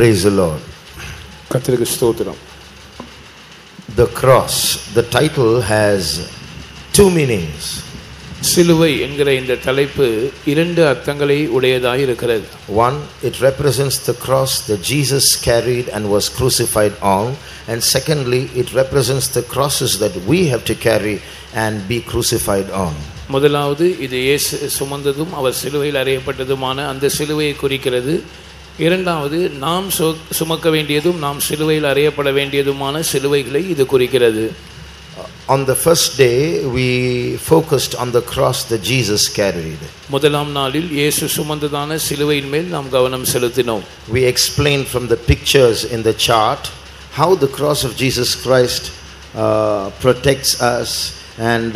Praise the Lord. கர்த்தருக்கு ஸ்தோத்திரம். The cross, the title has two meanings. சிலுவை என்கிற இந்த தலைப்பு இரண்டு அர்த்தங்களை உடையதாய் இருக்கிறது. One, it represents the cross that Jesus carried and was crucified on, and secondly, it represents the crosses that we have to carry and be crucified on. முதலாவது இது இயேசு சுமந்ததும் அவர் சிலுவையில் அறையப்பட்டதுமான அந்த சிலுவையை குறிக்கிறது. இரண்டாவது நாம் சுமக்க வேண்டியதும் நாம் சிலுவையில் அறையப்பட வேண்டியதுமான சிலுவைகளை இது குறிக்கிறது. On the first day we focused on the cross that Jesus carried. முதலாம் நாளில் இயேசு சுமந்ததான சிலுவையின் மேல் நாம் கவனம் செலுத்தினோம். We explained from the pictures in the chart how the cross of Jesus Christ protects us and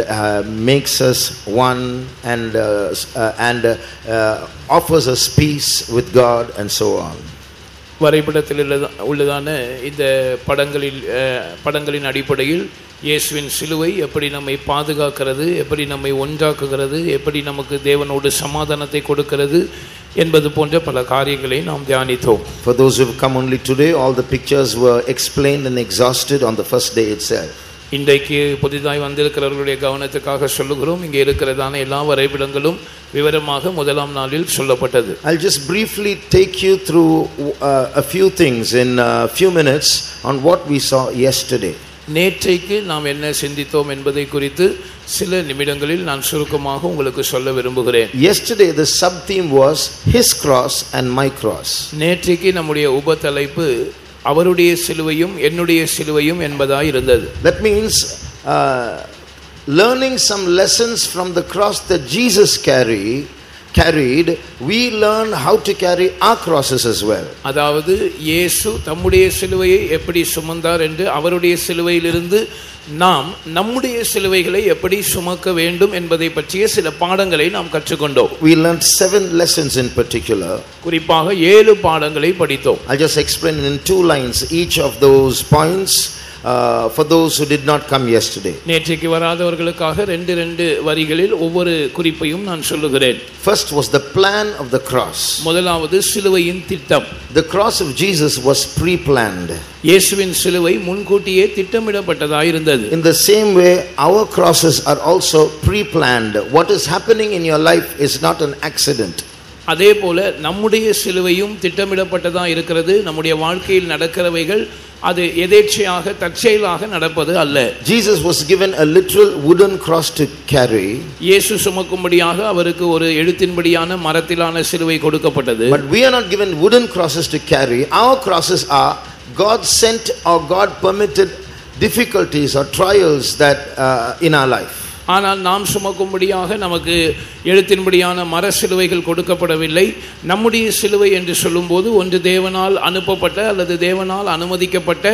makes us one and offers us peace with God and so on. வரைபடத்தில் உள்ளதான இந்த படங்களின் அடிப்படையில் இயேசுவின் சிலுவை எப்படி நம்மை பாதுகாக்கிறது, எப்படி நம்மை ஒன்றாக்குகிறது, எப்படி நமக்கு தேவனோடு சமாதானத்தை கொடுக்கிறது என்பது போன்ற பல காரியங்களை நாம் தியானித்தோம். For those who have come only today, all the pictures were explained and exhausted on the first day itself. இன்றைக்கு புதிதாய் வந்திருக்கிறவர்களுடைய கவனத்துக்காக சொல்லுகிறோம். இங்கே இருக்கிறதான எல்லா வரைபடங்களும் விவரமாக முதலாம் நாளில் சொல்லப்பட்டது. I'll just briefly take you through a few things in a few minutes on what we saw yesterday. நேற்றைக்கு நாம் என்ன சிந்தித்தோம் என்பதை குறித்து சில நிமிடங்களில் நான் சுருக்கமாக உங்களுக்கு சொல்ல விரும்புகிறேன். Yesterday the sub theme was his cross and my cross. நேற்றைக்கு நம்முடைய உபதலைப்பு அவருடைய சிலுவையும் என்னுடைய சிலுவையும் என்பதாய் இருந்தது. That means learning some lessons from the cross that Jesus carried, we learn how to carry our crosses as well. அதாவது இயேசு தம்முடைய சிலுவையை எப்படி சுமந்தார் என்று அவருடைய சிலுவையிலிருந்து நாம் நம்முடைய சிலுவைகளை எப்படி சுமக்க வேண்டும் என்பதை பற்றிய சில பாடங்களை நாம் கற்றுக்கொண்டோம். We learned 7 lessons in particular. குறிப்பாக 7 பாடங்களை படித்தோம். I'll just explain in 2 lines each of those points for those who did not come yesterday. நேற்றைக்கு வராதவர்களுக்காக 2 வரிகளில் ஒவ்வொரு குறிப்பையும் நான் சொல்லுகிறேன். First was the plan of the cross. முதலாவது சிலுவையின் திட்டம். The cross of Jesus was pre-planned. இயேசுவின் சிலுவை முன்கூட்டியே திட்டமிடப்பட்டதாய் இருந்தது. In the same way, our crosses are also pre-planned. What is happening in your life is not an accident. அதே போல நம்முடைய சிலுவையும் திட்டமிடப்பட்டதாக இருக்கிறது. நம்முடைய வாழ்க்கையில் நடக்கிறவைகள் அது எதேச்சையாக தற்செயலாக நடப்பது அல்ல. Jesus was given a literal wooden cross to carry. இயேசு சுமக்கும்படியாக அவருக்கு ஒரு எழுத்தின்படியான மரத்திலான சிலுவை கொடுக்கப்பட்டது. But we are not given wooden crosses to carry. Our crosses are God sent or God permitted difficulties or trials that in our life. ஆனால் நாம் சுமக்கும்படியாக நமக்கு எழுத்தின்படியான மர சிலுவைகள் கொடுக்கப்படவில்லை. நம்முடைய சிலுவை என்று சொல்லும்போது ஒன்று தேவனால் அனுப்பப்பட்ட அல்லது தேவனால் அனுமதிக்கப்பட்ட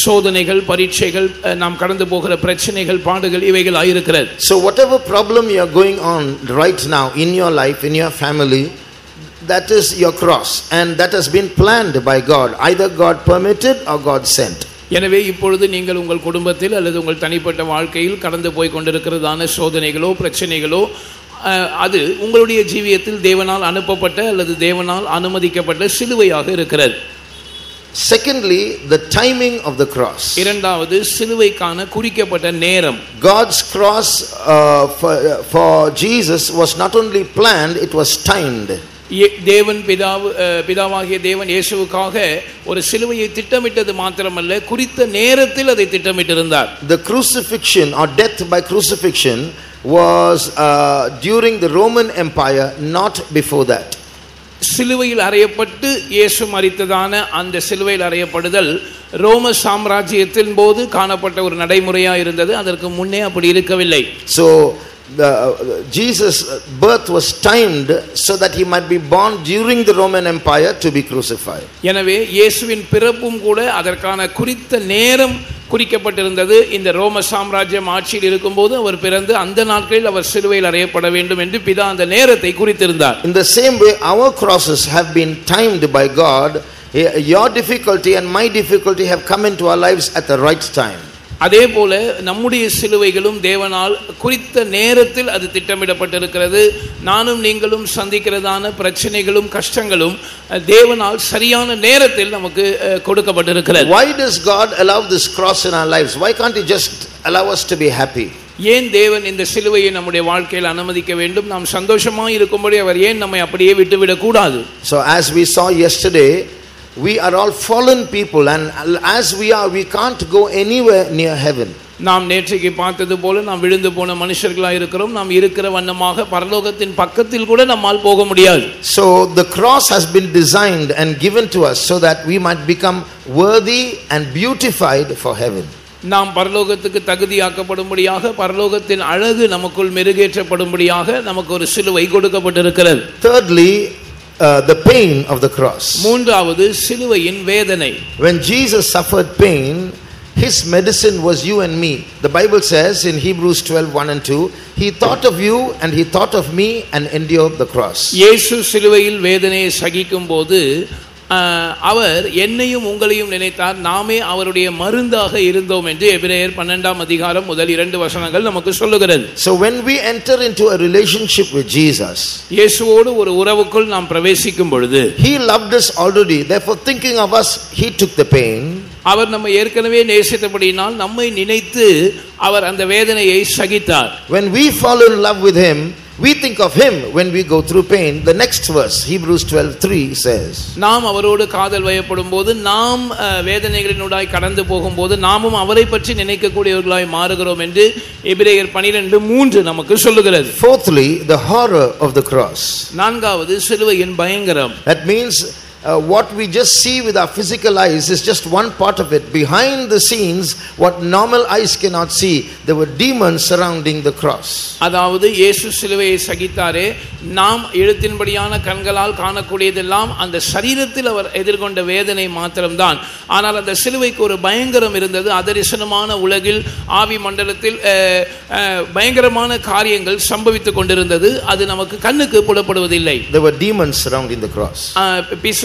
சோதனைகள், பரீட்சைகள், நாம் கடந்து போகிற பிரச்சனைகள், பாடுகள் இவைகள் ஆயிருக்கிறது. So whatever problem you are going on right now in your life, in your family, that is your cross, and that has been planned by God. Either God permitted or God sent. எனவே இப்பொழுது நீங்கள் உங்கள் குடும்பத்தில் அல்லது உங்கள் தனிப்பட்ட வாழ்க்கையில் கடந்து போய் கொண்டிருக்கிறதான சோதனைகளோ பிரச்சனைகளோ அது உங்களுடைய ஜீவியத்தில் தேவனால் அனுப்பப்பட்ட அல்லது தேவனால் அனுமதிக்கப்பட்ட சிலுவையாக இருக்கிறது. Secondly, the timing of the cross. இரண்டாவது சிலுவைக்கான குறிக்கப்பட்ட நேரம். God's cross for Jesus was not only planned, it was timed. தேவன் பிதாவாகிய தேவன் இயேசுவுக்காக ஒரு சிலுவையை திட்டமிட்டது மாத்திரமல்ல, குறித்த நேரத்தில் அதை திட்டமிட்டிருந்தார். The crucifixion or death by crucifixion was during the Roman Empire, not before that. சிலுவையில் அறையப்பட்டு இயேசு மரித்ததான அந்த சிலுவையில் அறையப்படுதல் ரோம சாம்ராஜ்யத்தின் போது காணப்பட்ட ஒரு நடைமுறையா இருந்தது. அதற்கு முன்னே அப்படி இருக்கவில்லை. So Jesus' birth was timed so that he might be born during the Roman Empire to be crucified. எனவே இயேசுவின் பிறப்பும் கூட அதற்கான குறித்த நேரம் குறிக்கப்பட்டிருந்தது. இந்த ரோம சாம்ராஜ்யம் ஆட்சியில் இருக்கும்போது அவர் பிறந்து அந்த நாட்களில் அவர் சிலுவையில் அறையப்பட வேண்டும் என்று பிதா அந்த நேரத்தை குறித்திருந்தார். In the same way, our crosses have been timed by God. Your difficulty and my difficulty have come into our lives at the right time. அதே போல நம்முடைய சிலுவைகளும் தேவனால் குறித்த நேரத்தில் அது திட்டமிடப்பட்டிருக்கிறது. நானும் நீங்களும் சந்திக்கிறதான பிரச்சனைகளும் கஷ்டங்களும் தேவனால் சரியான நேரத்தில் நமக்கு கொடுக்கப்பட்டிருக்கிறது. Why does God allow this cross in our lives? Why can't he just allow us to be happy? ஏன் தேவன் இந்த சிலுவையை நம்முடைய வாழ்க்கையில் அனுமதிக்க வேண்டும்? நாம் சந்தோஷமாக இருக்கும்படி அவர் ஏன் நம்மை அப்படியே விட்டுவிடக் கூடாது? So as we saw yesterday, we are all fallen people, and as we are, we can't go anywhere near heaven. நாம் நேற்றைக்கு பார்த்தது போல நாம் விழுந்து போன மனுஷர்களாக இருக்கிறோம். நாம் இருக்கிற வண்ணமாக பரலோகத்தின் பக்கத்தில் கூட நம்மால் போக முடியாது. So the cross has been designed and given to us so that we might become worthy and beautified for heaven. நாம் பரலோகத்துக்கு தகுதியாக்கப்படும்படியாக, பரலோகத்தின் அழகு நமக்குள் மெருகேற்றப்படும்படியாக நமக்கு ஒரு சிலுவை கொடுக்கப்பட்டிருக்கிறது. Thirdly, the pain of the cross. மூன்றாவது சிலுவையின் வேதனை. When Jesus suffered pain, his medicine was you and me. The Bible says in Hebrews 12:1 and 2, he thought of you and he thought of me and endured the cross. இயேசு சிலுவையில் வேதனையை சகிக்கும்போது அவர் என்னையும் உங்களையும் நினைத்தார், நாமே அவருடைய மருந்தாக இருந்தோம் என்று எபிரேயர் 12ஆம் அதிகாரம் முதல் 2 வசனங்கள் நமக்கு சொல்லுகிறது. So when we enter into a relationship with Jesus, இயேசுவோடு ஒரு உறவுக்குள் நாம் பிரவேசிக்கும் பொழுது, he loved us already, therefore thinking of us he took the pain. அவர் நம்மை ஏற்கனவே நேசித்தபடியினால் நம்மை நினைத்து அவர் அந்த வேதனையை சகித்தார். When we fall in love with him, we think of him when we go through pain. The next verse, Hebrews 12:3 says, நாம் அவரோடு காதல் வயப்படும் போது, நாம் வேதனைகளினூடாய் கடந்து போகும்போது நாமும் அவரை பற்றி நினைக்கக்கூடியவர்களாய் மாறுகிறோம் என்று எபிரேயர் 12:3 நமக்கு சொல்லுகிறது. Fourthly, the horror of the cross. நான்காவது சிலுவையின் பயங்கரம். That means what we just see with our physical eyes is just one part of it. Behind the scenes, what normal eyes cannot see, there were demons surrounding the cross. அதாவது இயேசு சிலுவையை சகித்தாரே, நாம் எழுத்தின்படியான கண்களால் காணக்கூடியதெல்லாம் அந்த சரீரத்தில் அவர் எதிர்கொண்ட வேதனை மாத்திரம்தான். ஆனால் அந்த சிலுவைக்கு ஒரு பயங்கரம் இருந்தது. அதரிசனமான உலகில், ஆவி மண்டலத்தில் பயங்கரமான காரியங்கள் சம்பவித்துக் கொண்டிருந்தது. அது நமக்கு கண்ணுக்கு புலப்படுவதில்லை. There were demons surrounding the cross.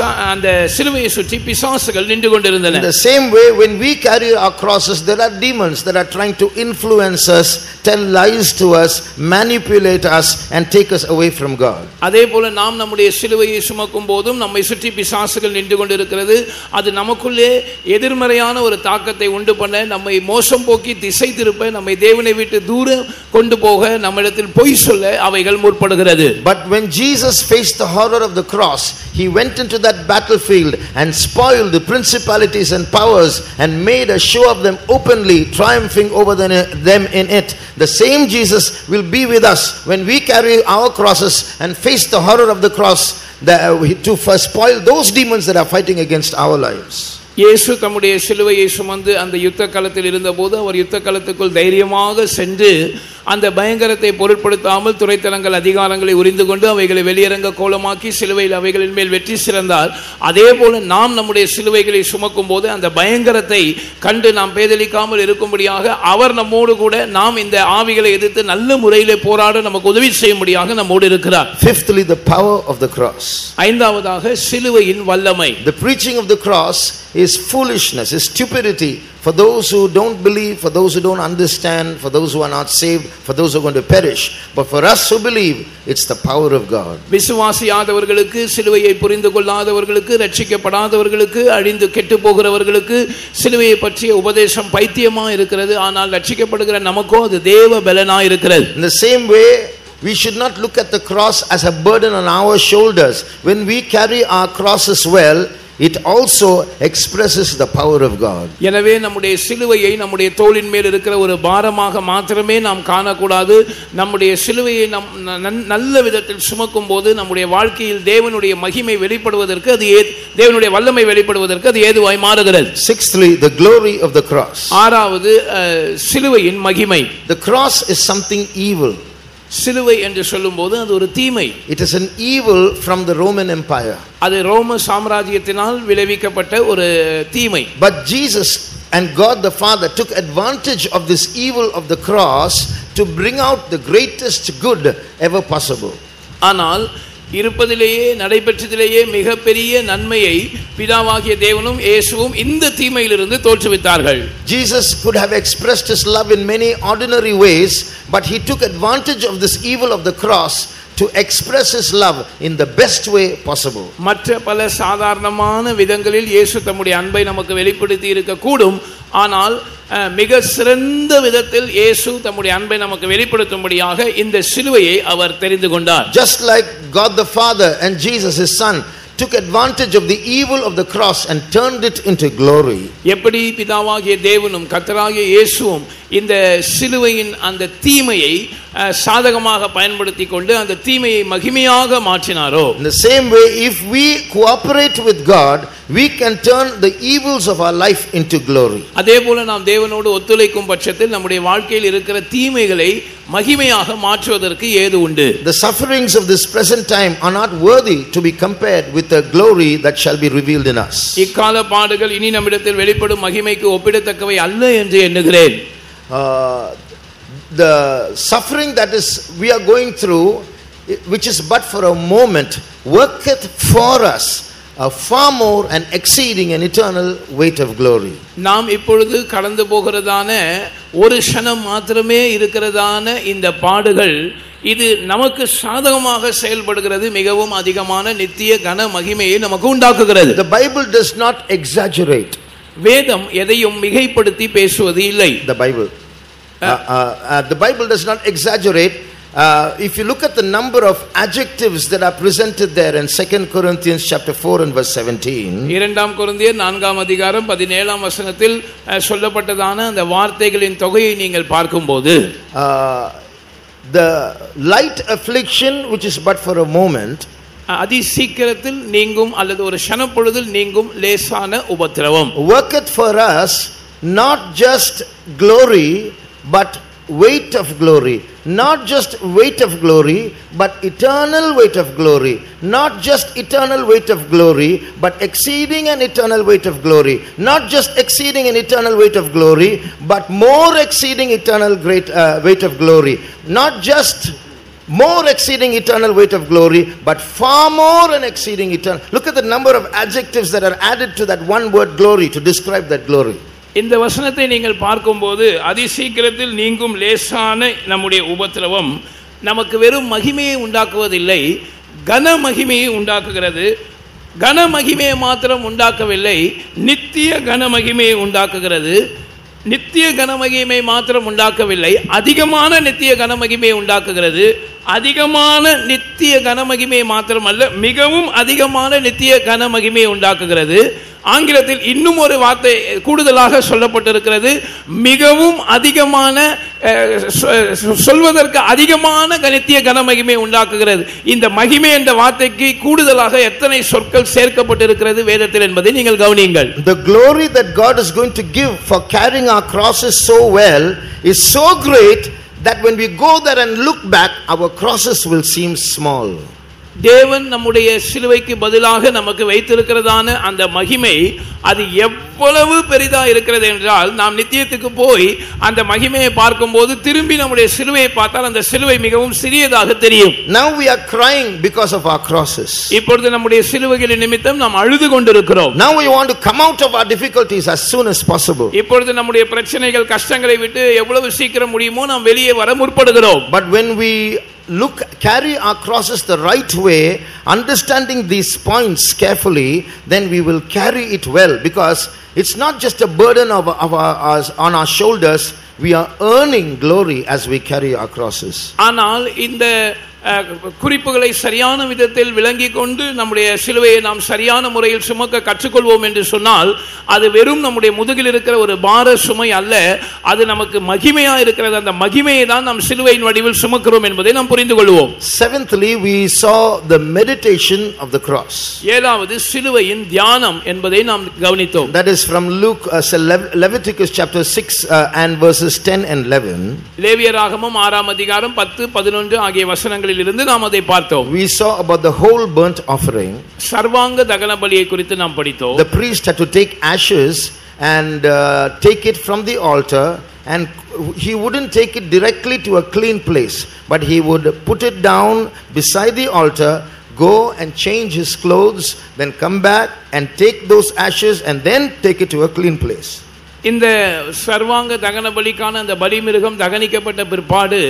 அந்த சிலுவையை சுற்றி பிசாசுகள் நின்று கொண்டிருந்தன. In the same way, when we carry our crosses, there are demons that are trying to influence us, tell lies to us, manipulate us and take us away from God. அதே போல நாம் நம்முடைய சிலுவையை சுமக்கும் போதும் நம்மை சுற்றி பிசாசுகள் நின்று கொண்டிருக்கிறது. அது நமக்குள்ளே எதிர்மறையான ஒரு தாக்கத்தை உண்டு பண்ண, நம்மை மோசம் போக்கி திசை திருப்ப, நம்மை தேவனை விட்டு தூரம் கொண்டு போக, நம்மிடத்தில் பொய் சொல்ல அவைகள் முற்படுகிறது. But when Jesus faced the horror of the cross, he went into that battlefield and spoiled the principalities and powers and made a show of them openly, triumphing over them in it. The same Jesus will be with us when we carry our crosses and face the horror of the cross, to spoil those demons that are fighting against our lives. இயேசு தம்முடைய சிலுவையை சுமந்து அந்த யுத்த களத்தில் இருந்தபோது அவர் யுத்த களத்துக்குள் தைரியமாக சென்று அந்த பயங்கரத்தை பொருட்படுத்தாமல் துரைத்தலங்கள் அதிகாரங்களை உரிந்து கொண்டு அவைகளை வெளியரங்க கோலமாக்கி சிலுவையில் அவைகளின் மேல் வெற்றி சிறந்தார். அதே போல நாம் நம்முடைய சிலுவைகளை சுமக்கும் போது அந்த பயங்கரத்தை கண்டு நாம் பேதலிக்காமல் இருக்கும்படியாக அவர் நம்மோடு கூட, நாம் இந்த ஆவிகளை எதிர்த்து நல்ல முறையிலே போராட நமக்கு உதவி செய்யும்படியாக நம்மோடு இருக்கிறார். Fifthly, the power of the cross. ஐந்தாவதாக சிலுவையின் வல்லமை. The preaching of the cross is foolishness, is stupidity for those who don't believe, for those who don't understand, for those who are not saved, for those who are going to perish. But for us who believe, it's the power of God. விசுவாசியாதவர்களுக்கு, சிலுவையை புரிந்து கொள்ளாதவர்களுக்கு, ரட்சிக்கப்படாதவர்களுக்கு, அழிந்து கெட்டு போகிறவர்களுக்கு சிலுவையை பற்றிய உபதேசம் பைத்தியமா இருக்கிறது. ஆனால் ரட்சிக்கப்படுகிற நமக்கோ அது தேவ பலனா இருக்கிறது. In the same way, we should not look at the cross as a burden on our shoulders. When we carry our crosses well, it also expresses the power of God. எனவே நம்முடைய சிலுவையை நம்முடைய தோளின் மேல் இருக்கிற ஒரு பாரமாக மாத்திரமே நாம் காணக்கூடாது. நம்முடைய சிலுவையை நல்ல விதத்தில் சுமக்கும் போது நம்முடைய வாழ்க்கையில் தேவனுடைய மகிமை வெளிப்படுவதற்கு, அது தேவனுடைய வல்லமை வெளிப்படுவதற்கு அது ஏதுவாய் மாறுகிறது. Sixthly, the glory of the cross. ஆறாவது சிலுவையின் மகிமை. The cross is something evil. சிலுவை என்று சொல்லும்போது அது ஒரு தீமை. It is an evil from the Roman Empire. அது ரோம சாம்ராஜ்யத்தினால் விளைவிக்கப்பட்ட ஒரு தீமை. But Jesus and God the Father took advantage of this evil of the cross to bring out the greatest good ever possible. ஆனால் இருப்பதிலேயே நடைபெற்றதிலேயே மிகப்பெரிய நன்மையை பிதாவாகிய தேவனும் இயேசுவும் இந்த தீமையிலிருந்து தோற்றுவித்தார்கள். Jesus could have expressed his love in many ordinary ways, but he took advantage of this evil of the cross to express his love in the best way possible. மற்ற பல சாதாரணமான விதங்களில் இயேசு தம்முடைய அன்பை நமக்கு வெளிப்படுத்தி இருக்க கூடும். ஆனால் மிக சிறந்த விதத்தில் இயேசு தம்முடைய அன்பை நமக்கு வெளிப்படுத்தும்படியாக இந்த சிலுவையை அவர் தெரிந்து கொண்டார். Just like God the Father and Jesus his son took advantage of the evil of the cross and turned it into glory. எப்படி பிதாவாகிய தேவனும் கர்த்தராகிய இயேசுவும் இந்த சிலுவையின் அந்த தீமையை சாதகமாக பயன்படுத்திக் கொண்டு அந்த தீமையை மகிமையாக மாற்றினாரோ, in the same way, if we cooperate with God, we can turn the evils of our life into glory. அதேபோல நாம் தேவனோடு ஒத்துழைக்கும் பட்சத்தில் நம்முடைய வாழ்க்கையில் இருக்கிற தீமைகளை மகிமையாக மாற்றுவதற்கு ஏது உண்டு. The sufferings of this present time are not worthy to be compared with the glory that shall be revealed in us. இக்கால பாடுகள் இனி நம்மிடத்தில் வெளிப்படும் மகிமைக்கு ஒப்பிடத்தக்கவை அல்ல என்று எண்ணுகிறேன். The suffering that is we are going through, which is but for a moment, worketh for us a far more and exceeding an eternal weight of glory. நாம் இப்பொழுது கடந்து போகிறதான ஒரு க்ஷணம் மாத்திரமே இருக்கிறதான இந்த பாடுகள் இது நமக்கு சாதகமாக செயல்படுகிறது, மிகவும் அதிகமான நித்திய கன மகிமையை நமக்கு உண்டாக்குகிறது. The Bible does not exaggerate. வேதம் எதையும் மிகைப்படுத்தி பேசுவது இல்லை. The Bible does not exaggerate. If you look at the number of adjectives that are presented there in 2 Corinthians chapter 4 and verse 17, இரண்டாம் கொரிந்தியர் 4ஆம் அதிகாரம் 17ஆம் வசனத்தில் சொல்லப்பட்டதான அந்த வார்த்தைகளின் தொகையை நீங்கள் பார்க்கும்போது, the light affliction which is but for a moment, அதி சீக்கிரத்தில் நீங்கும் அல்லது ஒரு க்ஷணப்பொழுதில் நீங்கும் லேசான உபத்திரவம், worketh for us not just glory but weight of glory. Not just weight of glory but eternal weight of glory. Not just eternal weight of glory but exceeding an eternal weight of glory. Not just exceeding an eternal weight of glory but more exceeding eternal great weight of glory. Not just more exceeding eternal weight of glory but far more and exceeding eternal. Look at the number of adjectives that are added to that one word glory to describe that glory. இந்த வசனத்தை நீங்கள் பார்க்கும்போது அதி சீக்கிரத்தில் நீங்கும் லேசான நம்முடைய உபத்திரவம் நமக்கு வெறும் மகிமையை உண்டாக்குவதில்லை, கன மகிமையை உண்டாக்குகிறது. கன மகிமையை மாத்திரம் உண்டாக்கவில்லை, நித்திய கன மகிமையை உண்டாக்குகிறது. நித்திய கனமகிமை மாத்திரம் உண்டாக்கவில்லை, அதிகமான நித்திய கனமகிமையை உண்டாக்குகிறது. அதிகமான நித்திய கனமகிமை மாத்திரமல்ல, மிகவும் அதிகமான நித்திய கனமகிமையை உண்டாக்குகிறது. ஆங்கிலத்தில் இன்னும் ஒரு வார்த்தை கூடுதலாக சொல்லப்பட்டிருக்கிறது, மிகவும் அதிகமான, சொல்வதற்கு அதிகமான நித்திய கனமகிமை உண்டாக்குகிறது. இந்த மகிமை என்ற வார்த்தைக்கு கூடுதலாக எத்தனை சொற்கள் சேர்க்கப்பட்டிருக்கிறது வேதத்தில் என்பதை நீங்கள் கவனியுங்கள். The glory that God is going to give for carrying our crosses so well is so great that when we go there and look back, our crosses will seem small. தேவன் நம்முடைய சிலுவைக்கு பதிலாக நமக்கு வைத்திருக்கிறதான அந்த மகிமை அது எவ்வளவு பெரிதா இருக்கிறது என்றால், நாம் நித்தியத்துக்கு போய் அந்த மகிமையை பார்க்கும்போது திரும்பி நம்முடைய சிலுவையை பார்த்தால் அந்த சிலுவை மிகவும் சிறியதாக தெரியும். Now we are crying because of our crosses. இப்பொழுது நம்முடைய சிலுவைகளின் நிமித்தம் நாம் அழுது கொண்டிருக்கிறோம். Now we want to come out of our difficulties as soon as possible. இப்பொழுது நம்முடைய பிரச்சனைகள் கஷ்டங்களை விட்டு எவ்வளவு சீக்கிரம் முடியுமோ நாம் வெளியே வர முற்படுகிறோம். But when we carry our crosses the right way, understanding these points carefully, then we will carry it well, because it's not just a burden on our shoulders. We are earning glory as we carry our crosses. ஆனால் இந்த குறிப்புகளை சரியான விதத்தில் விளங்கி கொண்டு நம்முடைய சிலுவையை நாம் சரியான முறையில் சுமக்க கற்றுக்கொள்வோம் என்று சொன்னால், அது வெறும் நம்முடைய முதுகில் இருக்கிற ஒரு பார சுமை அல்ல, அது நமக்கு மகிமையா இருக்கிறது. அந்த மகிமையை தான் நாம் சிலுவையின் வடிவில் சுமக்கிறோம் என்பதை நாம் புரிந்து கொள்வோம். Seventhly, we saw the meditation of the cross. ஏழாவது சிலுவையின் தியானம் என்பதை நாம் கவனித்தோம். That is from Leviticus chapter 6 and verses 10 and 11. லேவியராகமம் 6ஆம் அதிகாரம் 10, 11 ஆகிய வசனங்களில் இருந்து நாம் அதை பார்த்தோம். We saw about the whole burnt offering. சர்வாங்க தகன பலியை குறித்து நாம் படித்தோம். The priest had to take ashes and take it from the altar, and he wouldn't take it directly to a clean place, but he would put it down beside the altar, go and change his clothes, then come back and take those ashes and then take it to a clean place. இந்த சர்வாங்க தகன பலிக்கான அந்த பலிமிருகம் தகனிக்கப்பட்ட பிற்பாடு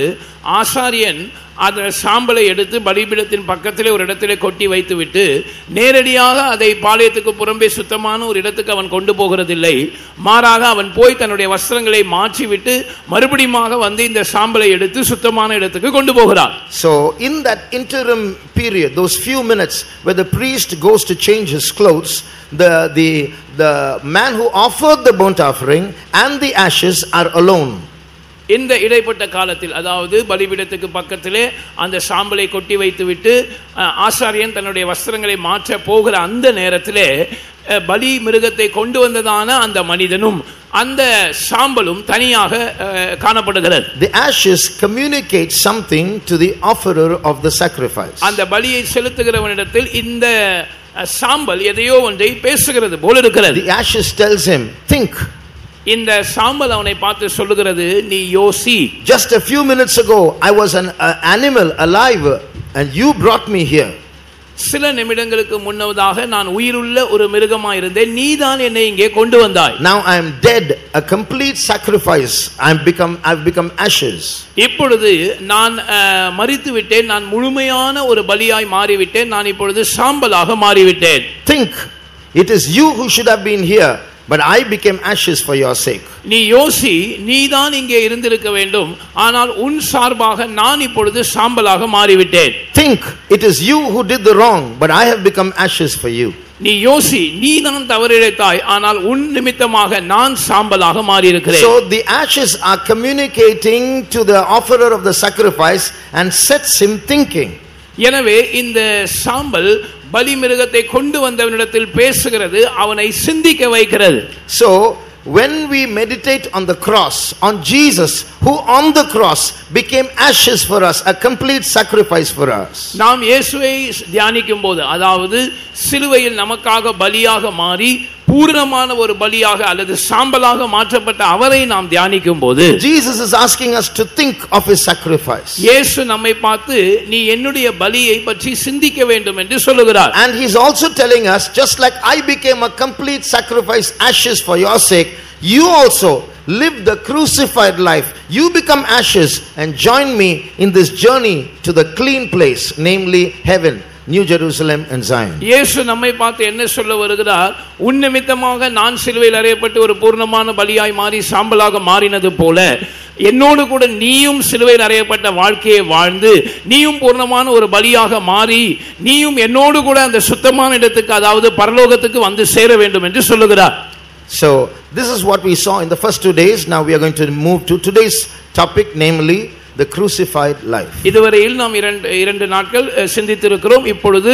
ஆசாரியன் அந்த சாம்பலை எடுத்து பலிபீடத்தின் பக்கத்திலே ஒரு இடத்திலே கொட்டி வைத்துவிட்டு நேரடியாக அதை பாளையத்துக்கு புறம்பே சுத்தமான ஒரு இடத்துக்கு அவன் கொண்டு போகிறதில்லை. மாறாக அவன் போய் தன்னுடைய வஸ்திரங்களை மாற்றிவிட்டு மறுபடியுமாக வந்து இந்த சாம்பலை எடுத்து சுத்தமான இடத்துக்கு கொண்டு போகிறான். So in that interim period, those few minutes where the priest goes to change his clothes, the man who offered the burnt offering and the ashes are alone. இந்த இடைப்பட்ட காலத்தில், அதாவது பலிபீடத்துக்கு பக்கத்திலே அந்த சாம்பலை கொட்டி வைத்துவிட்டு ஆசாரியன் தன்னுடைய வஸ்திரங்களை மாற்ற போகிற அந்த நேரத்திலே பலி மிருகத்தை கொண்டு வந்ததான அந்த மனிதனும் அந்த சாம்பலும் தனியாக காணப்படுகிறது. The ashes communicate something to the offerer of the sacrifice. அந்த பலியை செலுத்துகிறவனிடத்தில் இந்த சாம்பல் எதையோ ஒன்றை பேசுகிறது போல இருக்கிறது. The ashes tells him, think. இந்த சாம்பல் அவனை பார்த்து சொல்லுகிறது, நீ யோசி. Just a few minutes ago I was an animal alive and you brought me here. சில நிமிடங்களுக்கு முன்னதாக நான் உயிருள்ள ஒரு மிருகமாய் இருந்தேன், நீதான் என்னை இங்கே கொண்டு வந்தாய். Now I am dead, a complete sacrifice. I've become ashes. இப்பொழுது நான் மரித்து விட்டேன், நான் முழுமையான ஒரு பலியாய் மாறிவிட்டேன், நான் இப்பொழுது சாம்பலாக மாறிவிட்டேன். Think, it is you who should have been here, but I became ashes for your sake. நீ யோசி, நீதான் இங்கே இருந்திருக்க வேண்டும், ஆனால் உன் சார்பாக நான் இப்பொழுது சாம்பலாக மாறிவிட்டேன். Think, it is you who did the wrong, but I have become ashes for you. நீ யோசி, நீ தான் தவறிழைத்தாய், ஆனால் உன் நிமித்தமாக நான் சாம்பலாக மாறி இருக்கிறேன். So the ashes are communicating to the offerer of the sacrifice and sets him thinking. எனவே இந்த சாம்பல் பலி மிருகத்தை கொண்டு வந்தவனிடத்தில் பேசுகிறது, அவனை சிந்திக்க வைக்கிறது. So when we meditate on the cross, on Jesus who on the cross became ashes for us, a complete sacrifice for us. நாம் இயேசுவை தியானிக்கும் போது, அதாவது சிலுவையில் நமக்காக பலியாக மாறி பூரணமான ஒரு பலியாக அல்லது சாம்பலாக மாற்றப்பட்ட அவரை நாம் தியானிக்கும் போது, Jesus is asking us to think of his sacrifice. இயேசு நம்மை பார்த்து நீ என்னுடைய பலியை பற்றி சிந்திக்க வேண்டும் என்று சொல்லுகிறார். And he is also telling us, just like I became a complete sacrifice, ashes for your sake, you also live the crucified life. You become ashes and join me in this journey to the clean place, namely heaven, New Jerusalem and Zion. இயேசு நம்மை பார்த்து என்ன சொல்ல வருகிறார்? உன் நிமித்தமாக நான் சிலுவையில் அறையப்பட்டு ஒரு பூர்ணமான பலியாய் மாறி சாம்பலாக மாறினது போல என்னோடு கூட நீயும் சிலுவையில் அறையப்பட்ட வாழ்க்கையை வாழ்ந்து நீயும் பூர்ணமான ஒரு பலியாக மாறி நீயும் என்னோடு கூட அந்த சுத்தமான இடத்துக்கு, அதாவது பரலோகத்துக்கு வந்து சேர வேண்டும் என்று சொல்லுகிறார். So this is what we saw in the first 2 days. Now we are going to move to today's topic, namely the crucified life. இதுவரையில் நாம் இரண்டு நாட்கள் சிந்தித்திருக்கிறோம். இப்பொழுது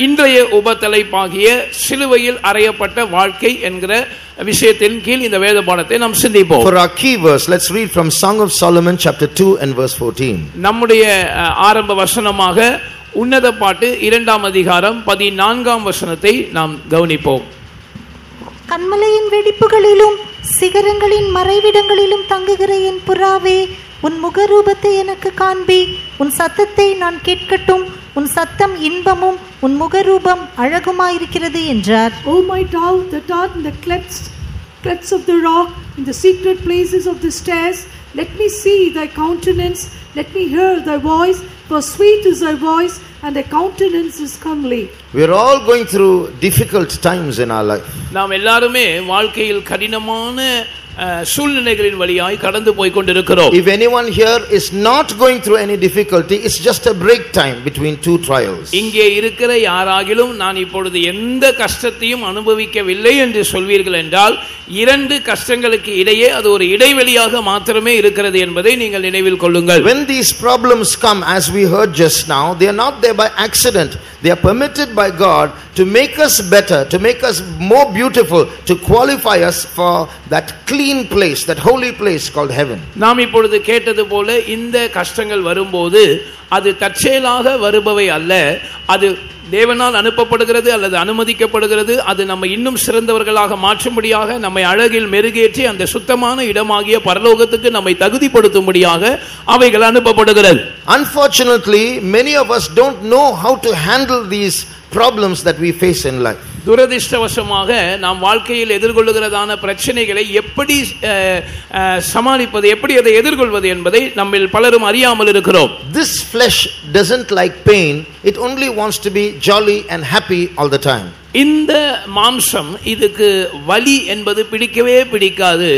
இன்றைய உபதலைப்பாகிய சிலுவையில் அறையப்பட்ட வாழ்க்கை என்கிற விஷயத்தின் கீழ் இந்த வேத பாடத்தை நாம் சிந்திப்போம். For our key verse, let's read from Song of Solomon chapter 2 and verse 14. நம்முடைய ஆரம்ப வசனமாக உன்னத பாட்டு 2ஆம் அதிகாரம் 14ஆம் வசனத்தை நாம் கவனிப்போம். கன்மலையின் வெடிப்புகளிலும் சிகரங்களின் மறைவிடங்களிலும் தங்குகிற என் புறாவே, உன் முகரூபத்தை எனக்கு காண்பி, உன் சத்தத்தை நான் கேட்கட்டும், உன் சத்தம் இன்பமும் உன் முகரூபம் அழகுமாயிருக்கிறது என்றார். O my dove that art in the clefts of the rock, in the secret places of the stairs, let me see thy countenance, let me hear thy voice, for sweet is thy voice and thy countenance is comely. We are all going through difficult times in our life. நாம் எல்லாருமே வாழ்க்கையில் கடினமான சூழ்நிலைகளின் வழியாய் கடந்து போய் கொண்டிருக்கிறோம். If anyone here is not going through any difficulty, it's just a break time between two trials. இங்கே இருக்கிற யாராகிலும் நான் இப்பொழுது எந்த கஷ்டத்தையும் அனுபவிக்கவில்லை என்று சொல்வீர்கள் என்றால், இரண்டு கஷ்டங்களுக்கு இடையே அது ஒரு இடைவெளியாக மாத்திரமே இருக்கிறது என்பதை நீங்கள் நினைவில் கொள்ளுங்கள். When these problems come, as we heard just now, they are not there by accident. They are permitted by God to make us better, to make us more beautiful, to qualify us for that clean place, that holy place called heaven. நாம் இப்பொழுது கேட்டது போல இந்த கஷ்டங்கள் வரும்போது அது தற்செயலாக வருபவை அல்ல, அது தேவனால் அனுப்பப்படுகிறது அல்லது அனுமதிக்கப்படுகிறது. அது நம்ம இன்னும் சிறந்தவர்களாக மாற்றும்படியாக, நம்மை அழகில் மெருகேற்றி அந்த சுத்தமான இடமாகிய பரலோகத்துக்கு நம்மை தகுதிப்படுத்தும்படியாக அவைகள் அனுப்பப்படுகிறது. Unfortunately, many of us don't know how to handle these problems that we face in life. துரதிர்ஷ்டவசமாக நாம் வாழ்க்கையில் எதிர்கொள்ளுகிறதான பிரச்சனைகளை எப்படி சமாளிப்பது, எப்படி அதை எதிர்கொள்வது என்பதை நம்மில் பலரும் அறியாமல் இருக்கிறோம். This flesh doesn't like pain, it only wants to be jolly and happy all the time. இந்த மாம்சம் இதுக்கு வலி என்பது பிடிக்கவே பிடிக்காது,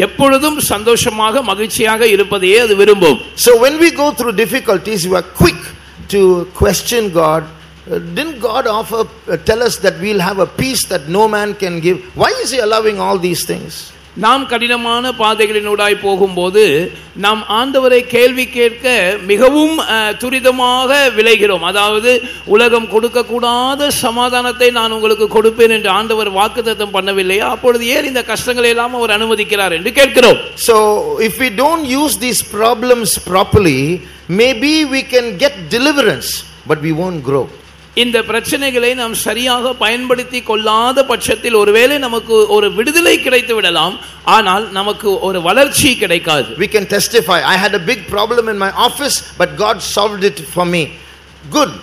எப்பொழுதும் சந்தோஷமாக மகிழ்ச்சியாக இருப்பதையே அது விரும்பும். So when we go through difficulties, we are quick to question God. Didn't God tell us that we'll have a peace that no man can give? Why is he allowing all these things? நாம் கடினமான பாதைகளினூடாய் போகும்போது நாம் ஆண்டவரை கேள்வி கேட்க மிகவும் துரிதமாக விளைகிறோம். அதாவது உலகம் கொடுக்கக்கூடாத சமாதானத்தை நான் உங்களுக்கு கொடுப்பேன் என்று ஆண்டவர் வாக்குத்தத்தம் பண்ணவில்லையா, அப்பொழுது ஏன் இந்த கஷ்டங்களை எல்லாம் அவர் அனுமதிக்கிறார் என்று கேட்கிறோம். So if we don't use these problems properly, maybe we can get deliverance, but we won't grow. இந்த பிரச்சனைகளை நாம் சரியாக பயன்படுத்தி கொள்ளாத பட்சத்தில் ஒருவேளை நமக்கு ஒரு விடுதலை கிடைத்து விடலாம், ஆனால் நமக்கு ஒரு வளர்ச்சி கிடைக்காது. We can testify, I had a big problem in my office, but God solved it for me. Good.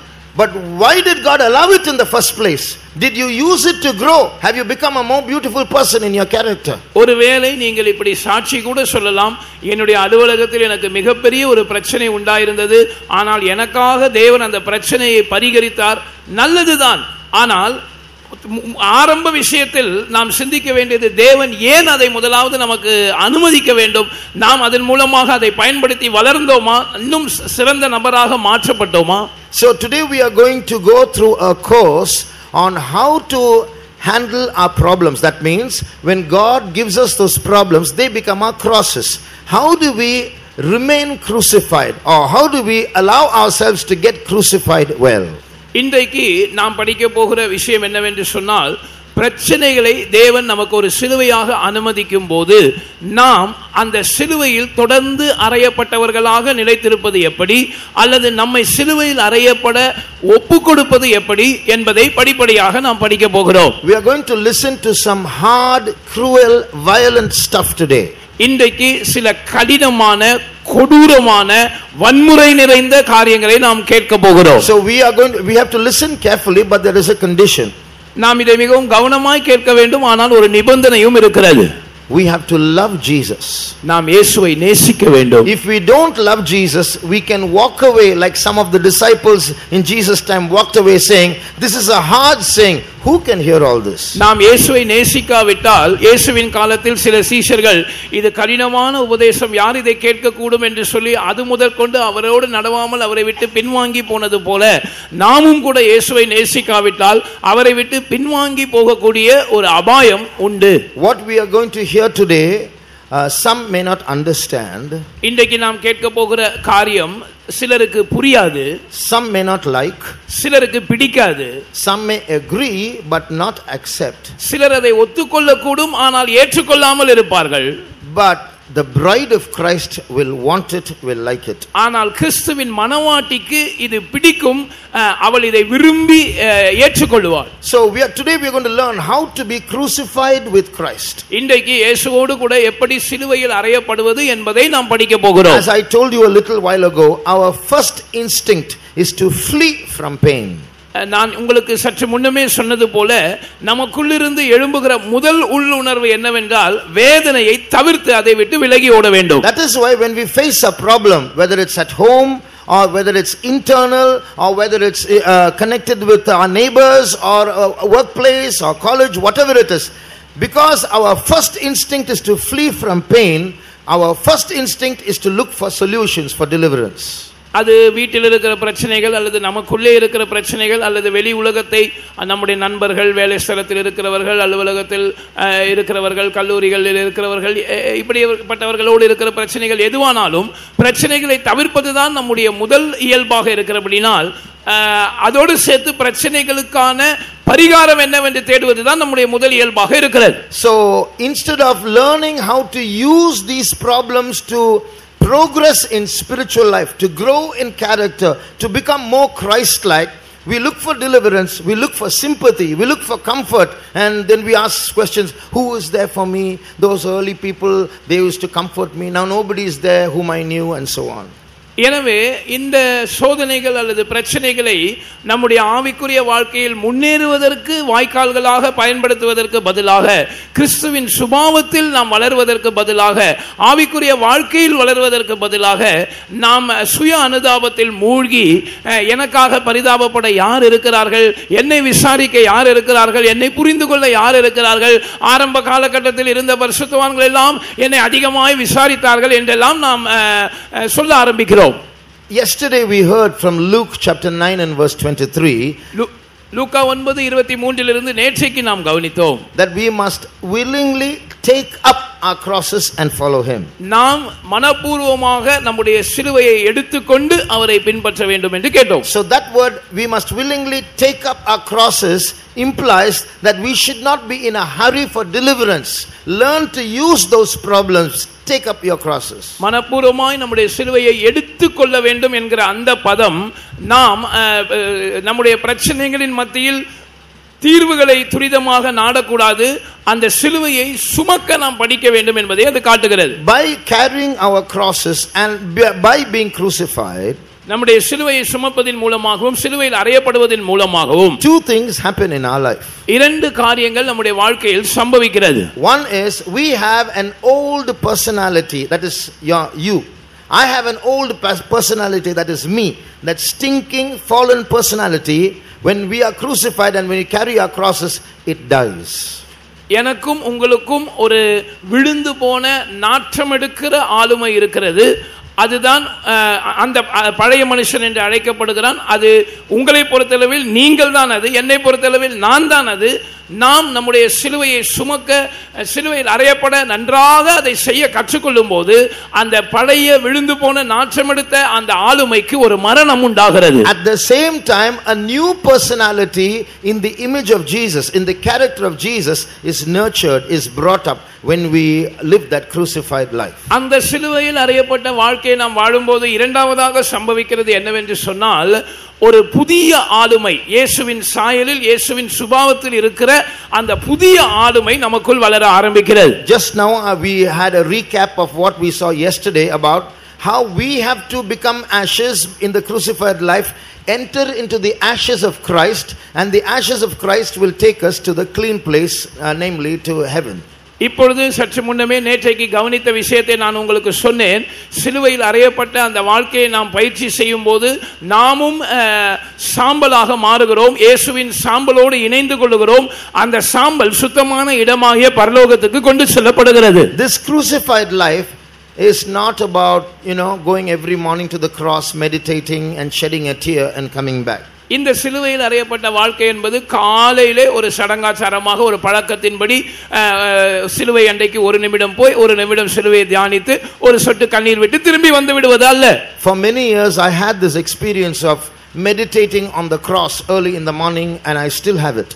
But why did God allow it in the first place? Did you use it to grow? Have you become a more beautiful person in your character? ஒருவேளை நீங்கள் இப்படி சாட்சி கூட சொல்லலாம், என்னுடைய அலுவலகத்தில் எனக்கு மிகப்பெரிய ஒரு பிரச்சனை உண்டாயிருந்தது, ஆனால் எனக்காக தேவன் அந்த பிரச்சனையை பரிகரித்தார். நல்லதுதான். ஆனால் ஆரம்ப விஷயத்தில் நாம் சிந்திக்க வேண்டியது, தேவன் ஏன் அதை முதலாவது நமக்கு அனுமதிக்க வேண்டும்? நாம் அதன் மூலமாக அதை பயன்படுத்தி வளர்ந்தோமா, இன்னும் சிறந்த நபராக மாற்றப்பட்டோமா? So today we are going to go through a course on how to handle our problems. That means when God gives us those problems, they become our crosses. How do we remain crucified, or how do we allow ourselves to get crucified well? இன்றைக்கு நாம் படிக்க போகிற விஷயம் என்னவென்று சொன்னால், பிரச்சனைகளை தேவன் நமக்கு ஒரு சிலுவையாக அனுமதிக்கும் போது நாம் அந்த சிலுவையில் தொடர்ந்து அறையப்பட்டவர்களாக நிலைத்திருப்பது எப்படி, அல்லது நம்மை சிலுவையில் அறையப்பட ஒப்பு கொடுப்பது எப்படி என்பதை படிப்படியாக நாம் படிக்க போகிறோம். We are going to listen to some hard, cruel, violent stuff today. இன்றைக்கு சில கடினமான, கொடூரமான, வன்முறை நிறைந்த காரியங்களை நாம் கேட்க போகிறோம். So we have to listen carefully, but there is a condition. நாம் இதை மிகவும் கவனமாய் கேட்க வேண்டும், ஆனால் ஒரு நிபந்தனையும் இருக்கிறது. We have to love Jesus. நாம் இயேசுவை நேசிக்க வேண்டும். If we don't love Jesus, we can walk away like some of the disciples in Jesus' time walked away saying, this is a hard saying, who can hear all this? நாம் இயேசுவை நேசிக்காவிட்டால், இயேசுவின் காலத்தில் சில சீஷர்கள் இது கடினமான உபதேசம், யார் இதை கேட்க கூடும் என்று சொல்லி அது முதற்கொண்டு அவரோடு நடவாமல் அவரை விட்டு பின்வாங்கி போனது போல, நாமும் கூட இயேசுவை நேசிக்காவிட்டால் அவரை விட்டு பின்வாங்கி போகக்கூடிய ஒரு அபாயம் உண்டு. What we are going to hear today, some may not understand. இன்றைக்கு நாம் கேட்க போகிற காரியம் சிலருக்கு புரியாது, some may not like, சிலருக்கு பிடிக்காது, some may agree but not accept. சிலர் அதை ஒத்துக்கொள்ள கூடும், ஆனால் ஏற்றுக்கொள்ளாமல் இருப்பார்கள். But the bride of Christ will want it, will like it. ஆனால் கிறிஸ்துவின் மணவாட்டிக்கு இது பிடிக்கும், அவள் இதை விரும்பி ஏற்றுக்கொள்வாள். So today we are going to learn how to be crucified with Christ. இன்றைக்கு இயேசுவோடு கூட எப்படி சிலுவையில் அறையப்படுவது என்பதை நாம் படிக்க போகிறோம். As I told you a little while ago, our first instinct is to flee from pain. நான் உங்களுக்கு சற்று முன்னமே சொன்னது போல, நமக்குள்ளிருந்து எழும்புகிற முதல் உள்ளுணர்வு என்னவென்றால், வேதனையை தவிர்த்து அதை விட்டு விலகி ஓட வேண்டும். That is why when we face a problem, whether it's at home or whether it's internal or whether it's connected with our neighbors or workplace or college, whatever it is, because our first instinct is to flee from pain, our first instinct is to look for solutions for deliverance. அது வீட்டில் இருக்கிற பிரச்சனைகள், அல்லது நமக்குள்ளே இருக்கிற பிரச்சனைகள், அல்லது வெளி உலகத்தை, நம்முடைய நண்பர்கள், வேலை ஸ்தலத்தில் இருக்கிறவர்கள், அலுவலகத்தில் இருக்கிறவர்கள், கல்லூரிகளில் இருக்கிறவர்கள், இப்படிப்பட்டவர்களோடு இருக்கிற பிரச்சனைகள் எதுவானாலும் பிரச்சனைகளை தவிர்ப்பது தான் நம்முடைய முதல் இயல்பாக இருக்கிறபடினால், அதோடு சேர்த்து பிரச்சனைகளுக்கான பரிகாரம் என்னவென்று தேடுவது தான் நம்முடைய முதல் இயல்பாக இருக்கிறது. So instead of learning how to use these problems to progress in spiritual life, to grow in character, to become more Christ-like, we look for deliverance, we look for sympathy, we look for comfort, and then we ask questions, who is there for me? Those early people, they used to comfort me. Now nobody is there whom I knew, and so on. எனவே இந்த சோதனைகள் அல்லது பிரச்சனைகளை நம்முடைய ஆவிக்குரிய வாழ்க்கையில் முன்னேறுவதற்கு வாய்க்கால்களாக பயன்படுத்துவதற்கு பதிலாக, கிறிஸ்துவின் சுபாவத்தில் நாம் வளர்வதற்கு பதிலாக, ஆவிக்குரிய வாழ்க்கையில் வளர்வதற்கு பதிலாக நாம் சுய அனுதாபத்தில் மூழ்கி எனக்காக பரிதாபப்பட யார் இருக்கிறார்கள், என்னை விசாரிக்க யார் இருக்கிறார்கள், என்னை புரிந்து கொள்ள யார் இருக்கிறார்கள், ஆரம்ப காலகட்டத்தில் இருந்த பரிசுத்தவான்கள் எல்லாம் என்னை அதிகமாய் விசாரித்தார்கள் என்றெல்லாம் நாம் சொல்ல ஆரம்பிக்கிறோம். Yesterday we heard from Luke chapter 9 and verse 23. லூக்கா 9:23 இலிருந்து நேற்றைக்கு நாம் கவனித்தோம். That we must willingly take up our crosses and follow him. நாம் மனப்பூர்வமாக நம்முடைய சிலுவையை எடுத்துக்கொண்டு அவரை பின்பற்ற வேண்டும் என்று கேட்டோம். So that word, we must willingly take up our crosses, implies that we should not be in a hurry for deliverance. Learn to use those problems. Take up your crosses. மனப்பூர்வமாய் நம்முடைய சிலுவையை எடுத்துக்கொள்ள வேண்டும் என்கிற அந்த பதம் நாம் நம்முடைய பிரச்சனைகளின் மத்தியில் தீர்வுகளை துரிதமாக நாடக்கூடாது, அந்த சிலுவையை சுமக்க நாம் படிக்க வேண்டும் என்பதை அது காட்டுகிறது. By carrying our crosses and by being crucified, நம்முடைய சிலுவையை சுமப்பதின் மூலமாகவும் சிலுவையில் அறையப்படுவதன் மூலமாகவும் two things happen in our life. இரண்டு காரியங்கள் நம்முடைய வாழ்க்கையில் சம்பவிக்கிறது. One is we have an old personality, that is you. I have an old personality, that is me. That stinking fallen personality, when we are crucified and when we carry our crosses, it dies. எனக்கும் உங்களுக்கும் ஒரு விழுந்து போன நாற்றம் எடுக்கிற ஆளுமை இருக்கிறது. அதுதான் அந்த பழைய மனுஷன் என்று அழைக்கப்படுகிறான். அது உங்களை பொறுத்தளவில் நீங்கள் தான் அது, என்னை பொறுத்தளவில் நான் தான் அது. நாம் நம்முடைய சிலுவையை சுமக்க, சிலுவையில் அறையப்பட நன்றாக அதை செய்ய கற்றுக்கொள்ளும் போது அந்த பழைய விழுந்து போன நாற்றமெடுத்த அந்த ஆளுமைக்கு ஒரு மரணம் உண்டாகிறது. At the same time, a new personality in the image of Jesus, in the character of Jesus, is nurtured, is brought up when we live that crucified life. அந்த சிலுவையில் அறையப்பட்ட வாழ்க்கையை நாம் வாழும்போது இரண்டாவதாக சம்பவிக்கிறது என்னவென்று சொன்னால், ஒரு புதிய ஆளுமை, இயேசுவின் சாயலில் இயேசுவின் சுபாவத்தில் இருக்கிற அந்த புதிய ஆளுமை நமக்குள் வளர ஆரம்பிக்கிறது. Just now we had a recap of what we saw yesterday about how we have to become ashes in the crucified life, enter into the ashes of Christ, and the ashes of Christ will take us to the clean place, namely to heaven. இப்பொழுது சற்று முன்னமே நேற்றைக்கு கவனித்த விஷயத்தை நான் உங்களுக்கு சொன்னேன். சிலுவையில் அறையப்பட்ட அந்த வாழ்க்கையை நாம் பயிற்சி செய்யும் போது நாமும் சாம்பலாக மாறுகிறோம், இயேசுவின் சாம்பலோடு இணைந்து கொள்கிறோம். அந்த சாம்பல் சுத்தமான இடமாகிய பரலோகத்துக்கு கொண்டு செல்லப்படுகிறது. This crucified life is not about, going every morning to the cross, meditating and shedding a tear and coming back. இந்த சிலுவையில் அறையப்பட்ட வாழ்க்கை என்பது காலையிலே ஒரு சடங்காச்சாரமாக ஒரு பழக்கத்தின்படி சிலுவை அண்டைக்கு ஒரு நிமிடம் போய் ஒரு நிமிடம் சிலுவையை தியானித்து ஒரு சொட்டு கண்ணீர் விட்டு திரும்பி வந்து விடுவது அல்ல. For many years I had this experience of meditating on the cross early in the morning, and I still have it.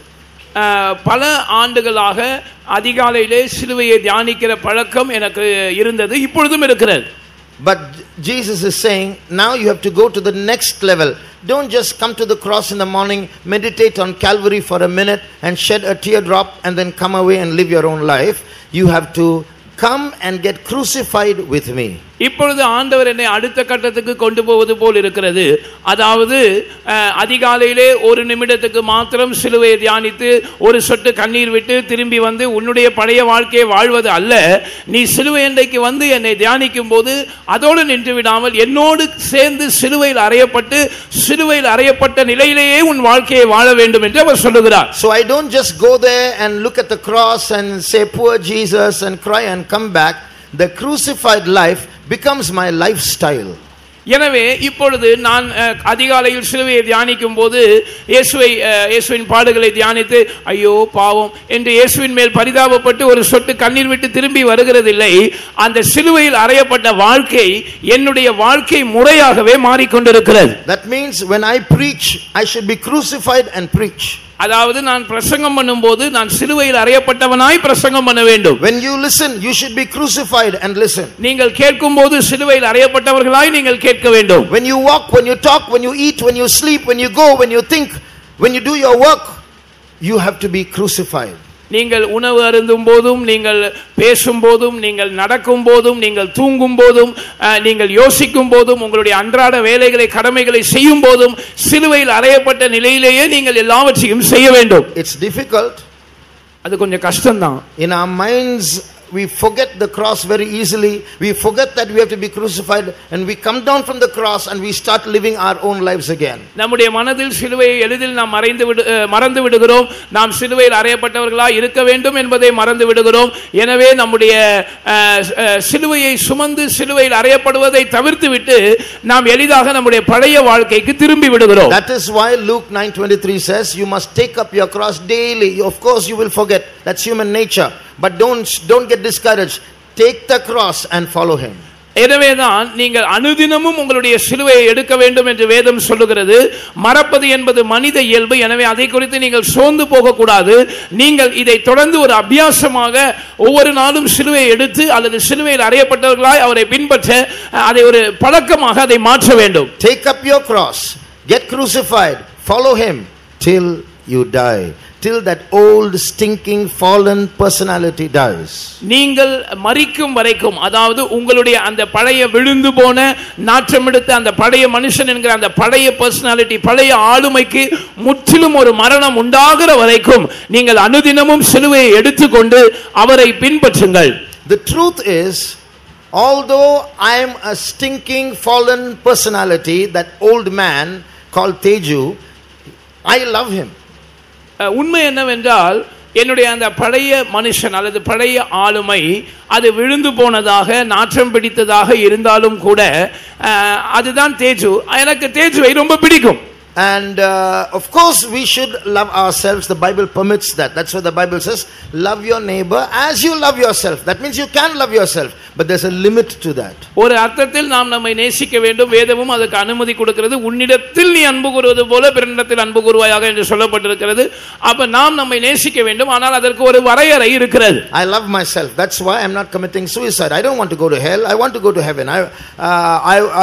பல ஆண்டுகளாக அதிகாலையிலே சிலுவையை தியானிக்கிற பழக்கம் எனக்கு இருந்தது, இப்பொழுதும் இருக்கிறது. But Jesus is saying, now you have to go to the next level. Don't just come to the cross in the morning, meditate on Calvary for a minute and shed a teardrop and then come away and live your own life. You have to come and get crucified with me. இப்பொழுது ஆண்டவர் என்னை அடுத்த கட்டத்துக்கு கொண்டு போவது போல் இருக்கிறது. அதாவது அதிகாலையிலே ஒரு நிமிடத்துக்கு மாத்திரம் சிலுவையை தியானித்து ஒரு சொட்டு கண்ணீர் விட்டு திரும்பி வந்து உன்னுடைய பழைய வாழ்க்கையை வாழ்வது அல்ல. நீ சிலுவை அண்டைக்கு வந்து என்னை தியானிக்கும் போது அதோடு நின்று விடாமல் என்னோடு சேர்ந்து சிலுவையில் அறையப்பட்டு சிலுவையில் அறையப்பட்ட நிலையிலேயே உன் வாழ்க்கையை வாழ வேண்டும் என்று அவர் சொல்லுகிறார். So I don't just go there and look at the cross and say poor Jesus and cry and come back. The crucified life becomes my lifestyle. எனவே இப்பொழுது நான் அதிகாலையில் சிலுவையை தியானிக்கும் போது இயேசுவின் பாடுகளை தியானித்து ஐயோ பாவம் என்று இயேசுவின் மேல் பரிதாபப்பட்டு ஒரு சொட்டு கண்ணீர் விட்டு திரும்பி வருகிறதில்லை. அந்த சிலுவையில் அறையப்பட்ட வாழ்க்கை என்னுடைய வாழ்க்கை முறையாகவே மாறிக்கொண்டிருக்கிறது. That means when I preach, I should be crucified and preach. அதாவது நான் பிரசங்கம் பண்ணும்போது நான் சிலுவையில் அறையப்பட்டவனாய் பிரசங்கம் பண்ண வேண்டும். When you listen, you should be crucified and listen. நீங்கள் கேட்கும்போது சிலுவையில் அறையப்பட்டவர்களாய் நீங்கள் கேட்க வேண்டும். When you walk, when you talk, when you eat, when you sleep, when you go, when you think, when you do your work, you have to be crucified. நீங்கள் உணவு அருந்தும் போதும், நீங்கள் பேசும் போதும், நீங்கள் நடக்கும் போதும், நீங்கள் தூங்கும் போதும், நீங்கள் யோசிக்கும் போதும், உங்களுடைய அன்றாட வேலைகளை கடமைகளை செய்யும் போதும் சிலுவையில் அறையப்பட்ட நிலையிலேயே நீங்கள் எல்லாவற்றையும் செய்ய வேண்டும். It's difficult. அது கொஞ்சம் கஷ்டம்தான். In our minds we forget the cross very easily. We forget that we have to be crucified, and we come down from the cross and we start living our own lives again. நம்முடைய மனதில் சிலுவையை எளிதில் நாம் மறந்து விடுகிறோம். நாம் சிலுவையில் அறையப்பட்டவர்களாய் இருக்க வேண்டும் என்பதை மறந்து விடுகிறோம். எனவே நம்முடைய சிலுவையை சுமந்து சிலுவையில் அறையப்படுவதை தவிர்த்துவிட்டு நாம் எளிதாக நம்முடைய பழைய வாழ்க்கைக்கு திரும்பி விடுகிறோம். That is why Luke 9:23 says you must take up your cross daily. Of course you will forget, that's human nature, but don't get discouraged. Take the cross and follow him. எனவேதான் நீங்கள் அனுதினமும் உங்களுடைய சிலுவையை எடுக்க வேண்டும் என்று வேதம் சொல்லுகிறது. மறப்பது என்பது மனித இயல்பு. எனவே அதை குறித்து நீங்கள் சோர்ந்து போகக்கூடாது. நீங்கள் இதை தொடர்ந்து ஒரு அபியாசமாக ஒவ்வொரு நாளும் சிலுவையை எடுத்து அல்லது சிலுவையில் அறையப்பட்டவர்களாய் அவரை பின்பற்ற அதை ஒரு பழக்கமாக அதை மாற்ற வேண்டும். Take up your cross, get crucified, follow him till you die, till that old stinking fallen personality dies. நீங்கள் மரிக்கும் வரைக்கும், அதாவது உங்களுடைய அந்த பழைய விழுந்து போன நாற்றமெடுத்த அந்த பழைய மனுஷன் என்கிற அந்த பழைய பர்சனாலிட்டி, பழைய ஆளுமைக்கு முற்றிலும் ஒரு மரணம் உண்டாகிற வரைக்கும் நீங்கள் அனுதினமும் சிலுவையை எடுத்துக்கொண்டு அவரை பின்பற்றுங்கள். The truth is, although I am a stinking fallen personality, that old man called Teju, I love him. உண்மை என்னவென்றால் என்னுடைய அந்த பழைய மனுஷன் அல்லது பழைய ஆளுமை அது விழுந்து போனதாக நாற்றம் பிடித்ததாக இருந்தாலும் கூட அதுதான் தேஜு. எனக்கு தேஜுவை ரொம்ப பிடிக்கும். And of course we should love ourselves. The Bible permits that. That's what the Bible says, love your neighbor as you love yourself. That means you can love yourself, but there's a limit to that. ஒரு அர்த்தத்தில் நாம் நம்மை நேசிக்க வேண்டும். வேதமும் அதுக்கு அனுமதி கொடுக்கிறது. உன்னிடத்தில் நீ அன்பு கூறுவது போல பிறனிடத்தில் அன்பு கூறுவாயாக என்று சொல்லப்பட்டிருக்கிறது. அப்ப நாம் நம்மை நேசிக்க வேண்டும். ஆனால் அதற்கு ஒரு வரையறை இருக்கிறது. I love myself. That's why I'm not committing suicide. I don't want to go to hell. I want to go to heaven.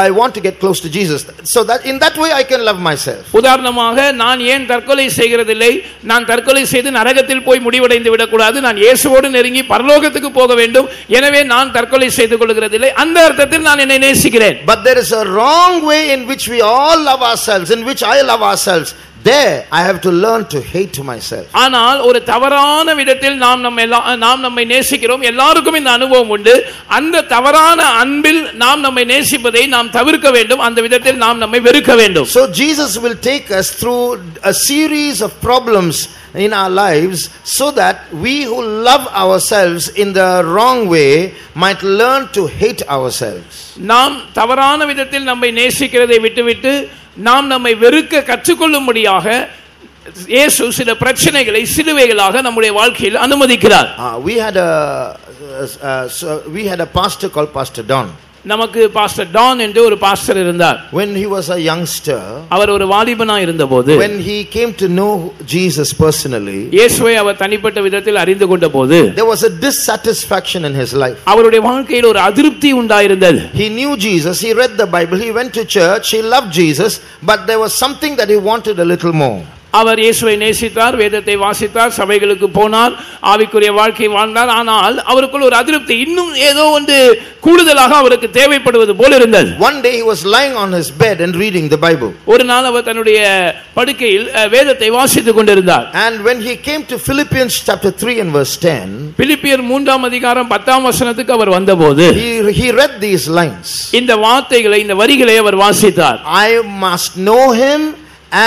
I want to get close to Jesus. So that in that way I can love myself. உதாரணமாக நான் ஏன் தற்கொலை செய்கிறதில்லை, நான் தற்கொலை செய்து நரகத்தில் போய் முடிவடைந்து விடக்கூடாது, நான் இயேசுவோடு நெருங்கி பரலோகத்துக்கு போக வேண்டும், எனவே நான் தற்கொலை செய்து கொள்கிறதில்லை. அந்த அர்த்தத்தில் நான் என்னை நேசிக்கிறேன். But there is a wrong way in which we all love ourselves, in which I love ourselves. There I have to learn to hate myself. ஆனால் ஒரு தவறான விதத்தில் நாம் நம்மை நேசிக்கிறோம். எல்லாருக்கும் இந்த அனுபவம் உண்டு. அந்த தவறான அன்பில் நாம் நம்மை நேசிப்பதை நாம் தவிர்க்க வேண்டும். அந்த விதத்தில் நாம் நம்மை வெறுக்க வேண்டும். So Jesus will take us through a series of problems in our lives so that we who love ourselves in the wrong way might learn to hate ourselves. நாம் தவறான விதத்தில் நம்மை நேசிக்கிறதை விட்டுவிட்டு நாம் நம்மை வெறுக்க கற்றுக்கொள்ளும்படியாக இயேசு சில பிரச்சனைகளை சிலுவைகளாக நம்முடைய வாழ்க்கையில் அனுமதிக்கிறார். We had a pastor called Pastor Don. நமக்கு பாஸ்டர் டான் என்று ஒரு பாஸ்டர் இருந்தார். When he was a youngster, அவர் ஒரு வாலிபனா இருந்தபோது, when he came to know Jesus personally, இயேசுவை அவர் தனிப்பட்ட விதத்தில் அறிந்து கொண்டபோது, there was a dissatisfaction in his life. அவருடைய வாழ்க்கையில் ஒரு அதிருப்தி உண்டாயிருந்தது. He knew Jesus, he read the Bible, he went to church, he loved Jesus, but there was something that he wanted a little more. அவர் இயேசுவை நேசித்தார், வேதத்தை வாசித்தார், சபைகளுக்கு போனார், ஆவிக்குரிய வாழ்க்கை வாழ்ந்தார். ஆனால் அவருக்குள் ஒரு அதிருப்தி, இன்னும் ஏதோ ஒன்று கூடுதலாக அவருக்கு தேவைப்படுவது போல இருந்தது. One day he was lying on his bed and reading the Bible. ஒரு நாள் அவர் தன்னுடைய படுக்கையில் வேதத்தை வாசித்துக் கொண்டிருந்தார். And when he came to Philippians chapter 3 and verse 10, பிலிப்பியர் 3ஆம் அதிகாரம் 10ஆம் வசனத்துக்கு அவர் வந்தபோது, he read these lines. இந்த வார்த்தைகளை, இந்த வரிகளை அவர் வாசித்தார். I must know him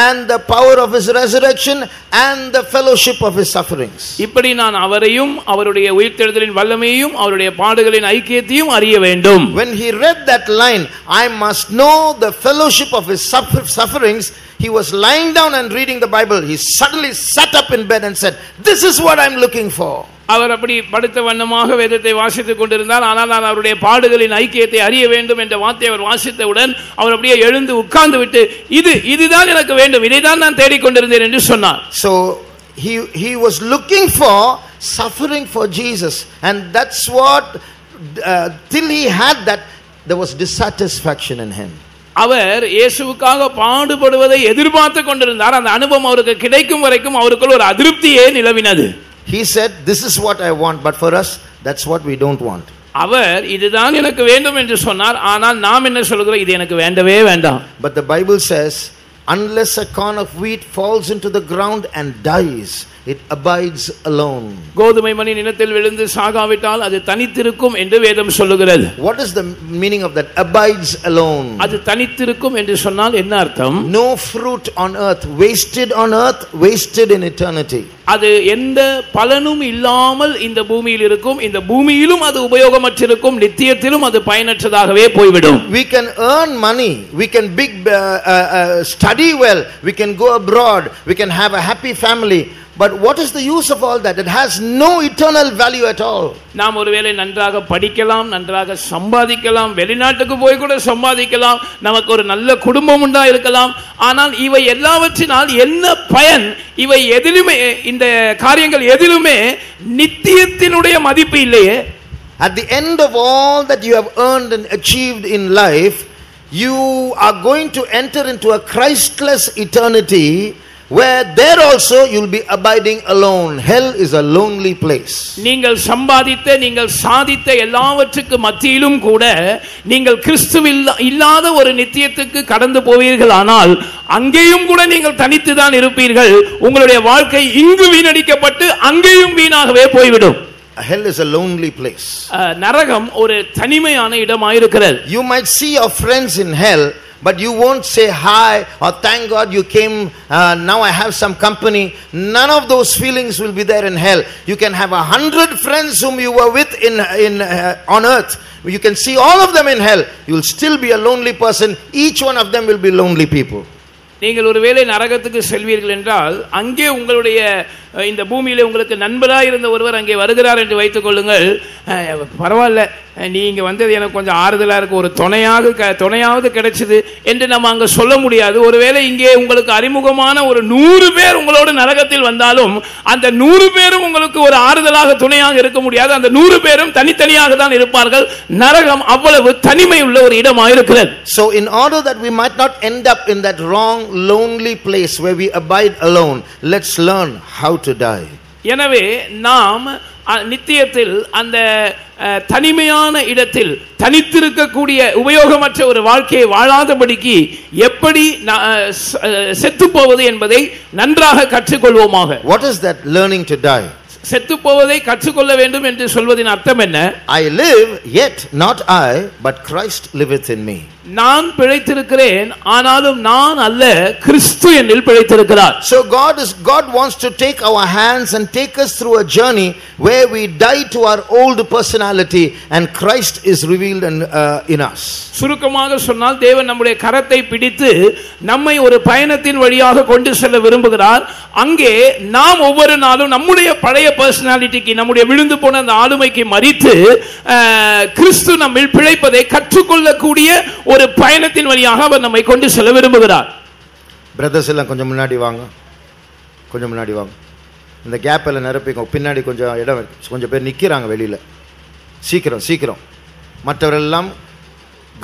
and the power of his resurrection and the fellowship of his sufferings. இப்படி நான் அவரையும் அவருடைய உயிர்த்தெழுதலின் வல்லமையையும் அவருடைய பாடுகளின் ஐக்கியத்தையும் அறிய வேண்டும். When he read that line, I must know the fellowship of his sufferings, he was lying down and reading the Bible. He suddenly sat up in bed and said, this is what I'm looking for. அவர் அப்படி படுத்த வண்ணமாக வேதத்தை வாசித்துக் கொண்டிருந்தார். ஆனால் நான் அவருடைய பாடுகளின் ஐக்கியத்தை அறிய வேண்டும் என்ற வார்த்தையை அவர் வாசித்தவுடன் அவர் அப்படியே எழுந்து உட்கார்ந்து விட்டு, இதுதான் எனக்கு வேண்டும், இதைதான் நான் தேடிக்கொண்டிருந்தேன் என்று சொன்னார். So he was looking for suffering for Jesus, and that's what till he had that, there was dissatisfaction in him. அவர் இயேசுவுக்காக பாடுபடுவதை எதிர்பார்த்து கொண்டிருந்தார். அந்த அனுபவம் அவருக்கு கிடைக்கும் வரைக்கும் அவருக்குள்ள ஒரு அதிருப்தியே நிலவினது. He said, this is what I want, but for us that's what we don't want. அவர் இதுதான் எனக்கு வேண்டும் என்று சொன்னார். ஆனால் நாம் என்ன சொல்கிறோம்? இது எனக்கு வேண்டவே வேண்டாம். But the Bible says, unless a corn of wheat falls into the ground and dies, it abides alone. கோதுமை மணி நிலத்தில் விழுந்து சாகாவிட்டால் அது தனித்திருக்கும் என்று வேதம் சொல்லுகிறது. What is the meaning of that? Abides alone. அது தனித்திருக்கும் என்று சொன்னால் என்ன அர்த்தம்? No fruit on earth, wasted in eternity. அது எந்த பலனும் இல்லாமல் இந்த பூமியில் இருக்கும். இந்த பூமியிலும் அது உபயோகமற்றிருக்கும். நித்தியத்திலும் அது பயனற்றதாகவே போய்விடும். We can earn money, we can study well, we can go abroad, we can have a happy family, but what is the use of all that? It has no eternal value at all. நாம் ஒருவேளை நன்றாக படிக்கலாம், நன்றாக சம்பாதிக்கலாம், வெளிநாட்டுக்கு போய் கூட சம்பாதிக்கலாம், நமக்கு ஒரு நல்ல குடும்பம் உண்டா இருக்கலாம். ஆனால் இவை எல்லாவற்றினால் என்ன பயன்? இவை எதிலுமே, இந்த காரியங்கள் எதிலுமே நித்தியத்தினுடைய மதிப்பு இல்லையே. At the end of all that you have earned and achieved in life, you are going to enter into a Christless eternity, where there also you'll be abiding alone. Hell is a lonely place. நீங்கள் சம்பாதித்த, நீங்கள் சாதித்த எல்லாவற்றுக்கு மத்தியிலும் கூட நீங்கள் கிறிஸ்துவில் இல்லாத ஒரு நித்தியத்துக்கு கடந்து போவீர்கள். ஆனால் அங்கேயும் கூட நீங்கள் தனித்து தான் இருப்பீர்கள். உங்களுடைய வாழ்க்கை இங்கு வீணடிக்கப்பட்டு அங்கேயும் வீணாகவே போய்விடும். Hell is a lonely place. நரகம் ஒரு தனிமையான இடமாயிருக்கிறது. You might see your friends in hell, but you won't say hi or thank God you came, now I have some company. None of those feelings will be there in hell. You can have 100 friends whom you were with on earth. You can see all of them in hell. You will still be a lonely person. Each one of them will be lonely people. நீங்கள் ஒருவேளை நரகத்துக்கு செல்வீர்கள் என்றால், அங்கே உங்களுடைய இந்த பூமியிலே உங்களுக்கு நண்பராக இருந்த ஒருவர் அங்கே வருகிறார் என்று வைத்துக் கொள்ளுங்கள். பரவாயில்ல, நீங்க வந்தது எனக்கு கொஞ்சம் ஆறுதலா இருக்கு, ஒரு துணையாவது கிடைச்சது என்று நம்ம அங்க சொல்ல முடியாது. ஒருவேளை இங்கே உங்களுக்கு அறிமுகமான ஒரு 100 பேர் உங்களோடு நரகத்தில் வந்தாலும் அந்த 100 பேரும் உங்களுக்கு ஒரு ஆறுதலாக துணையாக இருக்க முடியாது. அந்த 100 பேரும் தனித்தனியாக தான் இருப்பார்கள். நரகம் அவ்வளவு தனிமை உள்ள ஒரு இடமாக இருக்கிறது. So in order that we might not end up in that wrong lonely place where we abide alone, let's learn how to die. எனவே நாம் நித்தியத்தில் அந்த தனிமையான இடத்தில் தனித்திருக்கக்கூடிய உபயோகமற்ற ஒரு வாழ்க்கையை வாழாதபடிக்கு எப்படி செத்து போவது என்பதை நன்றாக கற்றுக்கொள்வோமாக. What is that learning to die? செத்து போவதை கற்றுக்கொள்ள வேண்டும் என்று சொல்வதின் அர்த்தம் என்ன? I live, yet not I, but Christ liveth in me. நான் பிழைத்திருக்கிறேன், ஆனாலும் நான் அல்ல, கிறிஸ்து என்னில் பிழைத்திருக்கிறார். So God wants to take our hands and take us through a journey where we die to our old personality and Christ is revealed in us. சுருக்கமாக சொன்னால், தேவன் நம்முடைய கரத்தை பிடித்து நம்மை ஒரு பயணத்தின் வழியாக கொண்டு செல்ல விரும்புகிறார். அங்கே நாம் ஒவ்வொரு நாளும் நம்முடைய பழைய பர்சனாலிட்டிக்கு, நம்முடைய விழுந்து போன அந்த ஆளுமைக்கு மரித்து கிறிஸ்து நம்மில் பிழைப்பதை கற்றுக்கொள்ளக்கூடிய ஒரு பயணத்தின் வழியாக அவர் நம்மை கொண்டு செல்ல விரும்புகிறார். பிரதர்ஸ் எல்லாம் கொஞ்சம் முன்னாடி வாங்க, கொஞ்சம் முன்னாடி வாங்க. இந்த கேப் எல்லாம் நிரப்பிங்க. பின்னாடி கொஞ்சம் இடம், கொஞ்சம் பேர் நிற்கிறாங்க வெளியில். சீக்கிரம் மற்றவரெல்லாம்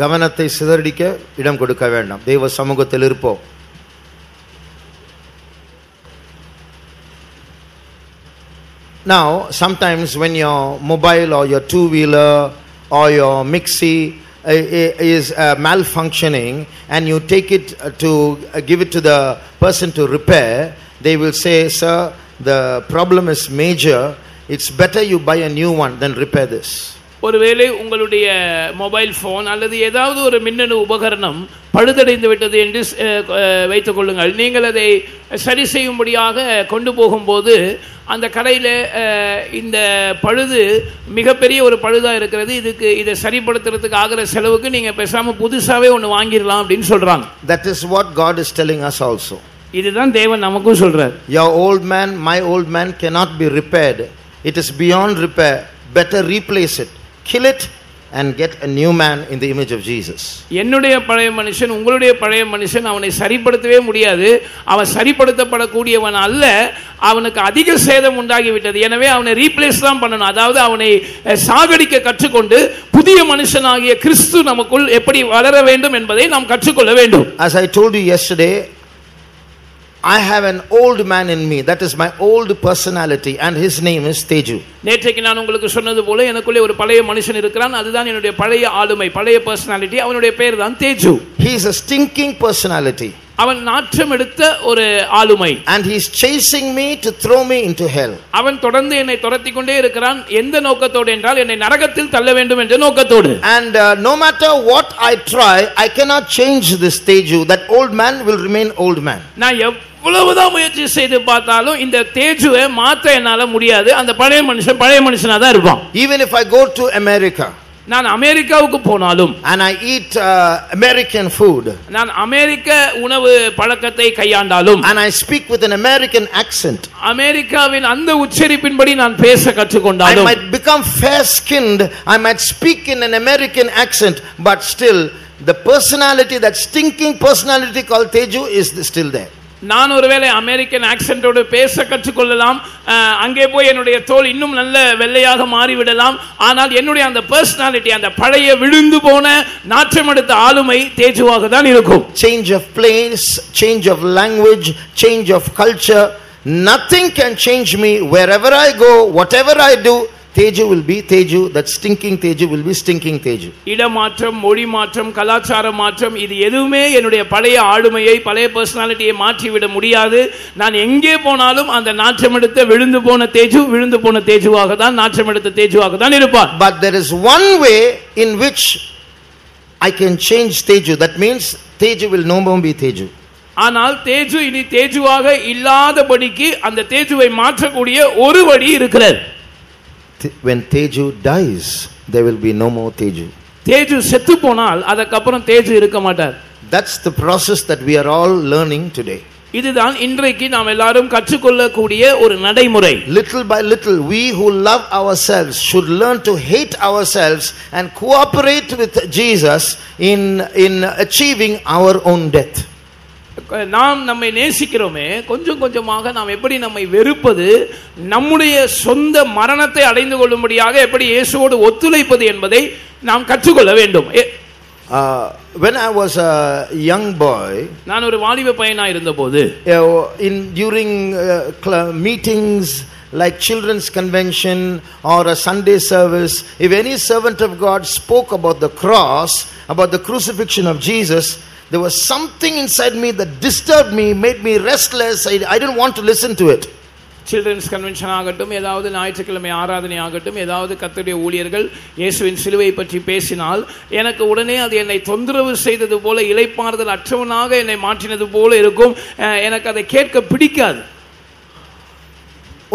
கவனத்தை சிதறடிக்க இடம் கொடுக்க வேண்டாம். தெய்வ சமூகத்தில் இருப்போம். Now, sometimes when your mobile or your two-wheeler or your mixie is malfunctioning and you take it to give it to the person to repair, they will say, sir, the problem is major. It's better you buy a new one than repair this. ஒருவேளை உங்களுடைய mobile phone அல்லது ஏதாவது ஒரு மின்னணு உபகரணம் பழுதடைந்து விட்டது என்று வைத்துக் கொள்ளுங்கள். நீங்கள் அதை சரி செய்யும்படியாக கொண்டு போகும்போது அந்த கடையில் இந்த பழுது மிகப்பெரிய ஒரு பழுதாக இருக்கிறது, இதை சரிப்படுத்துறதுக்கு ஆகிற செலவுக்கு நீங்கள் பேசாமல் புதுசாகவே ஒன்று வாங்கிடலாம் அப்படின்னு சொல்கிறாங்க. That is what God is telling us also. இதுதான் தேவன் நமக்கும் சொல்றார். Your old man, my old man cannot be repaired. It is beyond repair. Better replace it. Kill it and get a new man in the image of Jesus. என்னுடைய பழைய மனுஷன் உங்களுடைய பழைய மனுஷன் அவனை சரிப்படுத்தவே முடியாது. அவன் சரிப்படுத்தப்படக்கூடியவன் அல்ல. அவனுக்கு அதிக சேதம் உண்டாகிவிட்டது. எனவே அவனை ரீப்ளேஸ் தான் பண்ணணும். அதாவது அவனை சாகடிக்க கற்றுக்கொண்டு புதிய மனுஷனாகிய கிறிஸ்து நமக்குள் எப்படி வளர வேண்டும் என்பதை நாம் கற்றுக்கொள்ள வேண்டும். As I told you yesterday, I have an old man in me. That is my old personality, and his name is Teju. நேற்றைக்கு நான் உங்களுக்கு சொன்னது போல எனக்குள்ளே ஒரு பழைய மனுஷன் இருக்கிறான். அதுதான் என்னுடைய பழைய ஆளுமை, பழைய பர்சனாலிட்டி. அவனுடைய பெயர் தான் Teju. He is a stinking personality. அவன் நாற்றம் எடுத்த ஒரு ஆளுமை. And he is chasing me to throw me into hell. அவன் தொடர்ந்து என்னை துரத்திக் கொண்டே இருக்கிறான். எந்த நோக்கத்தோடு என்றால் என்னை நரகத்தில் தள்ள வேண்டும் என்ற நோக்கத்தோடு. And no matter what I try, I cannot change this Teju. That old man will remain old man. நான் எவ்வளவுதான் முயற்சி செய்து பார்த்தாலும் இந்த தேஜுவை மாற்ற என்னால முடியாது. அந்த பழைய மனுஷன் பழைய மனுஷனா தான் இருப்பான். Even if I go to America, நான் அமெரிக்காவுக்கு போனாலும் and I eat American food, நான் அமெரிக்க உணவு பழக்கத்தை கையாண்டாலும், and I speak with an American accent, அமெரிக்காவின் அந்த உச்சரிப்பின்படி நான் பேச கற்றுக்கொண்டாலும், I might become fair skinned, I might speak in an American accent, but still the personality, that stinking personality called Teju, is still there. நான் ஒருவேளை American ஆக்சென்ட்டோடு பேச கற்றுக்கொள்ளலாம். அங்கே போய் என்னுடைய தோல் இன்னும் நல்ல வெள்ளையாக மாறிவிடலாம். ஆனால் என்னுடைய அந்த பர்சனாலிட்டி, அந்த பழைய விழுந்து போன நாற்றமெடுத்த ஆளுமை தேஜுவாக தான் இருக்கும். Change of place, change of language, change of culture, nothing can change me. Wherever I go, whatever I do, Teju will be Teju. That stinking Teju will be stinking Teju. இடமாற்றம், மொழி மாற்றம், கலாச்சார மாற்றம், இது எதுவுமே என்னுடைய பழைய ஆளுமையை, பழைய பர்சனாலிட்டியை மாற்றிவிட முடியாது. நான் எங்கே போனாலும் அந்த நாற்றமெடுத்த விழுந்து போன தேஜு, விழுந்து போன தேஜுவாக தான், நாற்றமெடுத்த தேஜுவாக தான் இருப்பார். But there is one way in which I can change Teju. That means Teju will no more be Teju. ஆனால் தேஜு இனி தேஜுவாக இல்லாதபடிக்கு அந்த தேஜுவை மாற்றக்கூடிய ஒரு வழி இருக்கிறது. When Teju dies, there will be no more Teju. Teju செத்து போனால் அதற்கப்புறம் தேஜு இருக்க மாட்டார். That's the process that we are all learning today. இதுதான் இன்றைக்கு நாம் எல்லாரும் கற்றுக்கொள்ளக்கூடிய ஒரு நடைமுறை. Little by little, we who love ourselves should learn to hate ourselves and cooperate with Jesus in achieving our own death. நாம் நம்மை நேசிக்கிறோமே, கொஞ்சம் கொஞ்சமாக நாம் எப்படி நம்மை வெறுப்பது, நம்முடைய சொந்த மரணத்தை அடைந்து கொள்ளும்படியாக எப்படி இயேசுவோடு ஒத்துழைப்பது என்பதை நாம் கற்றுக்கொள்ள வேண்டும். When I was a young boy, நான் ஒரு வாலிப பையனா இருந்தபோது, during meetings like children's convention or a Sunday service, if any servant of God spoke about the cross, about the crucifixion of Jesus, there was something inside me that disturbed me, made me restless. I didn't want to listen to it. Children's convention ஆகட்டும், ஏதாவது ஞாயிற்றுக்கிழமை ஆராதனை ஆகட்டும், ஏதாவது கர்த்தருடைய ஊழியர்கள் இயேசுவின் சிலுவையை பற்றி பேசினால் எனக்கு உடனே அது என்னை தொந்தரவு செய்தது போல, இளைப்பாறுதல் அற்றவனாக என்னை மாற்றினது போல இருக்கும். எனக்கு அதை கேட்க பிடிக்காது.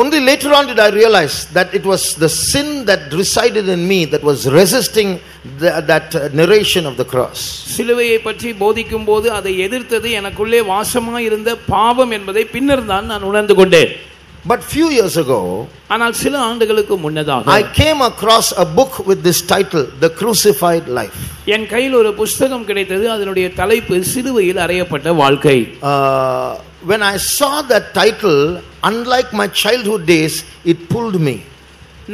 Only later on did I realize that it was the sin that resided in me that was resisting that narration of the cross. சிலுவையை பற்றி போதிக்கும் போது அதை எதிர்த்தது எனக்குள்ளே வாசமாய் இருந்த பாவம் என்பதை பின்னர் தான் நான் உணர்ந்து கொண்டேன். But few years ago, ஆனால் சில ஆண்டுகளுக்கு முன்னதாக I came across a book with this title, The Crucified Life. என் கையில் ஒரு புத்தகம் கிடைத்தது. அதனுடைய தலைப்பு சிலுவையில் அறையப்பட்ட வாழ்க்கை. When I saw that title, unlike my childhood days, it pulled me.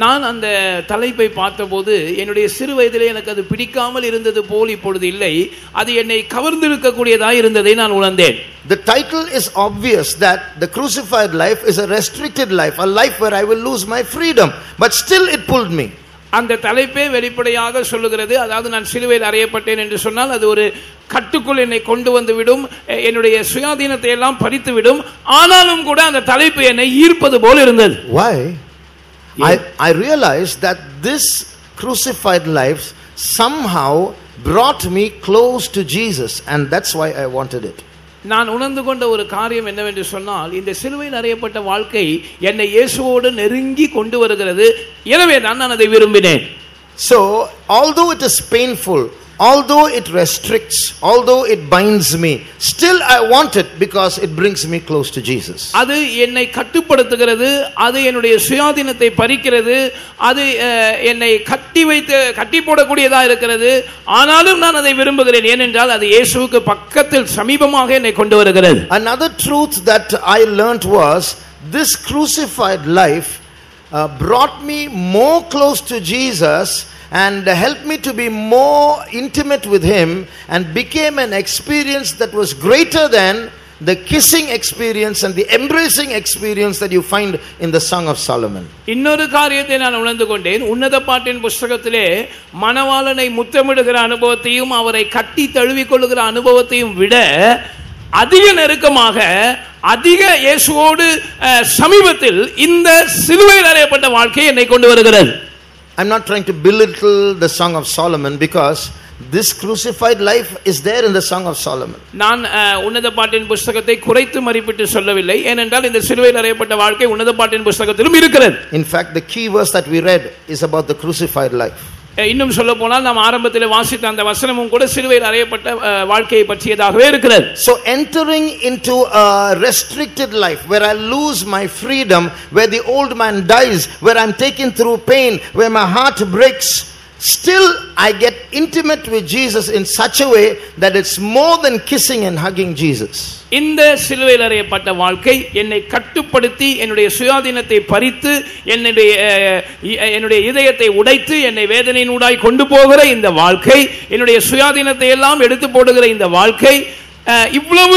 நான் அந்த தலைப்பை பார்த்தபோது என்னுடைய சிறு வயதிலே எனக்கு அது பிடிக்காமல் இருந்தது போல் இப்பொழுது இல்லை, அது என்னை கவர்ந்திருக்கக்கூடியதாக இருந்ததை நான் உணர்ந்தேன். The title is obvious that the crucified life is a restricted life, a life where I will lose my freedom, but still it pulled me. அந்த தலைப்பே வெளிப்படையாக சொல்லுகிறது, அதாவது நான் சிலுவையில் அறையப்பட்டேன் என்று சொன்னால் அது ஒரு கட்டுக்குள் என்னை கொண்டு வந்து விடும், என்னுடைய சுயாதீனத்தை எல்லாம் பறித்து விடும். ஆனாலும் கூட அந்த தலைப்பு என்னை ஈர்ப்பது போல் இருந்தது. Why? I realized that this crucified life somehow brought me close to Jesus, and that's why I wanted it. நான் உணர்ந்து கொண்ட ஒரு காரியம் என்னவென்று சொன்னால், இந்த சிலுவையில் அறையப்பட்ட வாழ்க்கை என்னை இயேசுவோடு நெருங்கி கொண்டு வருகிறது. எனவே நான் அதை விரும்பினேன். So although it is painful, although it restricts, although it binds me, still I want it because it brings me close to Jesus. அது என்னை கட்டுப்படுத்துகிறது, அது என்னுடைய சுயாதீனத்தை பறிக்கிறது, அது என்னை கட்டி போடக்கூடியதா இருக்கிறது. ஆனாலும் நான் அதை விரும்புகிறேன், ஏனென்றால் அது இயேசுவுக்கு பக்கத்தில் சமீபமாக என்னை கொண்டு வருகிறது. Another truth that I learned was this crucified life brought me more close to Jesus and helped me to be more intimate with him, and became an experience that was greater than the kissing experience and the embracing experience that you find in the Song of Solomon. இன்னொரு காரியத்தை நான் உணர்ந்து கொண்டேன். உன்னத பாட்டின் புத்தகத்திலே மணவாளனை முத்தமிடுகிற அனுபவத்தையும் அவரை கட்டி தழுவிக் கொள்ளுகிற அனுபவத்தையும் விட அதிக நெருக்கமாக, அதிக இயேசுவோடு சமீபத்தில் இந்த சிலுவையில் அறையப்பட்ட வாழ்க்கை என்னை கொண்டு வருகிறது. I'm not trying to belittle the Song of Solomon, because this crucified life is there in the Song of Solomon. நான் உன்னத பாட்டின் புத்தகத்தை குறைத்து மதிப்பிட்டு சொல்லவில்லை, ஏனென்றால் இந்த சிலுவையில் அறையப்பட்ட வாழ்க்கை உன்னத பாட்டின் புத்தகத்திலும் இருக்கிறது. In fact, the key verse that we read is about the crucified life. இன்னும் சொல்ல போனால் நாம் ஆரம்பத்தில் வாசித்த அந்த வசனமும் கூட சிலுவையில் அறையப்பட்ட வாழ்க்கையை பற்றியதாகவே இருக்கிறது. So entering into a restricted life where I lose my freedom, where the old man dies, where I'm taken through pain, where my heart breaks, still I get intimate with Jesus in such a way that it's more than kissing and hugging Jesus. இந்த சிலுவையில் அறையப்பட்ட வாழ்க்கை என்னை கட்டுப்படுத்தி என்னுடைய சுயாதீனத்தை பறித்து என்னுடைய இதயத்தை உடைத்து என்னை வேதனையினூடாய் கொண்டு போகிற இந்த வாழ்க்கை, என்னுடைய சுயாதீனத்தை எல்லாம் எடுத்து போடுகிற இந்த வாழ்க்கை, இவ்வளவு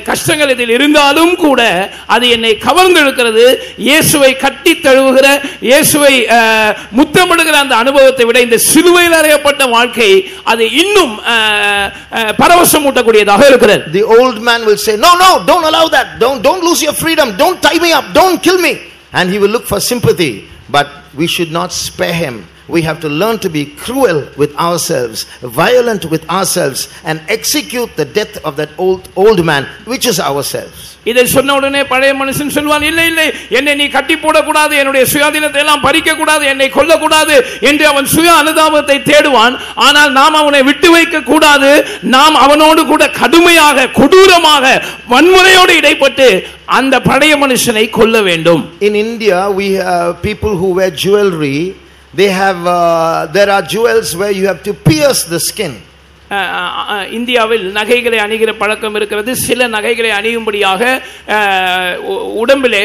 கஷ்டங்கள் இதில் இருந்தாலும் கூட அது என்னை கவர்ந்தெழுக்கிறது. இயேசுவை கட்டி தழுவுகிற, இயேசுவை முத்தமிடுகிற அந்த அனுபவத்தை விட இந்த சிலுவையில் அறையப்பட்ட வாழ்க்கை அது இன்னும் பரவசமூட்டக்கூடியதாக இருக்கிறது. The old man will say, no, don't allow that, don't lose your freedom, don't tie me up, don't kill me, and he will look for sympathy. But we should not spare him. We have to learn to be cruel with ourselves, violent with ourselves, and execute the death of that old man, which is ourselves. இதை சொன்ன உடனே பழைய மனுஷன் சொல்வான், இல்லை என்னை நீ கட்டி போடக்கூடாது, என்னுடைய சுயாதீனத்தை எல்லாம் பறிக்க கூடாது, என்னை கொல்லக்கூடாது என்று அவன் சுய அனுதாபத்தை தேடுவான். ஆனால் நாம் அவனை விட்டு வைக்க கூடாது. நாம் அவனோடு கூட கடுமையாக, கொடூரமாக, வன்முறையோடு இடைப்பட்டு அந்த பழைய மனுஷனை கொல்ல வேண்டும். In India, we have people who wear jewelry. They have there are jewels where you have to pierce the skin. இந்தியாவில் நகைகளை அணிகிற பழக்கம் இருக்கிறது. சில நகைகளை அணியும்படியாக உடம்பிலே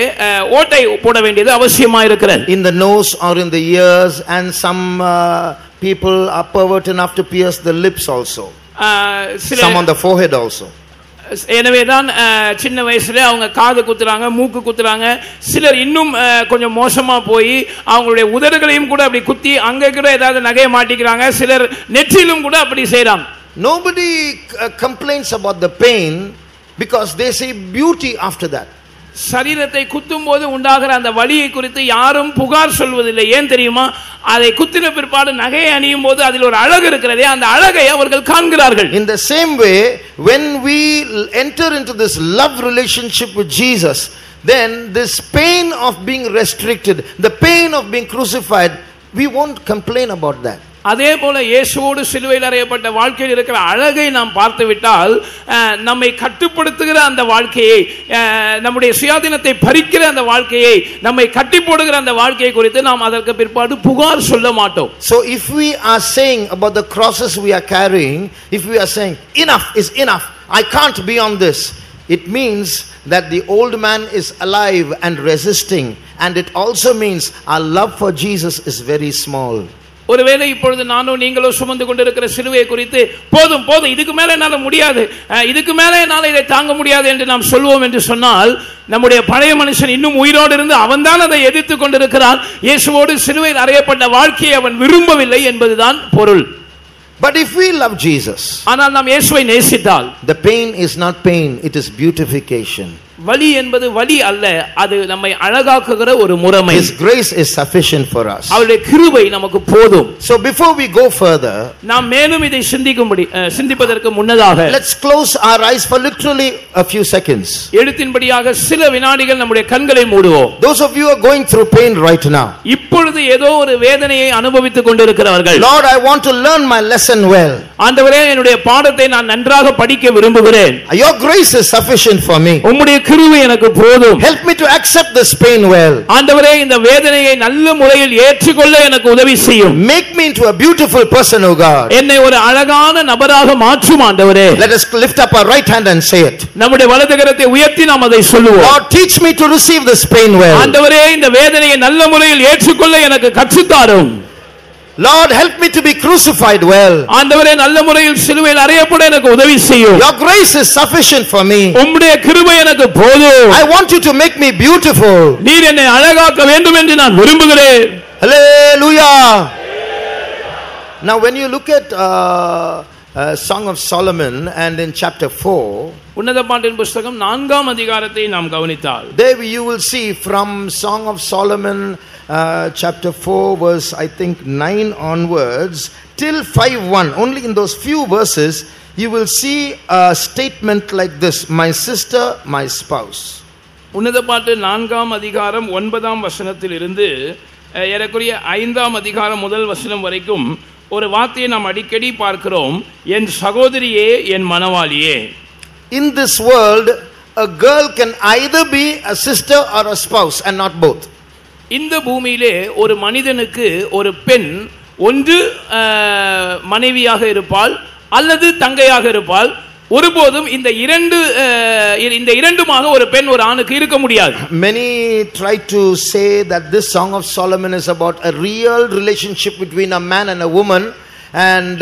ஓட்டை போட வேண்டியது அவசியமா இருக்கிறது. In the nose or in the ears, and some people are pervert enough to pierce the lips also. Some on the forehead also. எனவேதான் சின்ன வயசுல அவங்க காது குத்துறாங்க, மூக்கு குத்துறாங்க. சிலர் இன்னும் கொஞ்சம் மோசமா போய் அவங்களுடைய உதடுகளையும் கூட அப்படி குத்தி அங்க கூட ஏதாவது நகையை மாட்டிக்கிறாங்க. சிலர் நெற்றியிலும் கூட அப்படி செய்றாங்க. Nobody complains about the pain because they see beauty after that. சரீரத்தை குத்தும் போது உண்டாகிற அந்த வலியை குறித்து யாரும் புகார் சொல்வதில்லை. ஏன் தெரியுமா? அதை குத்தின பிற்பாடு நகையை அணியும் போது அதில் ஒரு அழகு இருக்கிறதே, அந்த அழகை அவர்கள் காண்கிறார்கள். In the same way, when we enter into this love relationship with Jesus, then this pain of being restricted, the pain of being crucified, we won't complain about that. அதே போல இயேசுவோடு சிலுவையில் அறையப்பட்ட வாழ்க்கையில் இருக்கிற அழகை நாம் பார்த்து விட்டால், நம்மை கட்டுப்படுத்துகிற அந்த வாழ்க்கையை, நம்முடைய சுயாதீனத்தை பறிக்கிற அந்த வாழ்க்கையை, நம்மை கட்டி போடுகிற அந்த வாழ்க்கையை குறித்து நாம் அதற்கு பிற்பாடு புகார் சொல்ல மாட்டோம். So if we are saying about the crosses we are carrying, if we are saying enough is enough, I can't be on this, it means that the old man is alive and resisting, and it also means our love for Jesus is very small. ஒருவேளை இப்பொழுது நானோ நீங்களோ சுமந்து கொண்டிருக்கிற சிலுவையை குறித்து போதும் இதுக்கு மேல என்னால முடியாது, இதுக்கு மேல என்னால இதை தாங்க முடியாது என்று நாம் சொல்வோம் என்று சொன்னால், நம்முடைய பழைய மனுஷன் இன்னும் உயிரோடு இருந்து அவன்தான் அதை எதிர்த்து கொண்டிருக்கிறான். இயேசுவோடு சிலுவையில் அறையப்பட்ட வாழ்க்கையை அவன் விரும்பவில்லை என்பதுதான் பொருள். But if we love Jesus, ஆனால் நாம் இயேசுவை நேசித்தால், the pain is not pain, it is beautification. வலி என்பது வலி அல்ல, அது நம்மை அழகாக்குகிற ஒரு முறைமை. His grace is sufficient for us. அவருடைய கிருபை நமக்கு போதும். So before we go further, நாம் மேலும் இதை சிந்திப்பதற்கு முன்னதாக let's close our eyes for literally a few seconds. எழுத்தின்படியாக சில வினாடிகள் நம்முடைய கண்களை மூடுவோம். Those of you who are going through pain right now, இப்பொழுது ஏதோ ஒரு வேதனையை அனுபவித்துக் கொண்டிருக்கிறவர்கள், Lord, I want to learn my lesson well. ஆண்டவரே, என்னுடைய பாடத்தை நான் நன்றாக படிக்க விரும்புகிறேன். Your grace is sufficient for me. உம்முடைய கிருபை எனக்கு போதும். Help me to accept this pain well. ஆண்டவரே, இந்த வேதனையை நல்ல முறையில் ஏற்றுக்கொள்ள எனக்கு உதவி செய்யும். Make me into a beautiful person, O God. என்னை ஒரு அழகான நபராக மாற்றும் ஆண்டவரே. Let us lift up our right hand and say it. நம்முடைய வலது கரத்தை உயர்த்தி நாம் அதை சொல்லுவோம். Lord, teach me to receive this pain well. ஆண்டவரே, இந்த வேதனையை நல்ல முறையில் ஏற்றுக்கொள்ள எனக்கு கற்றுத் தாரும். Lord, help me to be crucified well. ஆண்டவரே, நல்ல முறையில் சிலுவையில் அறையப்பட எனக்கு உதவி செய்யும். Your grace is sufficient for me. உம்முடைய கிருபை எனக்கு போதும். I want you to make me beautiful. நீர் என்னை அழகாக்க வேண்டும் என்று நான் விரும்புகிறேன். Hallelujah. Now when you look at Song of Solomon and in chapter 4, உன்னத பாட்டின் புத்தகம் 4ஆம் அதிகாரத்தை நாம் கவனித்தால், there you will see from Song of Solomon chapter 4 verse I think 9 onwards till 5:1, only in those few verses you will see a statement like this: my sister, my spouse. உன்னத பாட்டு 4ஆம் அதிகாரம் 9ஆம் வசனத்தில் இருந்து ஏறக்குறைய 5ஆம் அதிகாரம் முதல் வசனம் வரைக்கும் ஒரு வார்த்தையை நாம் அடிக்கடி பார்க்கிறோம், என் சகோதரியே, என் மனவாளியே. In this world a girl can either be a sister or a spouse and not both. இந்த பூமியிலே ஒரு மனிதனுக்கு ஒரு பெண் ஒன்று மனைவியாக இருப்பாள் அல்லது தங்கையாக இருப்பாள். ஒருபோதும் இந்த இரண்டுமாக ஒரு பெண் ஒரு ஆணுக்கு இருக்க முடியாது. Many try to say that this Song of Solomon is about a real relationship between a man and a woman, and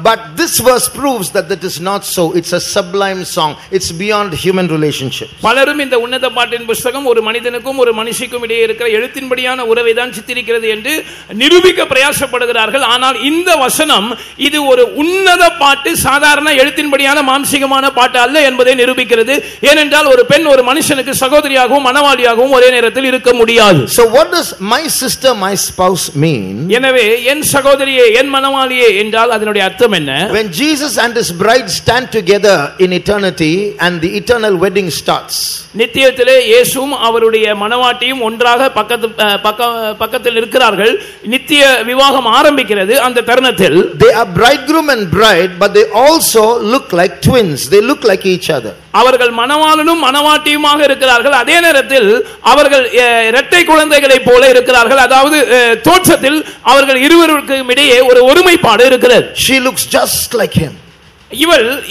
but this verse proves that that is not so. It's a sublime song. It's beyond human relationship. பலரும் இந்த உன்னத பாட்டின் புத்தகம் ஒரு மனிதனுக்கும் ஒரு மனுஷிக்கும் இடையே இருக்கிற எழுத்தின்படியான உறவை தான் சித்தரிக்கிறது என்று நிரூபிக்க பிரயாசப்படுகிறார்கள். ஆனால் இந்த வசனம் இது ஒரு உன்னத பாட்டு, சாதாரண எழுத்தின்படியான மாம்சீகமான பாட்டு அல்ல என்பதை நிரூபிக்கிறது. ஏனென்றால் ஒரு பெண் ஒரு மனுஷனுக்கு சகோதரியாகவும் மனவாளியாகவும் ஒரே நேரத்தில் இருக்க முடியாது. So what does my sister, my spouse mean? எனவே என் சகோதரியே, என் மனவாளியே என்றால் அதனுடைய அர்த்தம் என்ன? When Jesus and his bride stand together in eternity and the eternal wedding starts, நித்தியத்திலே இயேசுவும் அவருடைய மனவாட்டியும் ஒன்றாக பக்கத்தில் இருக்கிறார்கள். நித்திய விவாகம் ஆரம்பிக்கிறது. அந்த தருணத்தில் they are bridegroom and bride, but they also look like twins. They look like each other. அவர்கள் மணவாளனும் மணவாட்டியுமாக இருக்கிறார்கள். அதே நேரத்தில் அவர்கள் இரட்டை குழந்தைகளைப் போல இருக்கிறார்கள். அதாவது தோற்றத்தில் அவர்கள் இருவருக்கும் இடையே ஒரு ஒருமைப்பாடு இருக்கிறது. She looks just like him.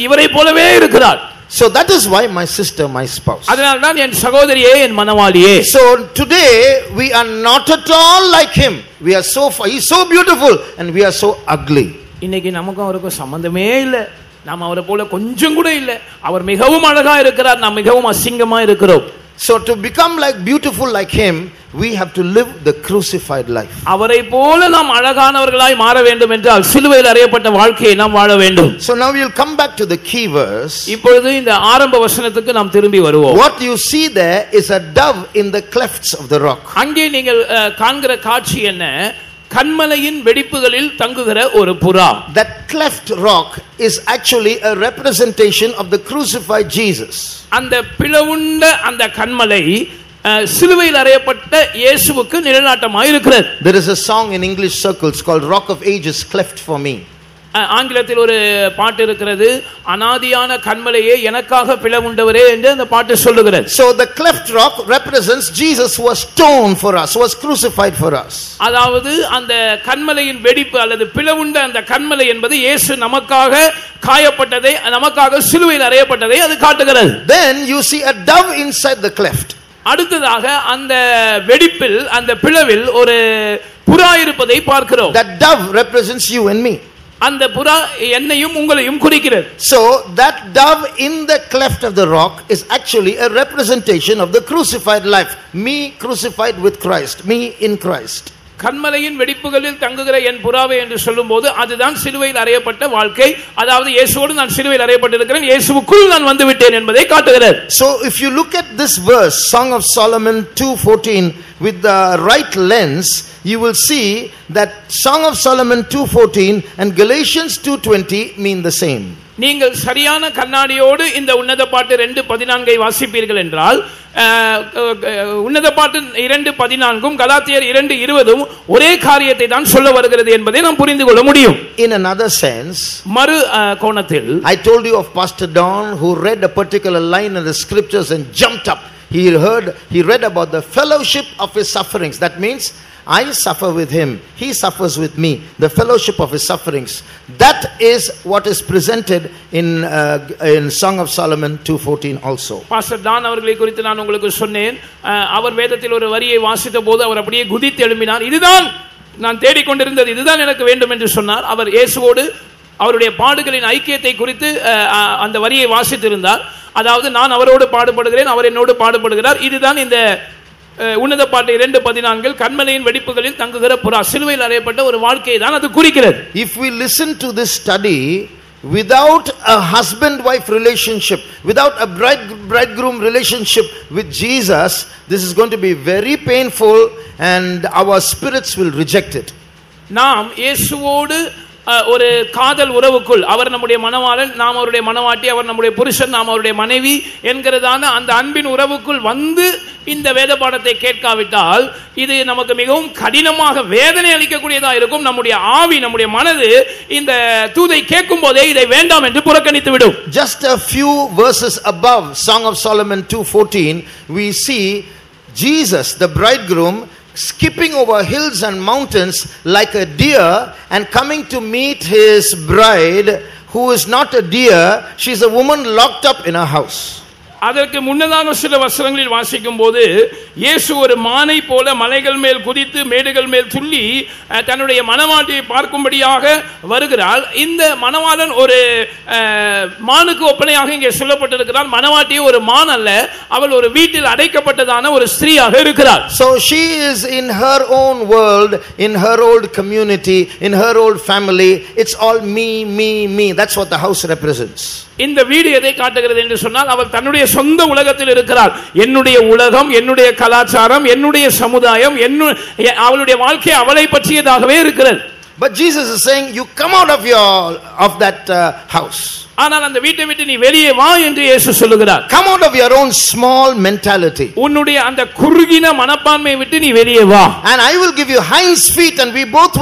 இவரை போலவே இருக்கிறார். So that is why my sister, my spouse. அதனால தான் என் சகோதரியே, என் மனவாளியே. So today we are not at all like him. We are he's so beautiful and we are so ugly. இன்னைக்கு நமக்கும் அவருக்கும் சம்பந்தமே இல்லை. நாம் அவரை போல கொஞ்சம் கூட இல்லை. அவர் மிகவும் அழகா இருக்கிறார், நாம் மிகவும் அசிங்கமா இருக்கிறோம். So to become like beautiful like him, we have to live the crucified life. அவரை போல நாம் அழகானவர்களாய் மாற வேண்டும் என்றால் சிலுவையில் அறையப்பட்ட வாழ்க்கையை நாம் வாழ வேண்டும். So now we'll come back to the key verse. இப்பொழுது இந்த ஆரம்ப வசனத்துக்கு நாம் திரும்பி வருவோம். What you see there is a dove in the clefts of the rock. அங்கே நீங்கள் காண்கிற காட்சி என்ன? கன்மலையின் வெடிப்புகளில் தங்குகிற ஒரு புறா. That cleft rock is actually a representation of the crucified Jesus. அந்த பிளவுண்ட அந்த கன்மலை சிலுவையில் அறையப்பட்ட இயேசுவுக்கு நிழலாட்டமாக இருக்கிறது. There is a song in English circles called Rock of Ages cleft for me. ஆங்கிலத்தில் ஒரு பாட்டு இருக்கிறது, அனாதியான கன்மலையே எனக்காக பிளவுண்டவரே என்று அந்த பாட்டு சொல்லுகிறது. So the cleft rock represents Jesus who was stoned for us, who was crucified for us. அதாவது அந்த கன்மலையின் வெடிப்பு அல்லது பிளவுண்ட அந்த கன்மலை என்பது இயேசு நமக்காக காயப்பட்டதை, நமக்காக சிலுவையில் அறையப்பட்டதை அது காட்டுகிறது. Then you see a dove inside the cleft. அடுத்ததாக அந்த வெடிப்பில், அந்த பிளவில் ஒரு புறா இருப்பதை பார்க்கிறோம். That dove represents you and me. அந்த புறா என்னையும் உங்களையும் குறிக்கிறது. So that dove in the cleft of the rock is actually a representation of the crucified life. Me crucified with Christ, me in Christ. கன்மலையின் வெடிப்புகளில் தங்குகிற என் புறாவே என்று சொல்லும்போது அதுதான் சிலுவையில் அறையப்பட்ட வாழ்க்கை. அதாவது இயேசுவோடு நான் சிலுவையில் அறையப்பட்டிருக்கிறேன், இயேசுவுக்குள் நான் வந்து விட்டேன் என்பதை காட்டுகிறது. So if you look at this verse, Song of Solomon 2:14, with the right lens, you will see that Song of Solomon 2:14 and Galatians 2:20 mean the same. நீங்கள் சரியான கண்ணாடியோடு இந்த உன்னத பாட்டு 2:14 வாசிப்பீர்கள் என்றால் உன்னத பாட்டு 2:14 கலாத்தியர் 2:20 ஒரே காரியத்தை தான் சொல்ல வருகிறது என்பதை நாம் புரிந்து கொள்ள முடியும். In another sense, மறு கோணத்தில், I told you of Pastor Don who read a particular line in the scriptures and jumped up. He read about the fellowship of his sufferings. That means I suffer with him, he suffers with me, the fellowship of his sufferings. That is what is presented in Song of Solomon 2:14 also. Pastor Don அவர்களை குறித்து நான் உங்களுக்கு சொன்னேன். அவர் வேதத்தில் ஒரு வரியை வாசித்த போது அவர் அப்படியே குதித்து எழும்பினார். இதுதான் நான் தேடிக்கொண்டிருந்தது, இதுதான் எனக்கு வேண்டும் என்று சொன்னார். அவர் இயேசுவோடு அவருடைய பாடுகளின் ஐக்கியத்தை குறித்து அந்த வரியை வாசித்திருந்தார். அதாவது நான் அவரோடு பாடுபடுகிறேன், அவர் என்னோடு பாடுபடுகிறார். இதுதான் இந்த உன்னத பாட்டு 2:14 கன்மலையின் வெடிப்புகளில் தங்குகிற புறா, சிலுவையில் அறையப்பட்ட ஒரு வாழ்க்கையை தான் அது குறிக்கிறது. If we listen to this study without a husband-wife relationship, without a bridegroom relationship with Jesus, this is going to be very painful and our spirits will reject it. நாம் இயேசுவோடு ஒரு காதல் உறவுக்குள், அவர் நம்முடைய மணவாளன், நாம் அவருடைய மணவாட்டி, அவர் நம்முடைய புருஷன், நாம் அவருடைய மனைவி என்கிறதான அந்த அன்பின் உறவுக்குள் வந்து இந்த வேத பாடத்தை கேட்காவிட்டால் இது நமக்கு மிகவும் கடினமாக வேதனை அளிக்கக்கூடியதாக இருக்கும். நம்முடைய ஆவி, நம்முடைய மனது இந்த தூதை கேட்கும் போதே இதை வேண்டாம் என்று புறக்கணித்து விடும். Just a few verses above Song of Solomon 2:14, we see Jesus the bridegroom skipping over hills and mountains like a deer and coming to meet his bride, who is not a deer, she is a woman locked up in a house. அதற்கு முன்னதாக சில வசனங்களில் வாசிக்கும் போது இயேசு ஒரு மானை போல மலைகள் மேல் குதித்து மேடுகள் மேல் துள்ளி தன்னுடைய மணவாட்டியை பார்க்கும்படியாக வருகிறாள். இந்த மணவாளன் ஒரு மானுக்கு ஒப்பனையாக இங்கே சொல்லப்பட்டிருக்கிறார். மணவாட்டி ஒரு மான் அல்ல, அவள் ஒரு வீட்டில் அடைக்கப்பட்டதான ஒரு ஸ்திரீயாக இருக்கிறாள். So she is in her own world, in her old community, in her old family. It's all me, me, me. That's what the house represents. இந்த வீடு எதை காட்டுகிறது என்று சொன்னால் அவள் தன்னுடைய சொந்த உலகத்தில் இருக்கிறாள். என்னுடைய உலகம், என்னுடைய கலாச்சாரம், என்னுடைய சமுதாயம், அவளுடைய வாழ்க்கை அவளை பற்றியதாகவே இருக்கிறது. But Jesus is saying, you come out of that house. ஆனால் அந்த வீட்டை விட்டு நீ வெளியே வா என்று இயேசு சொல்லுகிறார். Come out of your own small mentality. உன்னுடைய அந்த குறுகின மனப்பான்மையை விட்டு நீ வெளியே வா. And I will give you hinds feet and we both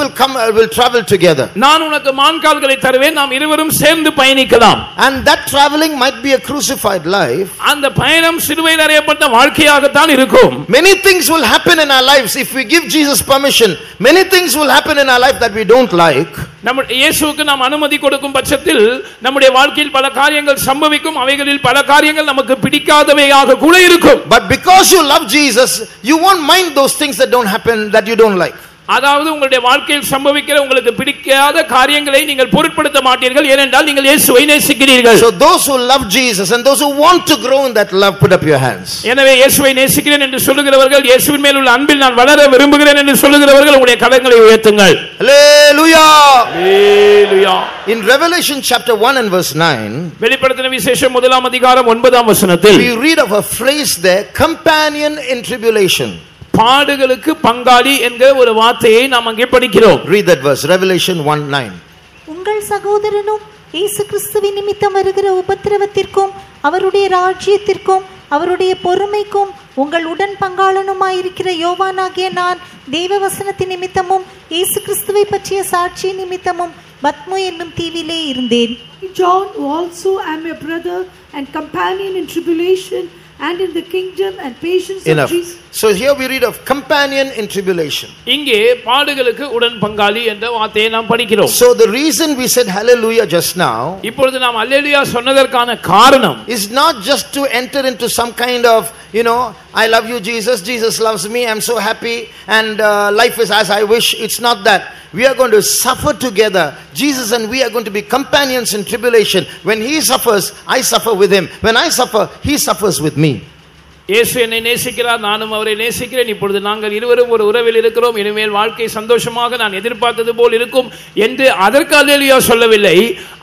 will travel together. நான் உனக்கு மான்கால்களை தருவேன், நாம் இருவரும் சேர்ந்து பயணிக்கலாம். And that traveling might be a crucified life. அந்த பயணம் சிலுவையில் அறையப்பட்ட வாழ்க்கையாக தான் இருக்கும். Many things will happen in our lives if we give Jesus permission. Many things will happen in our life that we don't like. நம்ம இயேசுவுக்கு நாம் அனுமதி கொடுக்கும் பட்சத்தில் நம்முடைய வாழ்க்கையில் பல காரியங்கள் சம்பவிக்கும். அவைகளில் பல காரியங்கள் நமக்கு பிடிக்காதவையாக கூட இருக்கும். But because you love Jesus, you won't mind those things that don't happen, that you don't like. அதாவது உங்களுடைய வாழ்க்கையில் சம்பவிக்கிற உங்களுக்கு பிடிக்காத காரியங்களை நீங்கள் பொருட்படுத்த மாட்டீர்கள், ஏனென்றால் நீங்கள் இயேசுவை நேசிக்கிறீர்கள். So those who love Jesus and those who want to grow in that love, put up your hands. எனவே இயேசுவை நேசிக்கிறேன் என்று சொல்லுகிறவர்கள், இயேசுவின் மேல் உள்ள அன்பில் நான் வளர விரும்புகிறேன் என்று சொல்லுகிறவர்கள் உங்களுடைய கரங்களை உயர்த்துங்கள். Hallelujah. Hallelujah. In Revelation chapter 1 and verse 9, வெளிப்படுத்தின விசேஷம் 1ஆம் அதிகாரம் 9ஆம் வசனத்தில் we read of a phrase there, companion in tribulation. பாடுகளுக்கு பங்காளி என்கிற ஒரு வார்த்தையை நாம் அங்கே படிக்கிறோம். Read that verse, Revelation 1:9. உங்கள் சகோதரனும் இயேசு கிறிஸ்துவின் நிமித்தம் வருகிற உபத்திரவத்திற்கும் அவருடைய ராஜ்யத்திற்கும் அவருடைய பொறுமைக்கும் உங்கள் உடன் பங்காளனுமாயிருக்கிற யோவானாகிய நான் தேவ வசனத்தின் நிமித்தமும் இயேசு கிறிஸ்துவை பற்றிய சாட்சி நிமித்தமும் பத்மு என்னும் தீவிலே இருந்தேன். John, who also am a brother and companion in tribulation and in the kingdom and patience of Jesus. So here we read of companion in tribulation. இங்கே பாடுகளுக்கு உடன் பங்காளி என்ற வார்த்தையை நாம் படிக்கிறோம். So the reason we said hallelujah just now, இப்பொழுது நாம் அல்லேலூயா சொன்னதற்கான காரணம் is not just to enter into some kind of, I love you Jesus, Jesus loves me, I'm so happy and life is as I wish. It's not that. We are going to suffer together. Jesus and we are going to be companions in tribulation. When he suffers, I suffer with him. When I suffer, he suffers with me. இயேசு என்னை நேசிக்கிறார், நானும் அவரை நேசிக்கிறேன். இப்பொழுது நாங்கள் இருவரும் ஒரு உறவில் இருக்கிறோம். இனிமேல் வாழ்க்கை சந்தோஷமாக நான் எதிர்பார்த்தது போல் இருக்கும் என்று அதற்கு அல்லேலூயா சொல்லவில்லை.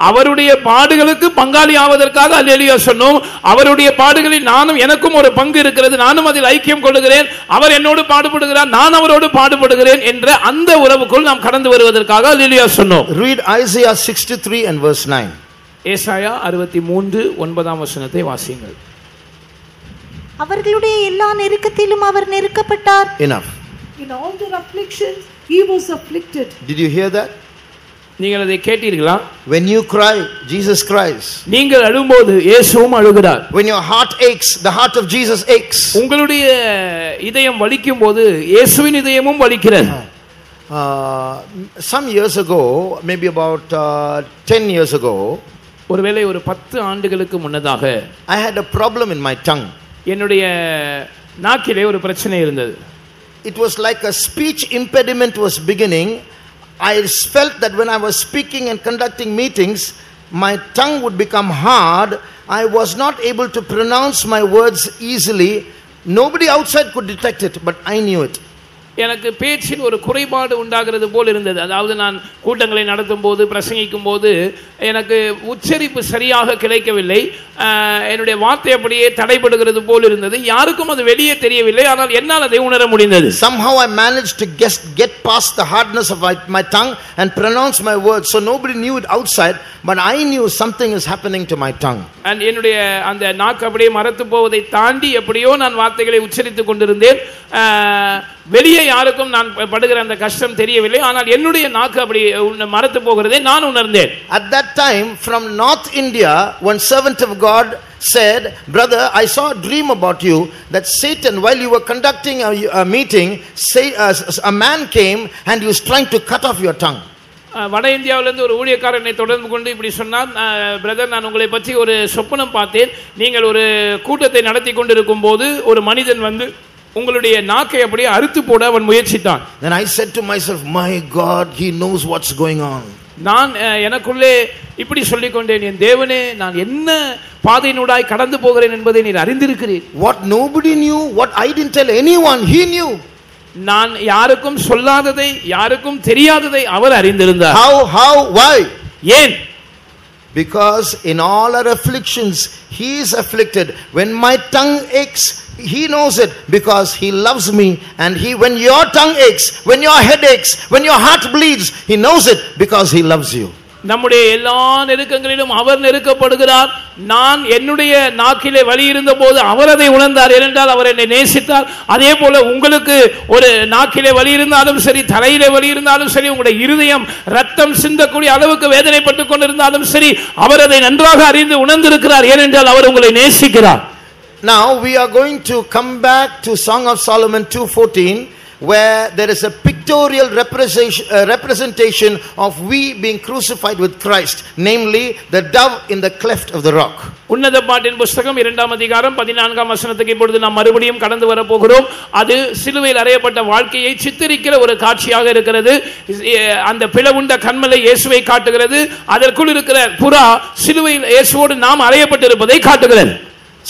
அவருடைய பாடுகளுக்கு பங்காளி ஆவதற்காக அல்லேலூயா சொன்னோம். அவருடைய பாடுகளில் நானும் எனக்கும் ஒரு பங்கு இருக்கிறது, நானும் அதில் ஐக்கியம் கொள்கிறேன். அவர் என்னோடு பாடுபடுகிறார், நான் அவரோடு பாடுபடுகிறேன் என்ற அந்த உறவுக்குள் நாம் கடந்து வருவதற்காக அல்லேலூயா சொன்னோம். Read Isaiah 63 and verse 9. ஏசாயா 63:9 வாசியுங்கள். அவர்களுடைய எல்லா நெருக்கத்திலும் அவர் நெருக்கப்பட்டார். Enough. In all their afflictions, he was afflicted. Did you hear that? நீங்கள் அதை கேட்டீர்களா? When you cry, Jesus cries. நீங்கள் அழும்போது இயேசுவும் அழுகிறார். When your heart aches, the heart of Jesus aches. உங்களுடைய இதயம் வலிக்கும் போது இயேசுவின் இதயமும் வலிக்கிறது. Some years ago, maybe about 10 years ago, ஒருவேளை ஒரு 10 ஆண்டுகளுக்கு முன்னதாக I had a problem in my tongue. என்னுடைய நாக்கிலே ஒரு பிரச்சனை இருந்தது. It was like a speech impediment was beginning. I felt that when I was speaking and conducting meetings, my tongue would become hard. I was not able to pronounce my words easily. Nobody outside could detect it, but I knew it. எனக்கு பேச்சில் ஒரு குறைபாடு உண்டாகிறது போல் இருந்தது. அதாவது நான் கூட்டங்களை நடத்தும் போது, பிரசங்கிக்கும் போது எனக்கு உச்சரிப்பு சரியாக கிடைக்கவில்லை. என்னுடைய வார்த்தை அப்படியே தடைபடுகிறது போல் இருந்தது. யாருக்கும் அது வெளியே தெரியவில்லை, ஆனால் என்னால் அதை உணர முடிந்தது. Somehow I managed to get past the hardness of my tongue and pronounce my words, so nobody knew it outside, but I knew something is happening to my tongue. And என்னுடைய அந்த நாக்கு அப்படியே மரத்து போவதை தாண்டி எப்படியோ நான் வார்த்தைகளை உச்சரித்துக் கொண்டிருந்தேன். வெளியே யாருக்கும் நான் படுகிற அந்த கஷ்டம் தெரியவில்லை, ஆனால் என்னுடைய நாக்கு அப்படி மரத்து போகிறதை நான் உணர்ந்தேன். At that time, from North India, one servant of God said, "Brother, I saw a dream about you that Satan, while you were conducting a meeting, a man came and he was trying to cut off your tongue." வட இந்தியாவிலிருந்து ஒரு ஊழியக்காரனை தொடர்பு கொண்டு இப்படி சொன்னார், brother, நான் உங்களை பற்றி ஒரு சொப்பனம் பார்த்தேன். நீங்கள் ஒரு கூட்டத்தை நடத்தி கொண்டிருக்கும் போது ஒரு மனிதன் வந்து உங்களுடைய நாக்கை அப்படியே அறுத்து போட அவன் முயற்சித்தான். Then I said to myself, "My God, he knows what's going on." நான் எனக்குள்ளே இப்படி சொல்லிக் கொண்டேன், என் தேவனே, நான் என்ன பாதையினூடாய் கடந்து போகிறேன் என்பதை நீர் அறிந்திருக்கிறீர். What nobody knew, what I didn't tell anyone, he knew. நான் யாருக்கும் சொல்லாததை, யாருக்கும் தெரியாததை அவர் அறிந்திருந்தார். How, why? ஏன்? Because in all our afflictions, he is afflicted. When my tongue aches, he knows it because he loves me. And when your tongue aches, when your head aches, when your heart bleeds, he knows it because he loves you. நம்முடைய எல்லா நெருக்கங்களிலும் அவர் நெருக்கப்படுகிறார். நான் என்னுடைய நாக்கிலே வலி இருந்த போது அவர் அதை உணர்ந்தார், ஏனென்றால் அவர் என்னை நேசித்தார். அதே போல உங்களுக்கு ஒரு நாக்கிலே வலி இருந்தாலும் சரி, தலையிலே வலி இருந்தாலும் சரி, உங்களுடைய இருதயம் ரத்தம் சிந்தக்கூடிய அளவுக்கு வேதனைப்பட்டுக் கொண்டிருந்தாலும் சரி, அவர் அதை நன்றாக அறிந்து உணர்ந்திருக்கிறார், ஏனென்றால் அவர் உங்களை நேசிக்கிறார். Now we are going to come back to Song of Solomon 2:14, where there is a pictorial representation of we being crucified with Christ, namely the dove in the cleft of the rock. உன்னத பாட்டின் புத்தகம் 2ஆம் அதிகாரம் 14ஆம் வசனத்துக்கு இப்பொழுது நாம் மறுபடியும் கடந்து வர போகிறோம். அது சிலுவையில் அறையப்பட்ட வாழ்க்கையை சித்தரிக்கிற ஒரு காட்சியாக இருக்கிறது. அந்த பிளவுண்ட கண்மலை இயேசுவை காட்டுகிறது. அதற்குள் இருக்கிற புறா சிலுவையில் இயேசுவோடு நாம் அறையப்பட்டிருப்பதை காட்டுகிறது.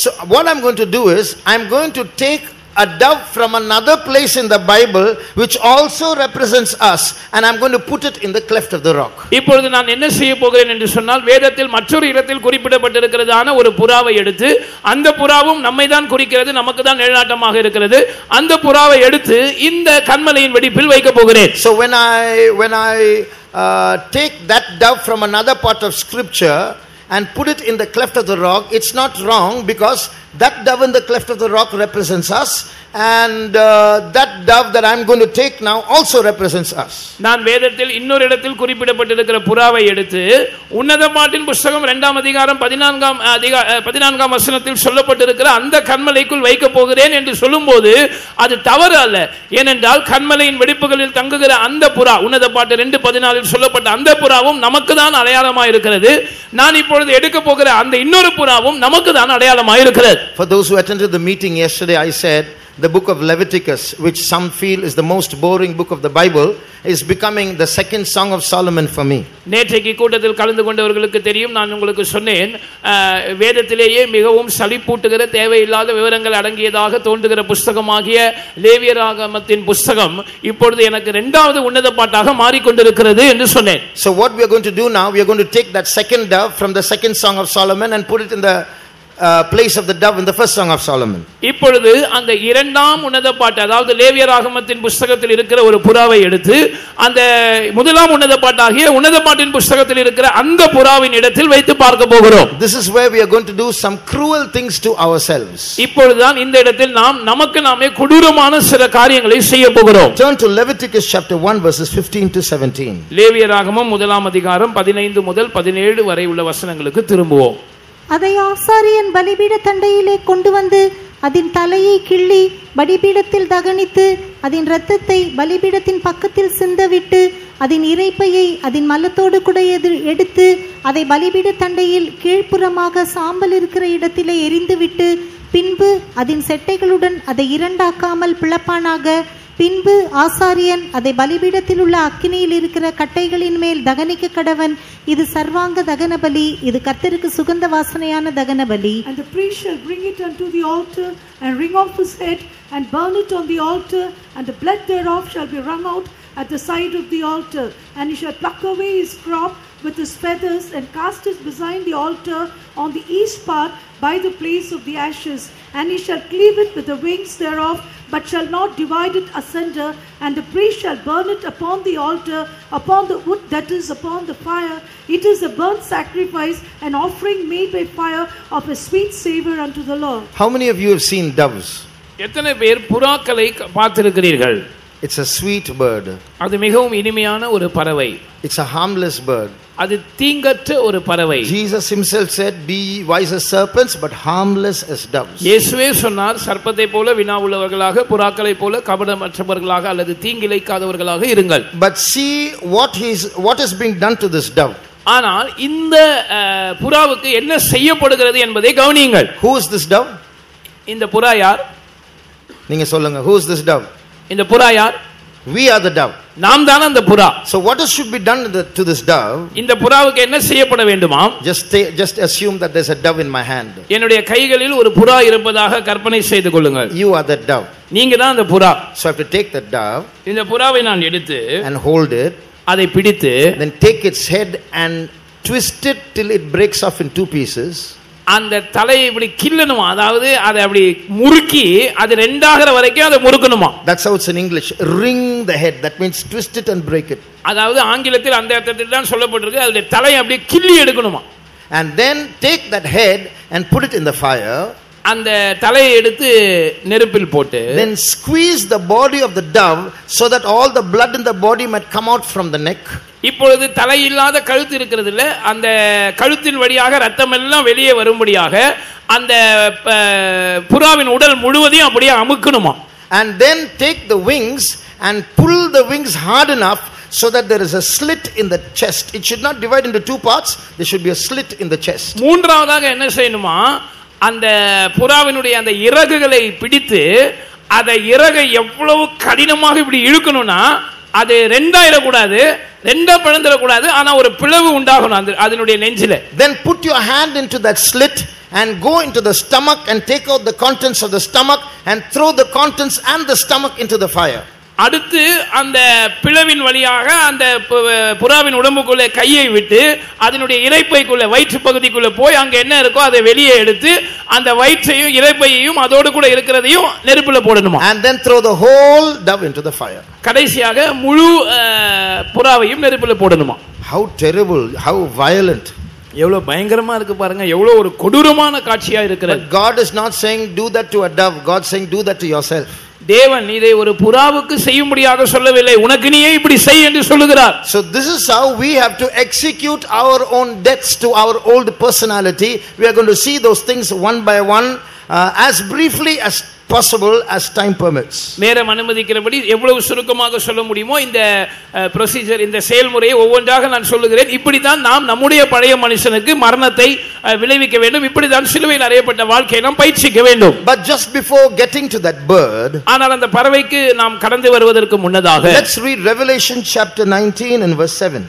So what I'm going to do is, I'm going to take a dove from another place in the Bible which also represents us, and I'm going to put it in the cleft of the rock. இப்பொழுது நான் என்ன செய்ய போகிறேன் என்று சொன்னால், வேதத்தில் மற்றொரு இடத்தில் குறிப்பிடப்பட்டிருக்கிறதான ஒரு புறாவை எடுத்து, அந்த புறாவும் நம்மை தான் குறிக்கிறது, நமக்கு தான் நிழலாட்டமாக இருக்கிறது, அந்த புறாவை எடுத்து இந்த கண்மலையின் வெடிப்பில் வைக்க போகிறேன். So when I take that dove from another part of scripture and put it in the cleft of the rock, it's not wrong, because that dove in the cleft of the rock represents us, and that dove that I'm going to take now also represents us. நான் வேதத்தில் இன்னொரு இடத்தில் குறிப்பிடப்பட்டிருக்கிற புறாவை எடுத்து உன்னத பாட்டின் புத்தகம் 2ஆம் அதிகாரம் 14ஆம் வசனத்தில் சொல்லப்பட்டிருக்கிற அந்த கண்மலைக்குள் வைக்க போகிறேன் என்று சொல்லும்போது அது தவறு அல்ல. ஏனென்றால் கண்மலையின் வெடிப்புகளில் தங்குகிற அந்த புறா, உன்னத பாட்டு 2:14 சொல்லப்பட்ட அந்த புறாவும் நமக்கு தான் அடையாளமாக இருக்கிறது. நான் இப்பொழுது எடுக்க போகிற அந்த இன்னொரு புறாவும் நமக்கு தான் அடையாளமாக இருக்கிறது. For those who attended the meeting yesterday, I said the book of Leviticus, which some feel is the most boring book of the Bible, is becoming the second song of Solomon for me. நேற்றைக்கு கூட்டத்தில் கலந்து கொண்டவர்களுக்கு தெரியும், நான் உங்களுக்கு சொன்னேன், வேதத்திலேயே மிகவும் சலிப்பூட்டுகிற தேவையில்லாத விவரங்கள் அடங்கியதாக தோன்றுகிற புஸ்தகமாகிய லேவியராகமத்தின் புஸ்தகம் இப்பொழுது எனக்கு இரண்டாவது உன்னத பாட்டாக மாறிக்கொண்டிருக்கிறது என்று சொன்னேன். So what we are going to do now, we are going to take that second dove from the second song of Solomon and put it in the place of the dove in the first song of Solomon. இப்பொழுது அந்த இரண்டாம் உன்னத பாட்டு, அதாவது லேவியராகமத்தின் புஸ்தகத்தில் இருக்கிற ஒரு புறாவை எடுத்து அந்த முதலாம் உன்னத பாட்டாகிய உன்னத பாட்டின் புஸ்தகத்தில் இருக்கிற அந்த புறாவின் இடத்தில் வைத்து பார்க்க போகிறோம். This is where we are going to do some cruel things to ourselves. இப்பொழுதுதான் இந்த இடத்தில் நாம் நமக்கு நாமே கொடூரமான சில காரியங்களை செய்ய போகிறோம். Turn to Leviticus chapter 1 verses 15 to 17. லேவியராகமம் முதலாம் அதிகாரம் 15 முதல் 17 வரை உள்ள வசனங்களுக்கு திரும்புவோம். அதை ஆசாரியன் பலிபீட தண்டையிலே கொண்டு வந்து அதன் தலையை கிள்ளி பலிபீடத்தில் தகனித்து அதன் இரத்தத்தை பலிபீடத்தின் பக்கத்தில் சிந்தவிட்டு அதன் இரைப்பையை அதன் மலத்தோடு கூட எடுத்து அதை பலிபீட தண்டையில் கீழ்ப்புறமாக சாம்பல் இருக்கிற இடத்திலே எரிந்துவிட்டு பின்பு அதன் செட்டைகளுடன் அதை இரண்டாக்காமல் பிளப்பானாக. பின்பு ஆசாரியன் அதை பலிபீடத்தில் உள்ள அக்கினியில் இருக்கிற கட்டைகளின் மேல் தகனிக்க கடவன். இது சர்வாங்க தகன பலி, இது கர்த்தருக்கு சுகந்த வாசனையான தகன பலி. And the priest shall bring it unto the altar and wring off his head and burn it on the altar, and the blood thereof shall be wrung out at the side of the altar. And he shall pluck away his crop with his feathers and cast it beside the altar on the east part by the place of the ashes. And he shall cleave it with the wings thereof, but shall not divide it asunder. And the priest shall burn it upon the altar, upon the wood that is upon the fire. It is a burnt sacrifice, an offering made by fire of a sweet savor unto the Lord. How many of you have seen doves? எத்தனை பேர் புறாக்களை பார்த்திருக்கிறீர்கள்? It's a sweet bird. அது மிகவும் இனிமையான ஒரு பறவை. It's a harmless bird. அது தீங்கற்ற ஒரு பறவை. Jesus himself said, be wise as serpents but harmless as doves. இயேசுவே சொன்னார், சர்ப்பத்தை போல வினாவுள்ளவர்களாக, புறாக்களை போல கபடமற்றவர்களாக அல்லது தீங்கிழைக்காதவர்களாக இருங்கள். But see what is being done to this dove. ஆனால் இந்த புறாவுக்கு என்ன செய்யப்படுகிறது என்பதை கவனியுங்கள். Who is this dove? இந்த புறா யார்? நீங்க சொல்லுங்க, who is this dove? இந்த புறா யார்? We are the dove. நாம் தான் அந்த புறா. So what should be done to this dove? இந்த புறாவுக்கு என்ன செய்யப்பட வேண்டுமா? Just assume that there's a dove in my hand. என்னுடைய கைகளில் ஒரு புறா இருப்பதாக கற்பனை செய்து கொள்ளுங்கள். You are the dove. நீங்க தான் அந்த புறா. So I have to take that dove இந்த புறாவை நான் எடுத்து and hold it, அதை பிடித்து then take its head and twist it till it breaks off in two pieces. அந்த தலையை இப்படி கிள்ளணுமா, அதாவது அதை அப்படி முறுக்கி அது ரெண்டாகிற வரைக்கும் அதை முறுக்கணுமா. That's how it's in English. Wring the head. That means twist it and break it. அதாவது ஆங்கிலத்தில் அந்த அர்த்தத்தில் தான் சொல்லப்பட்டிருக்கு. அதோட தலையை அப்படியே கிள்ளி எடுக்கணுமா. And then take that head and put it in the fire. அந்த தலையை எடுத்து நெருப்பில் போட்டு then squeeze the body of the dove so that all the blood in the body might come out from the neck. இப்பொழுது தலை இல்லாத கழுத்து இருக்கிறது இல்ல, அந்த கழுத்தின் வழியாக ரத்தம் எல்லாம் வெளியே வரும்படியாக அந்த புறாவின் உடல் முழுவதையும் அப்படியே அமுக்கணுமா. And then take the wings and pull the wings hard enough so that there is a slit in the chest. It should not divide into two parts. There should be a slit in the chest. மூன்றாவதாக என்ன செய்யணுமா, அந்த புறாவினுடைய அந்த இறகுகளை பிடித்து அதை இறகை எவ்வளவு கடினமாக இப்படி இழுக்கணும்னா அது ரெண்டாயிடக்கூடாது, ரெண்டா பிளந்துடக்கூடாது, ஆனா ஒரு பிளவு உண்டாகணும் அதனுடைய நெஞ்சில. Then put your hand into that slit and go into the stomach and take out the contents of the stomach and throw the contents and the stomach into the fire. அடுத்து அந்த பிளவின் வழியாக அந்த புறாவின் உடம்புக்குள்ள கையை விட்டு அதனுடைய இரைப்பைக்குள்ள வயிற்று பகுதிக்குள்ள போய் அங்க என்ன இருக்கோ அதை வெளியே எடுத்து அந்த வயிற்றையும் இரைப்பையையும் அதோடு கூட இருக்கிறதையும் நெருப்புல போடணுமா. And then throw the whole dove into the fire. கடைசியாக முழு புறாவையும் நெருப்புல போடணுமா. How terrible, how violent. எவ்வளவு பயங்கரமா இருக்கு பாருங்க, எவ்வளவு ஒரு கொடூரமான காட்சியா இருக்கிறது. But God is not saying do that to a dove. God is saying do that to yourself. தேவன் இதை ஒரு புறாவுக்கு செய்யும்படியாக சொல்லவில்லை, உனக்கு நீயே இப்படி செய் என்று சொல்லுகிறார். So this is how we have to execute our own deaths to our old personality. We are going to see those things one by one as briefly as possible as time permits. நேரம் அனுமதிக்கிறபடி எவ்வளவு சுருக்கமாக சொல்ல முடியுமோ இந்த procedure, இந்த செயல்முறையை ஒவ்வொன்றாக நான் சொல்லுகிறேன். இப்படி தான் நாம் நம்முடைய பழைய மனுஷனுக்கு மரணத்தை விளைவிக்க வேண்டும். இப்படி தான் சிலுவையில் அறையப்பட்ட வாழ்க்கையை நாம் பயிற்சிக்க வேண்டும். But just before getting to that bird, ஆனால் அந்த பறவைக்கு நாம் கடந்து வருவதற்கு முன்னதாக, let's read Revelation chapter 19 and verse 7.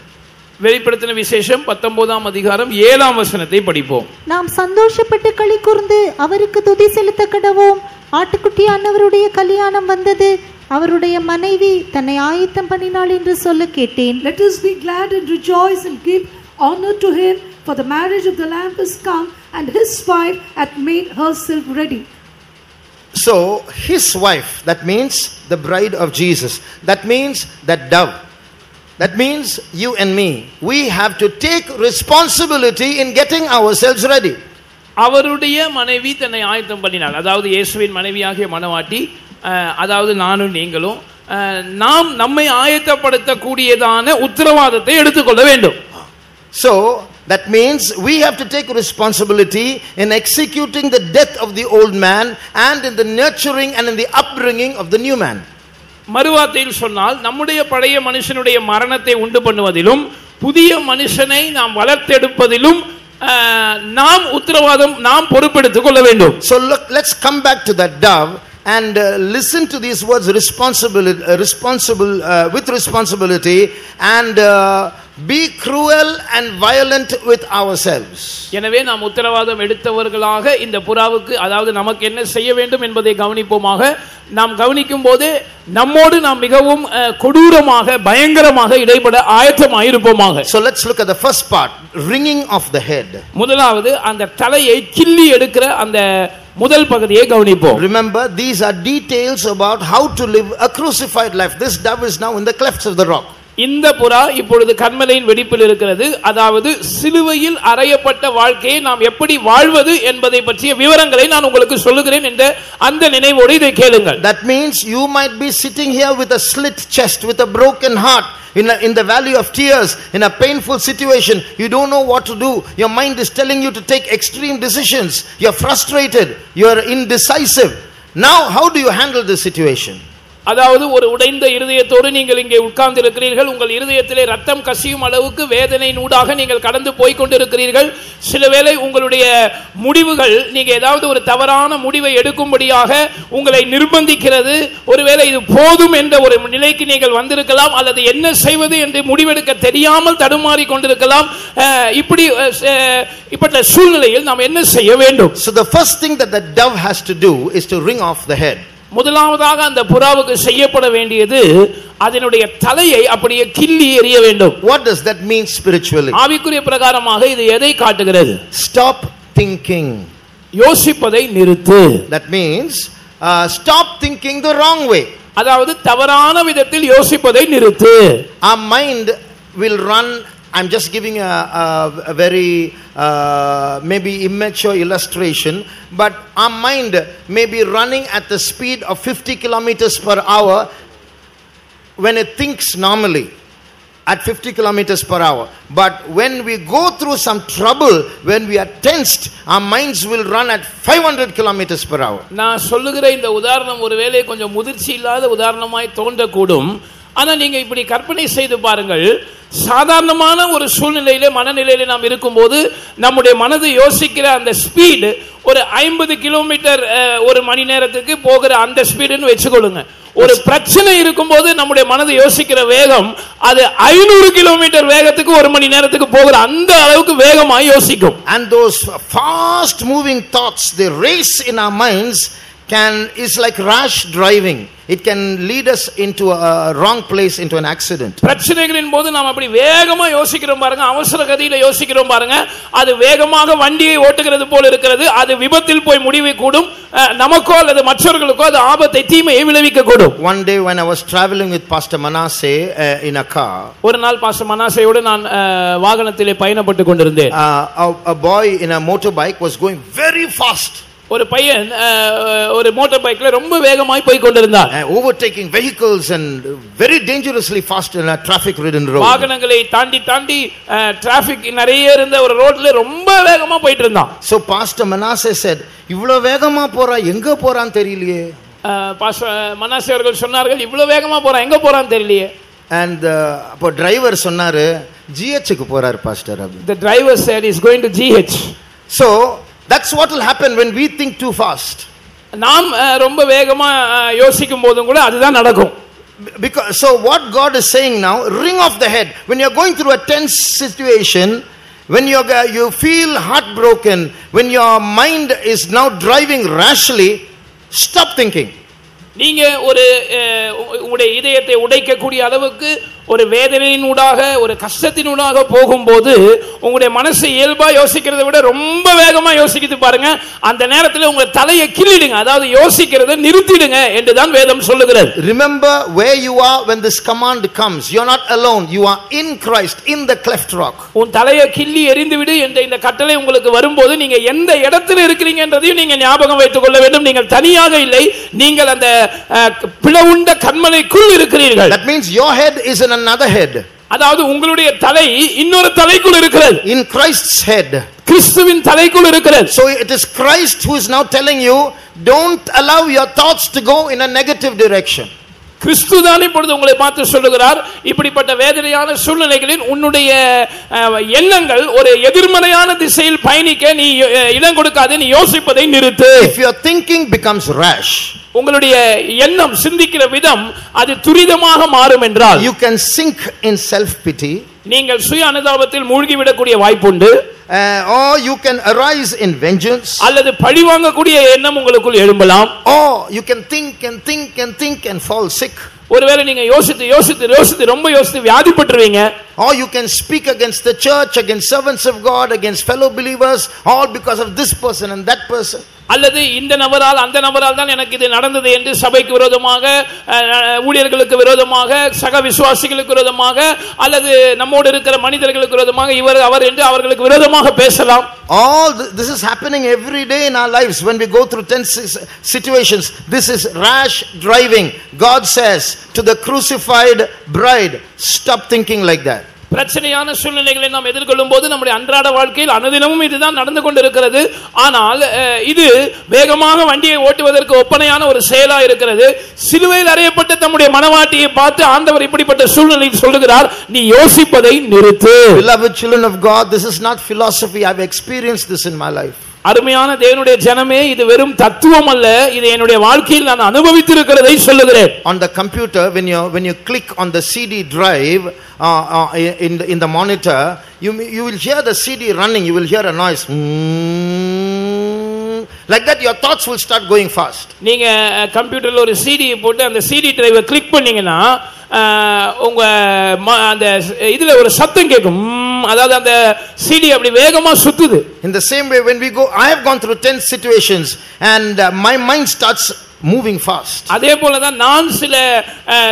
வெளிப்படுத்தின விசேஷம் 19ஆம் அதிகாரம் 7ஆம் வசனத்தை படிப்போம். நாம் சந்தோஷப்பட்டு களி கூர்ந்து அவருக்கு துதி செலுத்த கடவோம். ஆட்டுக்குட்டியானவருடைய கல்யாணம் வந்தது, அவருடைய மனைவி தன்னை ஆயத்தம் பண்ணினாள் என்று சொல்ல கேட்டேன். Let us be glad and rejoice and give honor to him, for the marriage of the Lamb is come, and his wife hath made herself ready. So his wife, that means the bride of Jesus, that means that dove, that means you and me, we have to take responsibility in getting ourselves ready. அவருடைய மனைவி தன்னை ஆயத்தம் பண்ணினாள். அதாவது இயேசுவின் மனைவியாகிய மணவாட்டி, அதாவது நானும் நீங்களும் நாம் நம்மை ஆயத்தப்படுத்தக்கூடியதான உத்தரவாதத்தை எடுத்துக்கொள்ள வேண்டும். So that means we have to take responsibility in executing the death of the old man and in the nurturing and in the upbringing of the new man. மறுவார்த்தையில் சொன்னால் நம்முடைய பழைய மனுஷனுடைய மரணத்தை உண்டு பண்ணுவதிலும் புதிய மனுஷனை நாம் வளர்த்தெடுப்பதிலும் நாம் உத்தரவாதம், நாம் பொறுப்பெடுத்துக் கொள்ள வேண்டும். So look, let's come back to that dove and listen to these words, with responsibility, and be cruel and violent with ourselves. எனவே நாம் உத்தரவாதம் எடுத்தவர்களாக இந்த புறாவுக்கு, அதாவது நமக்கு என்ன செய்ய வேண்டும் என்பதை கவனிப்போமாக. நாம் கவனிக்கும் போது நம்மோடு நாம் மிகவும் கொடூரமாக, பயங்கரமாக இடைப்பட ஆயத்தமாக இருப்போமாக. So let's look at the first part, wringing of the head. முதலாவது அந்த தலையை கிள்ளி எடுக்கிற அந்த முதல் பகுதியை கவனிப்போம். Remember, these are details about how to live a crucified life. This dove is now in the clefts of the rock. இந்த புறா இப்பொழுது கன்மலையின் வெடிப்பில் இருக்கிறது. அதாவது சிலுவையில் அறையப்பட்ட வாழ்க்கையை நாம் எப்படி வாழ்வது என்பதை பற்றிய விவரங்களை நான் உங்களுக்கு சொல்லுகிறேன் என்ற அந்த நினைவோடு இதை கேளுங்கள். That means you might be sitting here with a slit chest, with a broken heart, in the valley of tears, in a painful situation. You don't know what to do. Your mind is telling you to take extreme decisions. You're frustrated. You're indecisive. Now, how do you handle this situation? அதாவது ஒரு உடைந்த இருதயத்தோடு நீங்கள் இங்கே உட்கார்ந்து இருக்கிறீர்கள். உங்கள் இருதயத்திலே ரத்தம் கசியும் அளவுக்கு வேதனையின் ஊடாக நீங்கள் கடந்து போய் கொண்டிருக்கிறீர்கள். சிலவேளை உங்களுடைய முடிவுகள், நீங்க ஏதாவது ஒரு தவறான முடிவை எடுக்கும்படியாக உங்களை நிர்பந்திக்கிறது. ஒருவேளை இது போதும் என்ற ஒரு நிலைக்கு நீங்கள் வந்திருக்கலாம், அல்லது என்ன செய்வது என்று முடிவெடுக்க தெரியாமல் தடுமாறி கொண்டிருக்கலாம். இப்பட்ட சூழ்நிலையில் நாம் என்ன செய்ய வேண்டும்? So the first thing that the dove has to do is to wring off the head. முதலாவதாக அந்த புறாவுக்கு செய்யப்பட வேண்டியது அதனுடைய தலையை அப்படியே கிள்ளி எறிய வேண்டும். What does that mean spiritually? ஆவிக்குரிய பிரகாரமாக இது எதை காட்டுகிறது? Stop thinking. யோசிப்பதை நிறுத்து. That means stop thinking the wrong way. அதாவது தவறான விதத்தில் யோசிப்பதை நிறுத்து. Our mind will run. I'm just giving a very maybe immature illustration, but our mind may be running at the speed of 50 kilometers per hour when it thinks normally at 50 kilometers per hour. But when we go through some trouble, when we are tensed, our minds will run at 500 kilometers per hour. நான் சொல்லுகிற இந்த உதாரணம் ஒருவேளை கொஞ்சம் முதிர்ச்சி இல்லாத உதாரணமாய் தோன்றக்கூடும். ஆனா நீங்க இப்படி கற்பனை செய்து பாருங்கள். சாதாரணமான ஒரு சூழ்நிலையில, மனநிலையில நாம் இருக்கும்போது நம்முடைய மனது யோசிக்கிற அந்த ஸ்பீடு ஒரு 50 கிலோமீட்டர் ஒரு மணி நேரத்துக்கு போகிற அந்த ஸ்பீடுன்னு வச்சுக்கொள்ளுங்க. ஒரு பிரச்சனை இருக்கும்போது நம்முடைய மனது யோசிக்கிற வேகம் அது 500 கிலோமீட்டர் வேகத்துக்கு ஒரு மணி நேரத்துக்கு போகிற அந்த அளவுக்கு வேகமாக யோசிக்கும். And those fast moving thoughts, they race in our minds, is like rash driving. It can lead us into a wrong place, into an accident. பிரச்சனைகளின் போது நாம் அப்படி வேகமா யோசிக்கிறோம் பாருங்க, அவசர கதியில யோசிக்கிறோம் பாருங்க. அது வேகமாக வண்டியை ஓட்டுகிறது போல இருக்கிறது. அது விபத்தில் போய் முடிவை கூடும். நமக்கோ அல்லது மற்றவர்களுக்கோ அது ஆபத்தை, தீமையை விளைவிக்க கூடும். One day when I was traveling with Pastor Manasseh in a car, ஒரு நாள் பாஸ்டர் மனாசேயோடு நான் வாகனத்திலே பயணப்பட்டு கொண்டிருந்தேன். A boy in a motorbike was going very fast. ஒரு பையன் ஒரு மோட்டார் பைக்ல ரொம்ப வேகமாய் போய் கொண்டிருந்தார். Overtaking vehicles and very dangerously fast in a traffic ridden road. வாகனங்களை தாண்டி டிராபிக் நிறைய இருந்த ஒரு ரோட்ல ரொம்ப வேகமா போயிட்டு இருந்தான். So Pastor Manasseh said, இவ்வளவு வேகமா போறா எங்க போறான்னு தெரியலையே. பாஸ்டர் மனாசே அவர்கள் சொன்னார்கள், இவ்வளவு வேகமா போறான் எங்க போறான்னு தெரியலையே. And அப்போ டிரைவர் சொன்னாரு, GH க்கு போறார் pastor. The driver said he's going to GH. So that's what will happen when we think too fast. நாம் ரொம்ப வேகமா யோசிக்கும் போதும் கூட அதுதான் நடக்கும். Because so what God is saying now, ring off the head. When you're going through a tense situation, when you feel heartbroken, when your mind is now driving rashly, stop thinking. நீங்க ஒரு உங்களுடைய இதயத்தை உடைக்கக்கூடிய அளவுக்கு ஒரு வேதனையினூடாக ஒரு கஷ்டத்தினூடாக போகும்போது உங்களுடைய மனசு இயல்பா யோசிக்கிறதை விட ரொம்ப வேகமா யோசிக்குது பாருங்க. அந்த நேரத்தில் உங்க தலையை கிள்ளிடுங்க, அதாவது யோசிக்கிறதை நிறுத்திடுங்க என்றுதான் வேதம் சொல்லுகிறது. Remember where you are when this command comes. You are not alone. You are in Christ, in the cleft rock. உன் தலையை கிள்ளி எறிந்து விடு என்ற இந்த கட்டளை உங்களுக்கு வரும்போது நீங்க எந்த இடத்துல இருக்கிறீங்க என்றதையும் நீங்க ஞாபகம் வைத்துக் கொள்ள வேண்டும். நீங்கள் தனியாக இல்லை, நீங்கள் அந்த பிளவுண்ட கண்மலைக்குள் இருக்கிறீர்கள். That means your head is in another head. அதாவது உங்களுடைய தலை இன்னொரு தலைக்குள் இருக்கிறது. In Christ's head. கிறிஸ்துவின் தலைக்குள் இருக்கிறது. So it is Christ who is now telling you, don't allow your thoughts to go in a negative direction. கிறிஸ்து தான் இப்பொழுது உங்களை பார்த்து சொல்லுகிறார், இப்படிப்பட்ட வேதனையான சூழ்நிலைகளில் உன்னுடைய எண்ணங்கள் ஒரு எதிர்மறையான திசையில் பயணிக்க நீ இடம் கொடுக்காதே, நீ யோசிப்பதை நிறுத்து. If your thinking becomes rash, உங்களுடைய எண்ணம் சிந்திக்கிற விதம் அது துரிதமாக மாறும் என்றால், you can sink in self pity. நீங்கள் சுய அனுதாபத்தில் மூழ்கி விடக்கூடிய வாய்ப்புண்டு. Or you can arise in vengeance. அல்லது பழி வாங்கக்கூடிய எண்ணம் உங்களுக்குள் எழும்பலாம். Or you can think and think and think and fall sick. ஒருவேளை நீங்க யோசித்து ரொம்ப யோசித்து வியாதிப்பட்டுருவீங்க. Or you can speak against the church, against servants of God, against fellow believers, all because of this person and that person. அல்லது இந்த நபரால் அந்த நபரால் தான் எனக்கு இது நடந்தது என்று சபைக்கு விரோதமாக, ஊழியர்களுக்கு விரோதமாக, சக விசுவாசிகளுக்கு விரோதமாக, அல்லது நம்மோடு இருக்கிற மனிதர்களுக்கு விரோதமாக இவர் அவர் என்று அவர்களுக்கு விரோதமாக பேசலாம். All this is happening every day in our lives when we go through tense situations. This is rash driving. God says to the crucified bride, stop thinking like that. பிரச்சனையான சூழ்நிலைகளை நாம் எதிர்கொள்ளும் போது நம்முடைய அன்றாட வாழ்க்கையில் அனுதினமும் இதுதான் நடந்து கொண்டிருக்கிறது. ஆனால் இது வேகமாக வண்டியை ஓட்டுவதற்கு ஒப்பனையான ஒரு செயலா இருக்கிறது. சிலுவையில் அறையப்பட்ட தம்முடைய மனவாட்டியை பார்த்து ஆண்டவர் இப்படிப்பட்ட சூழ்நிலையில் சொல்லுகிறார், நீ யோசிப்பதை நிறுத்து. Beloved children of God, this is not philosophy. I have experienced this in my life. அருமையான தேவனுடைய ஜனமே, இது வெறும் தத்துவம் அல்ல, இது என்னுடைய வாழ்க்கையில் நான் அனுபவித்திருக்கிறதை சொல்லுகிறேன். On the computer, when you click on the CD drive in the monitor, you will hear the CD running. You will hear a noise. Like that your thoughts will start going fast. நீங்க கம்ப்யூட்டர்ல ஒரு CD போட்டு அந்த CD டிரைவை click பண்ணீங்கன்னா உங்க அந்த இதுல ஒரு சத்தம் கேட்கும். அதாவது அந்த CD அப்படி வேகமா சுத்துது. In the same way, when we go, I have gone through tense situations and my mind starts moving fast. அதே போல தான் நான் சில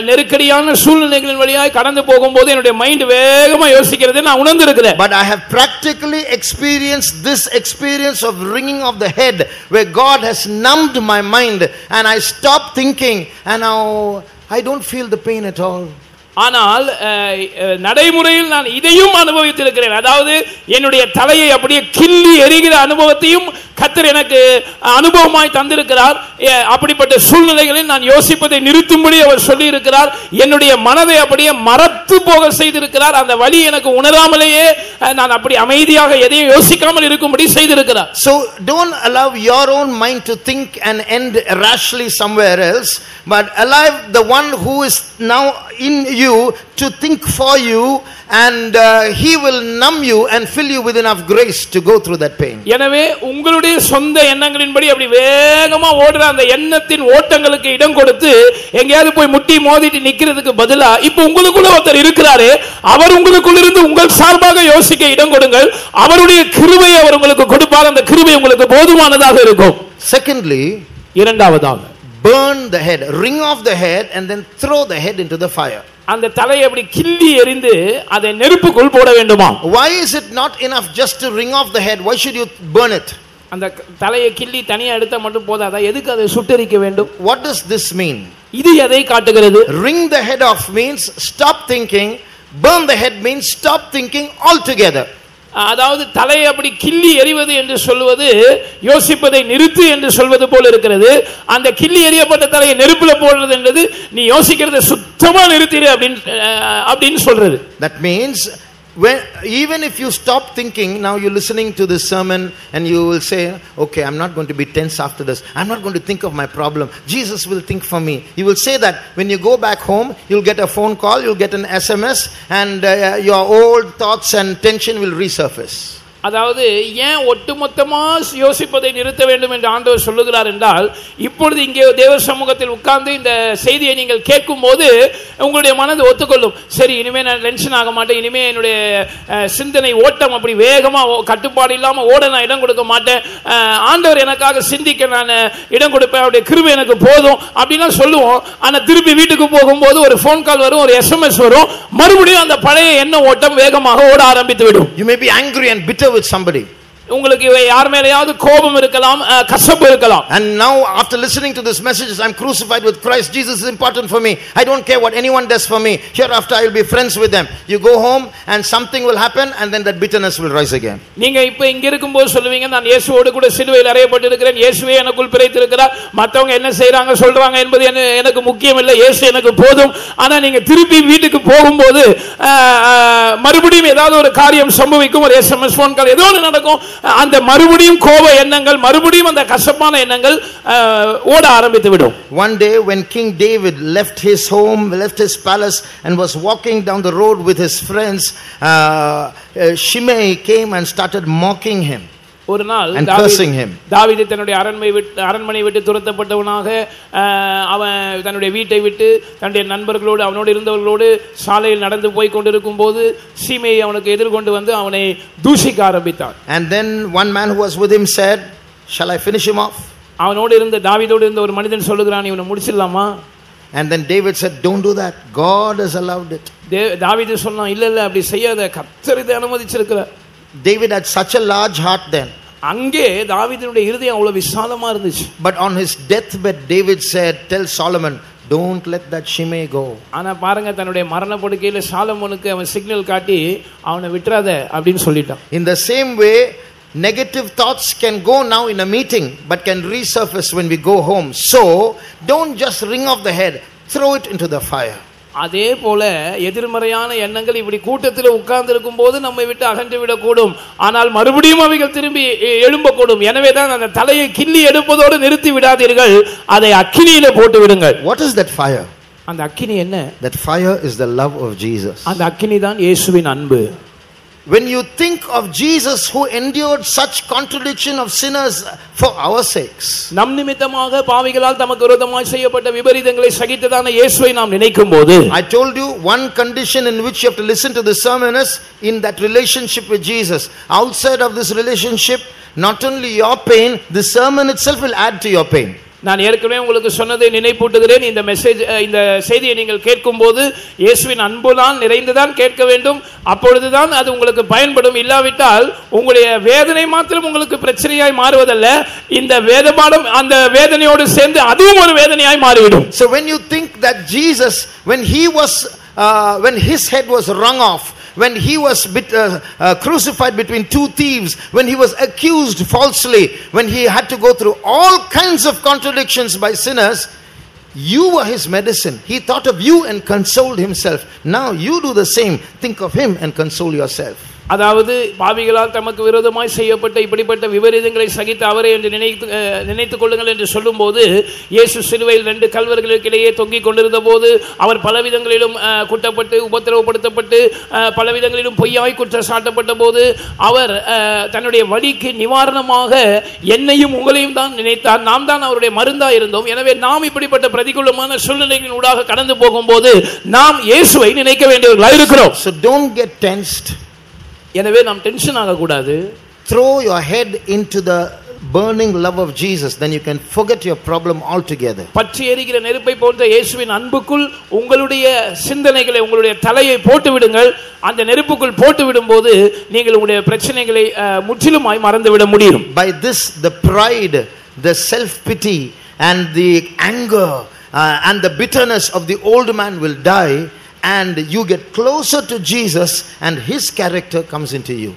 நெருக்கடியான சூழ்நிலைகளின் வழியாக கடந்து போகும்போது என்னுடைய மைண்ட் வேகமா யோசிக்கிறது நான் உணர்ந்திருக்கிறேன். But I have practically experienced this experience of ringing of the head, where God has numbed my mind and I stop thinking and now I don't feel the pain at all. ஆனால் நடைமுறையில் நான் இதையும் அனுபவித்திருக்கிறேன். அதாவது என்னுடைய தலையை அப்படியே கிள்ளி எரிகிற அனுபவத்தையும் கர்த்தர் எனக்கு அனுபவமாய் தந்திருக்கிறார். அப்படிப்பட்ட சூழ்நிலைகளில் நான் யோசிப்பதை நிறுத்தும்படி அவர் சொல்லி இருக்கிறார். என்னுடைய மனதை அப்படியே மறத்து போக செய்திருக்கிறார். அந்த வலி எனக்கு உணராமலேயே நான் அப்படி அமைதியாக எதையும் யோசிக்காமல் இருக்கும்படி செய்திருக்கிறார். So don't allow your own mind to think and end rashly somewhere else, but allow the one who is now in you to think for you, and he will numb you and fill you with enough grace to go through that pain. எனவே உங்களுடைய சொந்த எண்ணங்களின்படி அப்படி வேகமா ஓடுற அந்த எண்ணத்தின் ஓட்டங்களுக்கு இடம் கொடுத்து எங்கேயாவது போய் முட்டி மோதிட்டு நிக்கிறதுக்கு பதிலா இப்ப உங்களுக்குள்ள ஒருத்தர் இருக்கிறாரு, அவர் உங்களுக்குள்ள இருந்து உங்கள் சார்பாக யோசிக்க இடம் கொடுங்கள். அவருடைய கிருபையை அவர் உங்களுக்கு கொடுப்பார். அந்த கிருபை உங்களுக்கு போதுமானதாக இருக்கும். Secondly, இரண்டாவதாக, burn the head, ring off the head and then throw the head into the fire. அந்த தலையை அப்படி கிள்ளி எறிந்து அதை நெருப்புக்குள் போட வேண்டுமா? Why is it not enough just to ring off the head? Why should you burn it? அந்த தலையை கிள்ளி தனியா எடுத்தா மட்டும் போதாதா, எதுக்கு அதை சுட்டெரிக்க வேண்டும்? What does this mean? இது எதை காட்டுகிறது? Wring the head off means stop thinking. Burn the head means stop thinking altogether. அதாவது தலையை அப்படி கிள்ளி எறிவது என்று சொல்வது யோசிப்பதை நிறுத்து என்று சொல்வது போல இருக்கிறது. அந்த கிள்ளி எறியப்பட்ட தலையை நெருப்புல போடுறது என்றது நீ யோசிக்கிறதை சுத்தமா நிறுத்திடு அப்படின்னு சொல்றது. That means even if you stop thinking, now you're listening to this sermon and you will say, okay, I'm not going to be tense after this, I'm not going to think of my problem, Jesus will think for me. You will say that. When you go back home, you'll get a phone call, you'll get an SMS, and your old thoughts and tension will resurface. அதாவது ஏன் ஒட்டுமொத்தமா யோசிப்பதை நிறுத்த வேண்டும் என்று ஆண்டவர் சொல்லுகிறார் என்றால், இப்பொழுது இங்கே தேவ சமூகத்தில் உட்கார்ந்து இந்த செய்தியை நீங்கள் கேட்கும் போது உங்களுடைய மனது ஒத்துக்கொள்ளும், சரி இனிமே நான் டென்ஷன் ஆக மாட்டேன், இனிமே என்னுடைய சிந்தனை ஓட்டம் அப்படி வேகமா கட்டுப்பாடு இல்லாம ஓட நான் இடம் கொடுக்க மாட்டேன், ஆண்டவர் எனக்காக சிந்திக்க நான் இடம் கொடுப்பேன், அவருடைய கிருபை எனக்கு போதும் அப்படிலாம் சொல்லுவோம். ஆனா திருப்பி வீட்டுக்கு போகும்போது ஒரு போன் கால் வரும், ஒரு SMS வரும், மறுபடியும் அந்த பழைய எண்ண ஓட்டம் வேகமாக ஓட ஆரம்பித்து விடும். You may be angry and bitter with somebody. உங்களுக்கு யார் மேலயாவது கோபம் இருக்கலாம், கசப்பு இருக்கலாம். And now after listening to this message, I'm crucified with Christ, Jesus is important for me, I don't care what anyone does for me, hereafter I will be friends with them. You go home and something will happen and then that bitterness will rise again. நீங்க இப்ப இங்க இருக்கும்போது சொல்லுவீங்க, நான் இயேசுவோடு கூட சிலுவையில் அறையப்பட்டிருக்கிறேன், இயேசுவே எனக்குள் பிழைத்திருக்கிறார், மத்தவங்க என்ன செய்றாங்க சொல்றாங்க என்பது எனக்கு முக்கியம் இல்லை, இயேசு எனக்கு போதும். ஆனா நீங்க திருப்பி வீட்டுக்கு போகும்போது மறுபடியும் ஏதாவது ஒரு காரியம் சம்பவிக்கும், ஒரு SMS போன் கால் ஏதோ ஒன்று நடக்கும், அந்த மறுபடியும் கோப எண்ணங்கள், மறுபடியும் அந்த கசப்பான எண்ணங்கள் ஓட ஆரம்பித்து விடும். One day when King David left his home, left his palace and was walking down the road with his friends, Shimei came and started mocking him. ஒரு நாள் தாவீது தன்னுடைய அரண்மனை விட்டு துரத்தப்பட்டவனாக அவன் தன்னுடைய வீட்டை விட்டு தன்னுடைய நண்பர்களோடு அவனோடு இருந்தவர்களோடு சாலையில் நடந்து போய் கொண்டிருக்கும் போது சீமேயை அவனுக்கு எதிர்கொண்டு வந்து அவனை தூஷிக்க ஆரம்பித்தான். And then one man who was with him said, shall I finish him off? அவனோடு இருந்த தாவீதோடு இருந்த ஒரு மனிதன் சொல்லுகிறான், இவனை முடிச்சிடலாமா? And then David said, don't do that, God has allowed it. தாவீது சொன்னான், இல்ல இல்ல அப்படி செய்யாத, கர்த்தர் இதை அனுமதிச்சிருக்கிறார். David had such a large heart then. அங்கே தாவீதுடைய இருதயம் அவ்வளவு விசாலமா இருந்துச்சு. But on his deathbed David said, tell Solomon, don't let that Shimei go. ஆனா பாருங்க, தன்னுடைய மரண படுக்கையில சாலமோனுக்கு அவன் சிக்னல் காட்டி அவனை விட்டுறாத அப்படின்னு சொல்லிட்டான். In the same way, negative thoughts can go now in a meeting but can resurface when we go home. So don't just wring off the head, throw it into the fire. அதே போல எதிர்மறையான எண்ணங்கள் இப்படி கூட்டத்தில் உட்கார்ந்து இருக்கும் போது நம்மை விட்டு அகன்று விடக்கூடும், ஆனால் மறுபடியும் அவைகள் திரும்பி எழும்பக்கூடும். எனவே தான் அந்த தலையை கிள்ளி எடுப்பதோடு நிறுத்தி விடாதீர்கள், அதை அக்கினியில போட்டு விடுங்கள். What is that fire? அந்த அக்கினி என்ன? That fire is the love of Jesus. அந்த அக்கினி தான் இயேசுவின் அன்பு. When you think of Jesus who endured such contradiction of sinners for our sakes, நம் நிமித்தமாக பாவிகளால் தமக்கு விரோதமாய் செய்யப்பட்ட விபரீதங்களை சகித்ததான இயேசுவை நாம் நினைக்கும்போது, I told you one condition in which you have to listen to the sermon is in that relationship with Jesus. Outside of this relationship, not only your pain, the sermon itself will add to your pain. நான் ஏற்கனவே உங்களுக்கு சொன்னதை நினைப்பூட்டுகிறேன். இந்த message, இந்த செய்தியை நீங்கள் கேட்கும் போது இயேசுவின் அன்புதான் நிறைந்துதான் கேட்க வேண்டும், அப்பொழுதுதான் அது உங்களுக்கு பயன்படும். இல்லாவிட்டால் உங்களுடைய வேதனை மாத்திரம் உங்களுக்கு பிரச்சனையாய் மாறுவதல்ல, இந்த வேதபாடம் அந்த வேதனையோடு சேர்ந்து அதுவும் ஒரு வேதனையாய் மாறிவிடும். So when you think that Jesus, when his head was wrung off, when he was crucified between two thieves, when he was accused falsely, when he had to go through all kinds of contradictions by sinners, you were his medicine. He thought of you and consoled himself. Now you do the same. Think of him and console yourself. அதாவது பாவிகளால் தமக்கு விரோதமாய் செய்யப்பட்ட இப்படிப்பட்ட விபரீதங்களை சகித்த அவரே என்று நினைத்துக் கொள்ளுங்கள் என்று சொல்லும்போது, இயேசு சிலுவையில் 2 கல்வர்களுக்கு இடையே தொங்கிக் கொண்டிருந்த போது அவர் பலவிதங்களிலும் குட்டப்பட்டு உபத்திரவப்படுத்தப்பட்டு பலவிதங்களிலும் பொய்யாய் குற்றம் சாட்டப்பட்ட போது அவர் தன்னுடைய வலிக்கு நிவாரணமாக என்னையும் உங்களையும் தான் நினைத்தார். நாம் தான் அவருடைய மருந்தா இருந்தோம். எனவே நாம் இப்படிப்பட்ட பிரதிகூலமான சூழ்நிலைகளின் ஊடாக கடந்து போகும்போது நாம் இயேசுவை நினைக்க வேண்டியவர்களாக இருக்கிறோம். So don't get tensed. எனவே நாம் டென்ஷன் ஆக கூடாது. Throw your head into the burning love of Jesus, then you can forget your problem altogether. பற்றி எரிகிற நெருப்பை போன்ற இயேசுவின் அன்புக்குள் உங்களுடைய சிந்தனைகளை உங்களுடைய தலையை போட்டு விடுங்கள். அந்த நெருப்புக்குள் போட்டு விடும்போது நீங்கள் உங்களுடைய பிரச்சனைகளை முற்றிலுமாய் மறந்து விட முடியும். By this the pride, the self pity and the anger and the bitterness of the old man will die, and you get closer to Jesus and his character comes into you.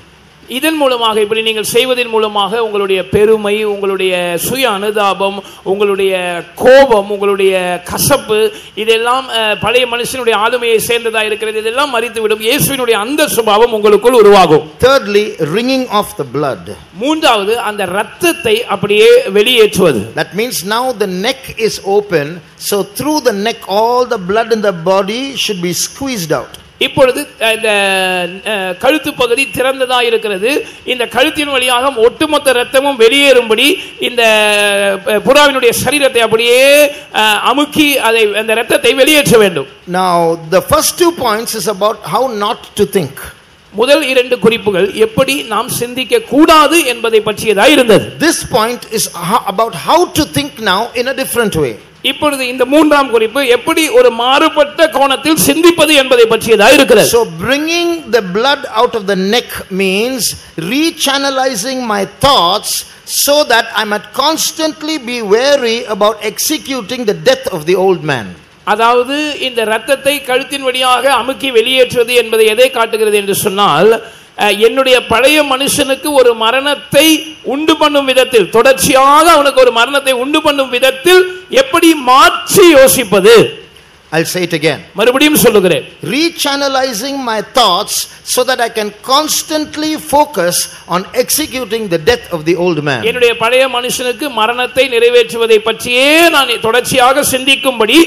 இதன் மூலமாக இப்படி நீங்கள் செய்வதன் மூலமாக உங்களுடைய பெருமை, உங்களுடைய சுய அனுதாபம், உங்களுடைய கோபம், உங்களுடைய கசப்பு இதெல்லாம் பழைய மனுஷனுடைய ஆளுமையை சேர்ந்ததா இருக்கிறது. இதெல்லாம் மறித்துவிடும். இயேசுவினுடைய அந்த சுபாவம் உங்களுக்குள் உருவாகும். Thirdly, wringing off the blood. மூன்றாவது அந்த இரத்தத்தை அப்படியே வெளியேற்றுவது. That means now the neck is open, so through the neck all the blood in the body should be squeezed out. இப்பொழுது இந்த கழுத்து பகுதி திறந்ததா இருக்கிறது. இந்த கழுத்தின் வழியாக ஒட்டுமொத்த இரத்தமும் வெளியேறும்படி இந்த புறாவினுடைய சரீரத்தை அப்படியே அமுக்கி அதை அந்த இரத்தத்தை வெளியேற்ற வேண்டும். Now the first 2 points is about how not to think. முதல் 2 குறிப்புகள் எப்படி நாம் சிந்திக்க கூடாது என்பதை பற்றியதாக இருந்தது. This point is about how to think now in a different way. இப்பொழுது இந்த மூன்றாம் குறிப்பு எப்படி ஒரு மாறுபட்ட கோணத்தில் சிந்திப்பது என்பதை பற்றியதாக இருக்கிறது. So bringing the blood out of the neck means rechannelizing my thoughts so that I might constantly be wary about executing the death of the old man. அதாவது இந்த இரத்தத்தை கழுத்தின் வழியாக அமுக்கி வெளியேற்றுவது என்பதை எதை காட்டுகிறது என்று சொன்னால், என்னுடைய பழைய மனுஷனுக்கு ஒரு மரணத்தை உண்டு பண்ணும் விதத்தில், தொடர்ச்சியாக அவனுக்கு ஒரு மரணத்தை உண்டு பண்ணும் விதத்தில் எப்படி மாற்றி யோசிப்பது. I'll say it again. மறுபடியும் சொல்லுகிறேன். Rechannelizing my thoughts so that I can constantly focus on executing the death of the old man. என்னுடைய பழைய மனுஷனுக்கு மரணத்தை நிறைவேற்றுவதை பற்றியே நான் தொடர்ச்சியாக சிந்திக்கும்படி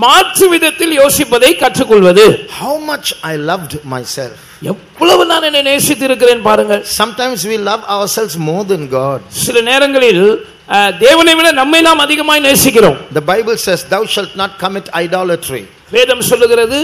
மாற்று விதத்தில் யோசிப்பதை கற்றுக்கொள்வது. How much I loved myself. எவ்வளவு நான் என்னை நேசித்திருக்கிறேன் பாருங்கள். Sometimes we love ourselves more than God. சில நேரங்களில் தேவனை விட நம்மை நாம் அதிகமாய் நேசிக்கிறோம். The Bible says thou shalt not commit idolatry. வேதம் சொல்லுகிறது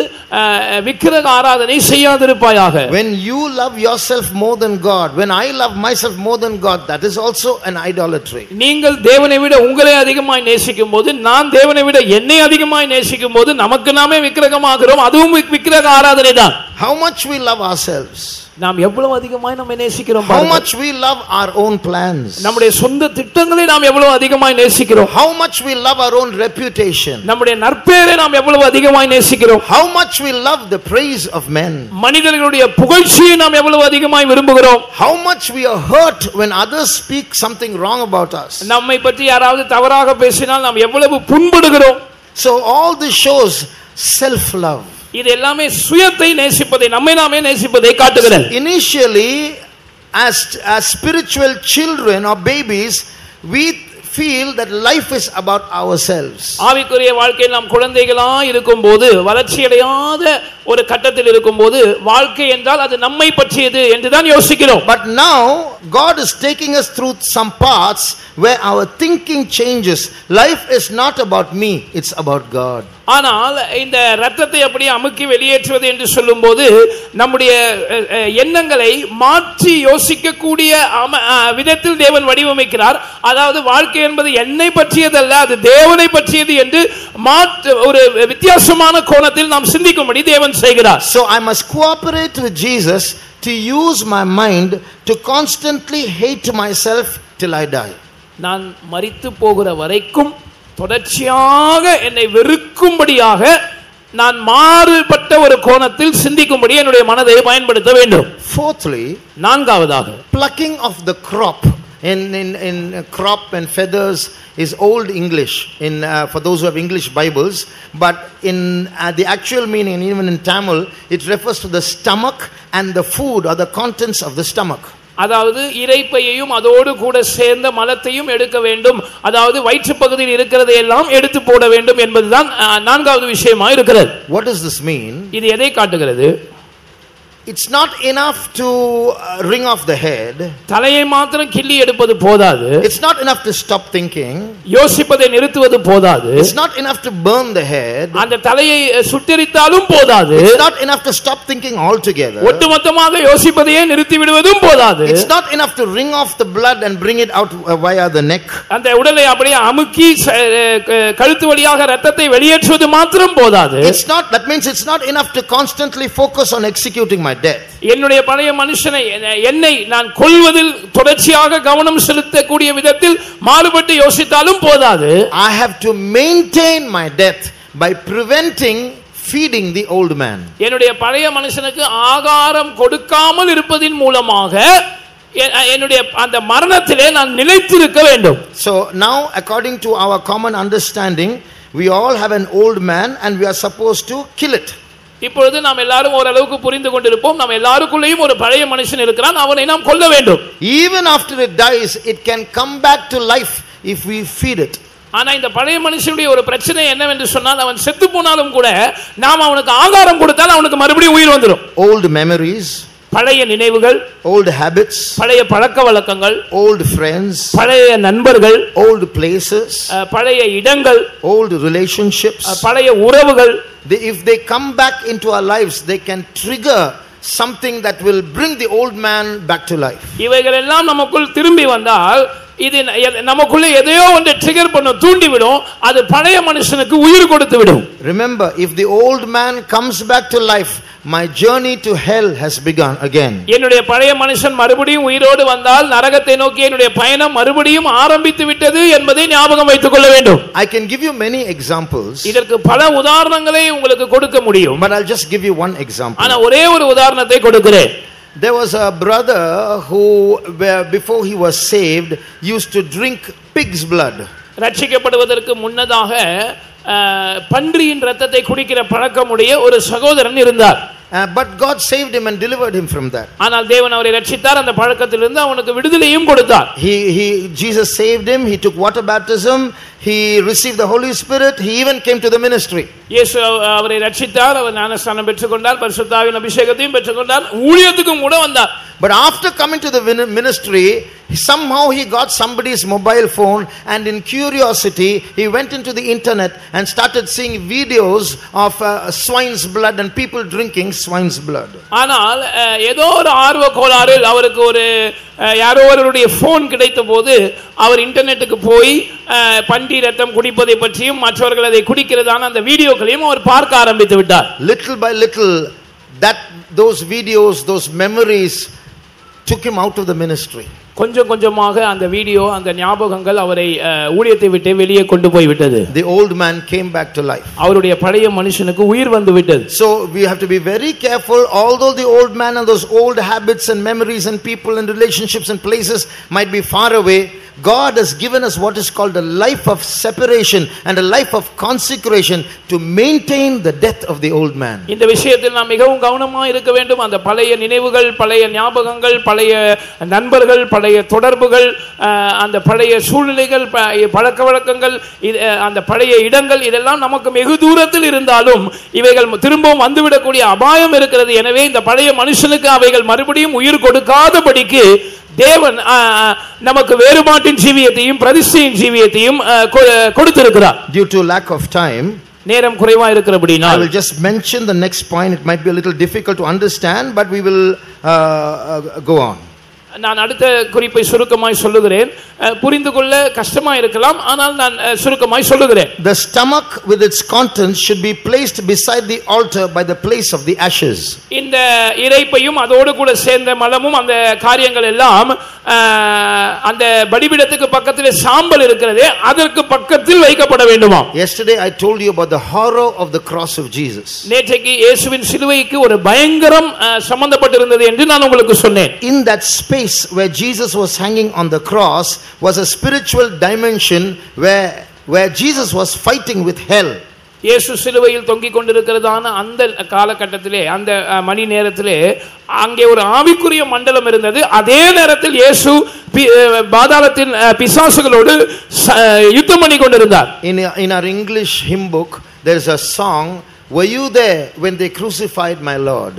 விக்கிரக ஆராதனை செய்யாதிருப்பாயாக. When you love yourself more than God, when I love myself more than God, that is also an idolatry. நீங்கள் தேவனை விட உங்களை அதிகமாய் நேசிக்கும்போது, நான் தேவனை விட என்னை அதிகமாய் நேசிக்கும்போது நமக்கு நாமே விக்கிரகமாகிறோம். அதுவும் விக்கிரக ஆராதனை தான். How much we love ourselves. நாம் எவ்வளவு அதிகமாய் நம்மை நேசிக்கிறோம். How much we love our own plans. நம்முடைய சொந்த திட்டங்களை நாம் எவ்வளவு அதிகமாய் நேசிக்கிறோம். How much we love our own reputation. நம்முடைய நற்பெயரை நாம் எவ்வளவு அதிகமாய் நேசிக்கிறோம். How much we love the praise of men. மனிதர்களுடைய புகழ்ச்சியை நாம் எவ்வளவு அதிகமாய் விரும்புகிறோம். How much we are hurt when others speak something wrong about us. நம்மை பற்றி யாராவது தவறாக பேசினால் நாம் எவ்வளவு புண்படுகிறோம். So all this shows self love. இது எல்லாமே சுயத்தை நேசிப்பதை, நம்மை நாமே நேசிப்பதை காட்டுகிறது. Initially as spiritual children or babies, we feel that life is about ourselves. ஆவிக்குரிய வாழ்க்கையில் நாம் குழந்தைகளா இருக்கும்போது, வளர்ச்சியடையாத ஒரு கட்டத்தில் இருக்கும்போது, வாழ்க்கை என்றால் அது நம்மை பற்றியது என்று தான் யோசிக்கிறோம். But now God is taking us through some paths where our thinking changes. Life is not about me, it's about God. ஆனால் இந்த இரத்தத்தை அப்படியே அமுக்கி வெளியேற்றுவது என்று சொல்லும்போது நம்முடைய எண்ணங்களை மாற்றி யோசிக்கக்கூடிய விதத்தில் தேவன் வடிவமைக்கிறார். அதாவது வாழ்க்கை என்பது என்னை பற்றியதல்ல, அது தேவனை பற்றியது என்று ஒரு வித்தியாசமான கோணத்தில் நாம் சிந்திக்கும்படி தேவன் செய்கிறார். So I must cooperate with Jesus to use my mind to constantly hate myself till I die. நான் மரித்து போகிற வரைக்கும் தொடர்ச்சியாக என்னை வெறுக்கும்படியாக நான் மாறுபட்ட ஒரு கோணத்தில் சிந்திக்கும்படி என்னுடைய மனதை பயன்படுத்த வேண்டும். Fourthly, நான்காவதாக, plucking of the crop. In crop and feathers is old English for those who have English Bibles, but in the actual meaning, even in Tamil, it refers to the stomach and the food or the contents of the stomach. அதாவது இரைப்பையையும் அதோடு கூட சேர்ந்த மலத்தையும் எடுக்க வேண்டும். அதாவது வயிற்று பகுதியில் இருக்கிறதை எல்லாம் எடுத்து போட வேண்டும் என்பதுதான் நான்காவது விஷயமா இருக்கிறது. What does this mean? இது எதை காட்டுகிறது? It's not enough to wring off the head. தலையை மாத்திரம் கிள்ளி எடுப்பது போதாது. It's not enough to stop thinking. யோசிப்பதை நிறுத்துவது போதாது. It's not enough to burn the head. அந்த தலையை சுட்டெரித்தாலும் போதாது. It's not enough to stop thinking altogether. ஒட்டுமொத்தமாக யோசிப்பதையே நிறுத்தி விடுவதும் போதாது. It's not enough to wring off the blood and bring it out via the neck. அந்த உடலை அப்படியே அமுக்கி கழுத்து வழியாக இரத்தத்தை வெளியேற்றுவது மாத்திரம் போதாது. That means it's not enough to constantly focus on executing my death. என்னுடைய பழைய மனுஷனை என்னை நான் கொல்வதில் தொடர்ச்சியாக கவனம் செலுத்தக்கூடிய விதத்தில் மாறுபட்டு யோசித்தாலும் போதாது. I have to maintain my death by preventing feeding the old man. என்னுடைய பழைய மனுஷனுக்கு ஆகாரம் கொடுக்காமல் இருப்பதின் மூலமாக என்னுடைய அந்த மரணத்திலே நான் நிலைத்திருக்க வேண்டும். So now according to our common understanding we all have an old man and we are supposed to kill it. இப்பொழுது நாம் எல்லாரும் ஓரளவுக்கு புரிந்து கொண்டிருப்போம். நாம் எல்லாருக்குள்ளேயும் ஒரு பழைய மனுஷன் இருக்கிறான், அவனை நாம் கொல்ல வேண்டும். Even after it dies it can come back to life if we feed it. ஆனா இந்த பழைய மனுஷனுடைய ஒரு பிரச்சனை என்னவென்று சொன்னால், அவன் செத்து போனாலும் கூட நாம் அவனுக்கு ஆகாரம் கொடுத்தால் அவனுக்கு மறுபடியும் உயிர் வந்துடும். Old memories, பழைய நினைவுகள், old habits, பழைய பழக்க வழக்கங்கள், old friends, பழைய நண்பர்கள், old places, பழைய இடங்கள், old relationships, பழைய உறவுகள், if they come back into our lives they can trigger something that will bring the old man back to life. இவைகள் எல்லாம் நமக்குள் திரும்பி வந்தால் இது நமக்குள்ள எதையோ ஒன்று ட்ரிகர் பண்ண தூண்டி விடும், அது பழைய மனுஷனுக்கு உயிர் கொடுத்து விடும். Remember, if the old man comes back to life, my journey to hell has begun again. என்னுடைய பழைய மனுஷன் மறுபடியும் உயிரோடு வந்தால் நரகத்தை நோக்கி என்னுடைய பயணம் மறுபடியும் ஆரம்பித்து விட்டது என்பதை ஞாபகம் வைத்துக் கொள்ள வேண்டும். I can give you many examples. இதற்கு பல உதாரணங்களை உங்களுக்கு கொடுக்க முடியும். But I'll just give you one example. ஆனா ஒரே ஒரு உதாரணத்தை கொடுக்கிறேன். There was a brother who before he was saved used to drink pig's blood. ரட்சிக்கப்படுவதற்கு முன்னதாக பன்றியின் இரத்தத்தை குடிக்கிற பழக்கமுடைய ஒரு சகோதரன் இருந்தார். But God saved him and delivered him from that. ஆனால் தேவன் அவரை ரட்சித்தார், அந்த பழக்கத்திலிருந்து அவனுக்கு விடுதலையும் கொடுத்தார். Jesus saved him, he took water baptism, he received the Holy Spirit, he even came to the ministry. இயேசு அவரை ரட்சித்தார், அவர் ஞானஸ்நானம் பெற்றுக்கொண்டார், பரிசுத்த ஆவியின் அபிஷேகத்தையும் பெற்றுக்கொண்டார், ஊழியத்துக்கும் கூட வந்தார். But after coming to the ministry, somehow he got somebody's mobile phone and in curiosity he went into the internet and started seeing videos of swine's blood and people drinking swine's blood. ஆனால் ஏதோ ஒரு ஆர்வ கோளாறில் அவருக்கு ஒரு யாரோ ஒருவருடைய phone கிடைத்தபோது அவர் இன்டர்நெட்டுக்கு போய் பன்றி இரத்தம் குடிப்பதை பற்றியும் மற்றவர்கள் அதை குடிக்கிறதான அந்த வீடியோக்களையும் அவர் பார்க்க ஆரம்பித்து விட்டார். Little by little those videos, those memories took him out of the ministry. கொஞ்சம் கொஞ்சமாக அந்த வீடியோ, அந்த ஞாபகங்கள் அவரை ஊழியத்தை விட்டு வெளியே கொண்டு போய் விட்டது. The old man came back to life. அவருடைய பழைய மனுஷனுக்கு உயிர் வந்து விட்டது. So we have to be very careful. Although the old man and those old habits and memories and people and relationships and places might be far away, God has given us what is called a life of separation and a life of consecration to maintain the death of the old man. இந்த விஷயத்தில் நாம் மிகவும் கவனமாக இருக்க வேண்டும். அந்த பழைய நினைவுகள், பழைய ஞாபகங்கள், பழைய நண்பர்கள், பழைய தொடர்புகள், அந்த பழைய சூழ்நிலைகள், பழக்க வழக்கங்கள், அந்த பழைய இடங்கள், இதெல்லாம் நமக்கு வெகு தூரத்தில் இருந்தாலும் இவைகள் திரும்பவும் வந்துவிடக்கூடிய அபாயம் இருக்கிறது. எனவே இந்த பழைய மனுஷனுக்கு அவைகள் மறுபடியும் உயிர் கொடுக்காதபடிக்கு தேவன் நமக்கு வேறுபாட்டின் ஜீவியத்தையும் பிரதிஷ்டையின் ஜீவியத்தையும் கொடுத்திருக்கிறார். Due to lack of time, நேரம் குறைவா இருக்கிறபடினால் I will just mention the next point. It might be a little difficult to understand, but we will go on. நான் அடுத்த குறிப்பை சுருக்கமாய் சொல்லுகிறேன். புரிந்து கொள்ள கஷ்டமா இருக்கலாம், ஆனால் நான் சுருக்கமாய் சொல்லுகிறேன். The stomach with its contents should be placed beside the altar by the place of the ashes. இந்த இறைப்பையும் அதோடு கூட சேர்ந்த மலமும் அந்த காரியங்கள் எல்லாம் அந்த பலிபீடத்துக்கு பக்கத்திலே சாம்பல் இருக்கிறதே அதற்கு பக்கத்தில் வைக்கப்பட வேண்டுமா? Yesterday I told you about the horror of the cross of Jesus. நேற்றைக்கு இயேசுவின் சிலுவைக்கு ஒரு பயங்கரம் சம்பந்தப்பட்டிருந்தது என்று நான் உங்களுக்கு சொன்னேன். In that space where Jesus was hanging on the cross was a spiritual dimension where Jesus was fighting with hell. இயேசு சிலுவையில் தொங்கிக் கொண்டிருக்கிறதான அந்த காலகட்டத்திலே, அந்த மணி நேரத்திலே அங்கே ஒரு ஆவிக்குரிய மண்டலம் இருந்தது. அதே நேரத்தில் இயேசு பாதாளத்தின் பிசாசுகளோடு யுத்தம் பண்ணி கொண்டிருந்தார். In our English hymn book there is a song, "Were you there when they crucified my Lord?"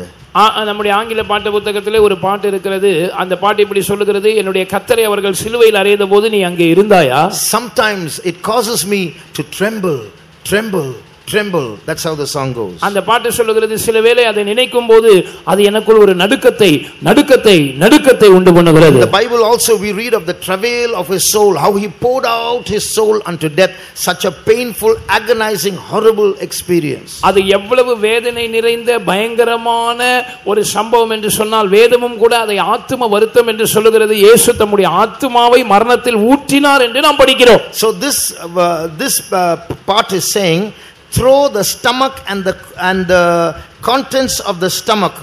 நம்முடைய ஆங்கில பாட்டு புத்தகத்திலே ஒரு பாட்டு இருக்கிறது. அந்த பாட்டு இப்படி சொல்லுகிறது, என்னுடைய கர்த்தரை அவர்கள் சிலுவையில் அறைந்த போது நீ அங்கே இருந்தாயா? Sometimes it causes me to tremble. That's how the song goes. அந்த பாட்டு சொல்லுகிறது, சில வேளை அதை நினைக்கும் போது அது எனக்குள் ஒரு நடுக்கத்தை உண்டு பண்ணுகிறது. The Bible also we read of the travail of his soul, how he poured out his soul unto death, such a painful, agonizing, horrible experience. அது எவ்வளவு வேதனை நிறைந்த பயங்கரமான ஒரு சம்பவம் என்று சொன்னால் வேதமும் கூட அதை ஆத்தும வருத்தம் என்று சொல்லுகிறது. இயேசு தம்முடைய ஆத்துமாவை மரணத்தில் ஊற்றினார் என்று நாம் படிக்கிறோம். So this part is saying, throw the stomach and the contents of the stomach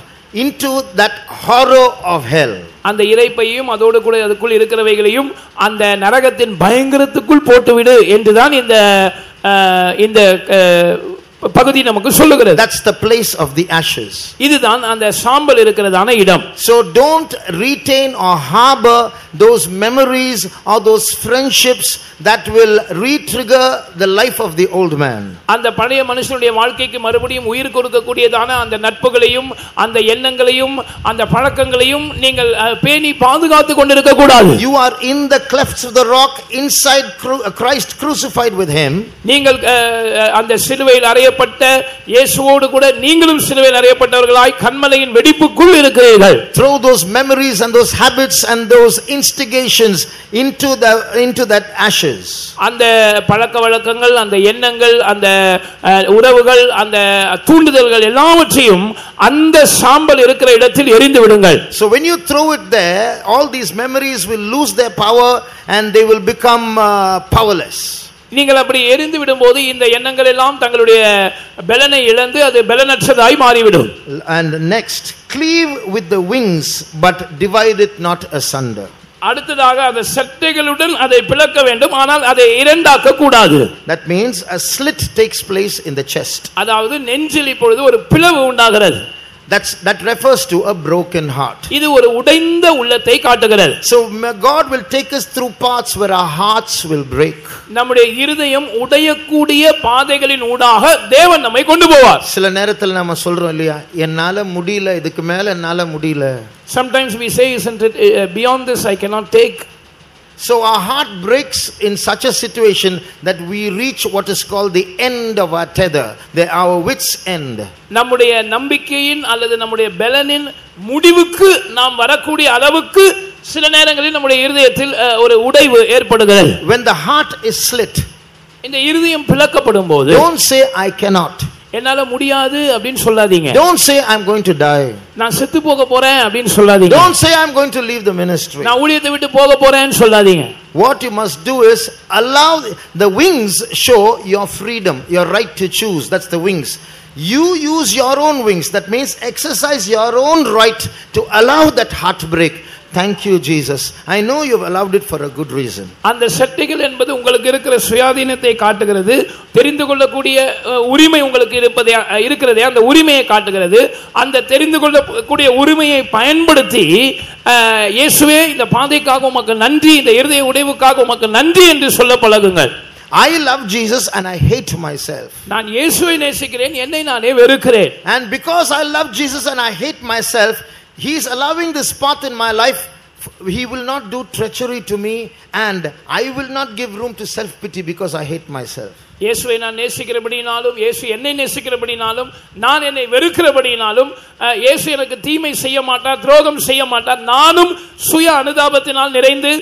into that horror of hell. அந்த இறைப்பையும் அதோடு கூட அதுக்குள் இருக்கிறவைகளையும் அந்த நரகத்தின் பயங்கரத்துக்குள் போட்டுவிடு என்றுதான் இந்த பகுதி நமக்கு சொல்லுகிறது. That's the place of the ashes. இதுதான் அந்த சாம்பல் இருக்கிறதான இடம். So don't retain or harbor those memories or those friendships that will re-trigger the life of the old man. அந்த பழைய மனுஷனுடைய வாழ்க்கைக்கு மறுபடியும் உயிர் கொடுக்கக்கூடியதான அந்த நட்புகளையும் அந்த எண்ணங்களையும் அந்த பழக்கங்களையும் நீங்கள் பேணி பாதுகாத்து கொண்டிருக்க கூடாது. You are in the clefts of the rock inside Christ crucified with him. நீங்கள் அந்த சிலுவையில் அறையப்பட்ட இயேசுவோடு கூட நீங்களும் சிலுவையில் அறையப்பட்டவர்களாய் கன்மலையின் வெடிப்புக்குள் இருக்கிறீர்கள். Throw those memories and those habits and those instigations into that ashes. அந்த பழக்க வழக்கங்கள், அந்த எண்ணங்கள், அந்த உறவுகள், அந்த தூண்டுதல்கள் எல்லாவற்றையும் அந்த சாம்பல் இருக்கிற இடத்தில் எரிந்து விடுங்கள். So when you throw it there, all these memories will lose their power and they will become powerless. நீங்கள் அப்படி எரிந்து விடும்போது இந்த எண்ணங்கள் எல்லாம் தங்களுடைய பலனை இழந்து அது பலனற்றதாய் மாறிவிடும். And next, cleave with the wings but divide it not asunder. அடுத்ததாக அந்த சட்டைகளுடன் அதை பிளக்க வேண்டும், ஆனால் அதை இரண்டாக்க கூடாது. That means a slit takes place in the chest. அதாவது நெஞ்சில் இப்பொழுது ஒரு பிளவு உண்டாகிறது. That refers to a broken heart. இது ஒரு உடைந்த உள்ளத்தை காட்டுகிறது. So God will take us through paths where our hearts will break. நம்முடைய இருதயம் உடையக்கூடிய பாதைகளின் ஊடாக தேவன் நம்மை கொண்டு போவார். சில நேரத்தில் நாம சொல்றோம் இல்லையா, என்னால முடியல, இதுக்கு மேல என்னால முடியல. Sometimes we say, isn't it, beyond this I cannot take. So our heart breaks in such a situation that we reach what is called the end of our tether, our wits end. நம்முடைய நம்பிக்கையின் அல்லது நம்முடைய பலனின் முடிவுக்கு நாம் வரக்கூடிய அளவுக்கு சில நேரங்களில் நம்முடைய இருதயத்தில் ஒரு உடைவு ஏற்படுகிறது. When the heart is slit, இந்த இருதயம் பிளக்கப்படும் போது don't say I cannot. என்னால முடியாது அப்படினு சொல்லாதீங்க. Don't say I'm going to die. நான் செத்து போக போறேன் அப்படினு சொல்லாதீங்க. Don't say I'm going to leave the ministry. நான் ஊழியத்தை விட்டு போக போறேன்னு சொல்லாதீங்க. What you must do is allow the wings show your freedom, your right to choose. That's the wings. You use your own wings. That means exercise your own right to allow that heartbreak. Thank you Jesus. I know you've allowed it for a good reason. அந்த சட்டைகள் என்பது உங்களுக்கு இருக்கிற சுயாதீனத்தை காட்டுகிறது. தெரிந்து கொள்ளக்கூடிய உரிமை உங்களுக்கு இருக்கிறதே அந்த உரிமையை காட்டுகிறது. அந்த தெரிந்து கொள்ளக்கூடிய உரிமையை பயன்படுத்தி இயேசுவே இந்த பாதைக்காக உமக்கு நன்றி, இந்த இருதய உடைவுக்காக உமக்கு நன்றி என்று சொல்ல பழகுங்கள். I love Jesus and I hate myself. நான் இயேசுவை நேசிக்கிறேன், என்னை நானே வெறுக்கிறேன். And because I love Jesus and I hate myself, He is allowing this path in my life. He will not do treachery to me and I will not give room to self pity because I hate myself. இயேசுவை நான் நேசிக்கிறபடினாலும், இயேசு என்னை நேசிக்கிறபடினாலும், நான் என்னை வெறுக்கிறபடினாலும், இயேசு எனக்கு தீமை செய்ய மாட்டார், துரோகம் செய்ய மாட்டார். நானும் சுய அனுதாபத்தினால் நிறைந்து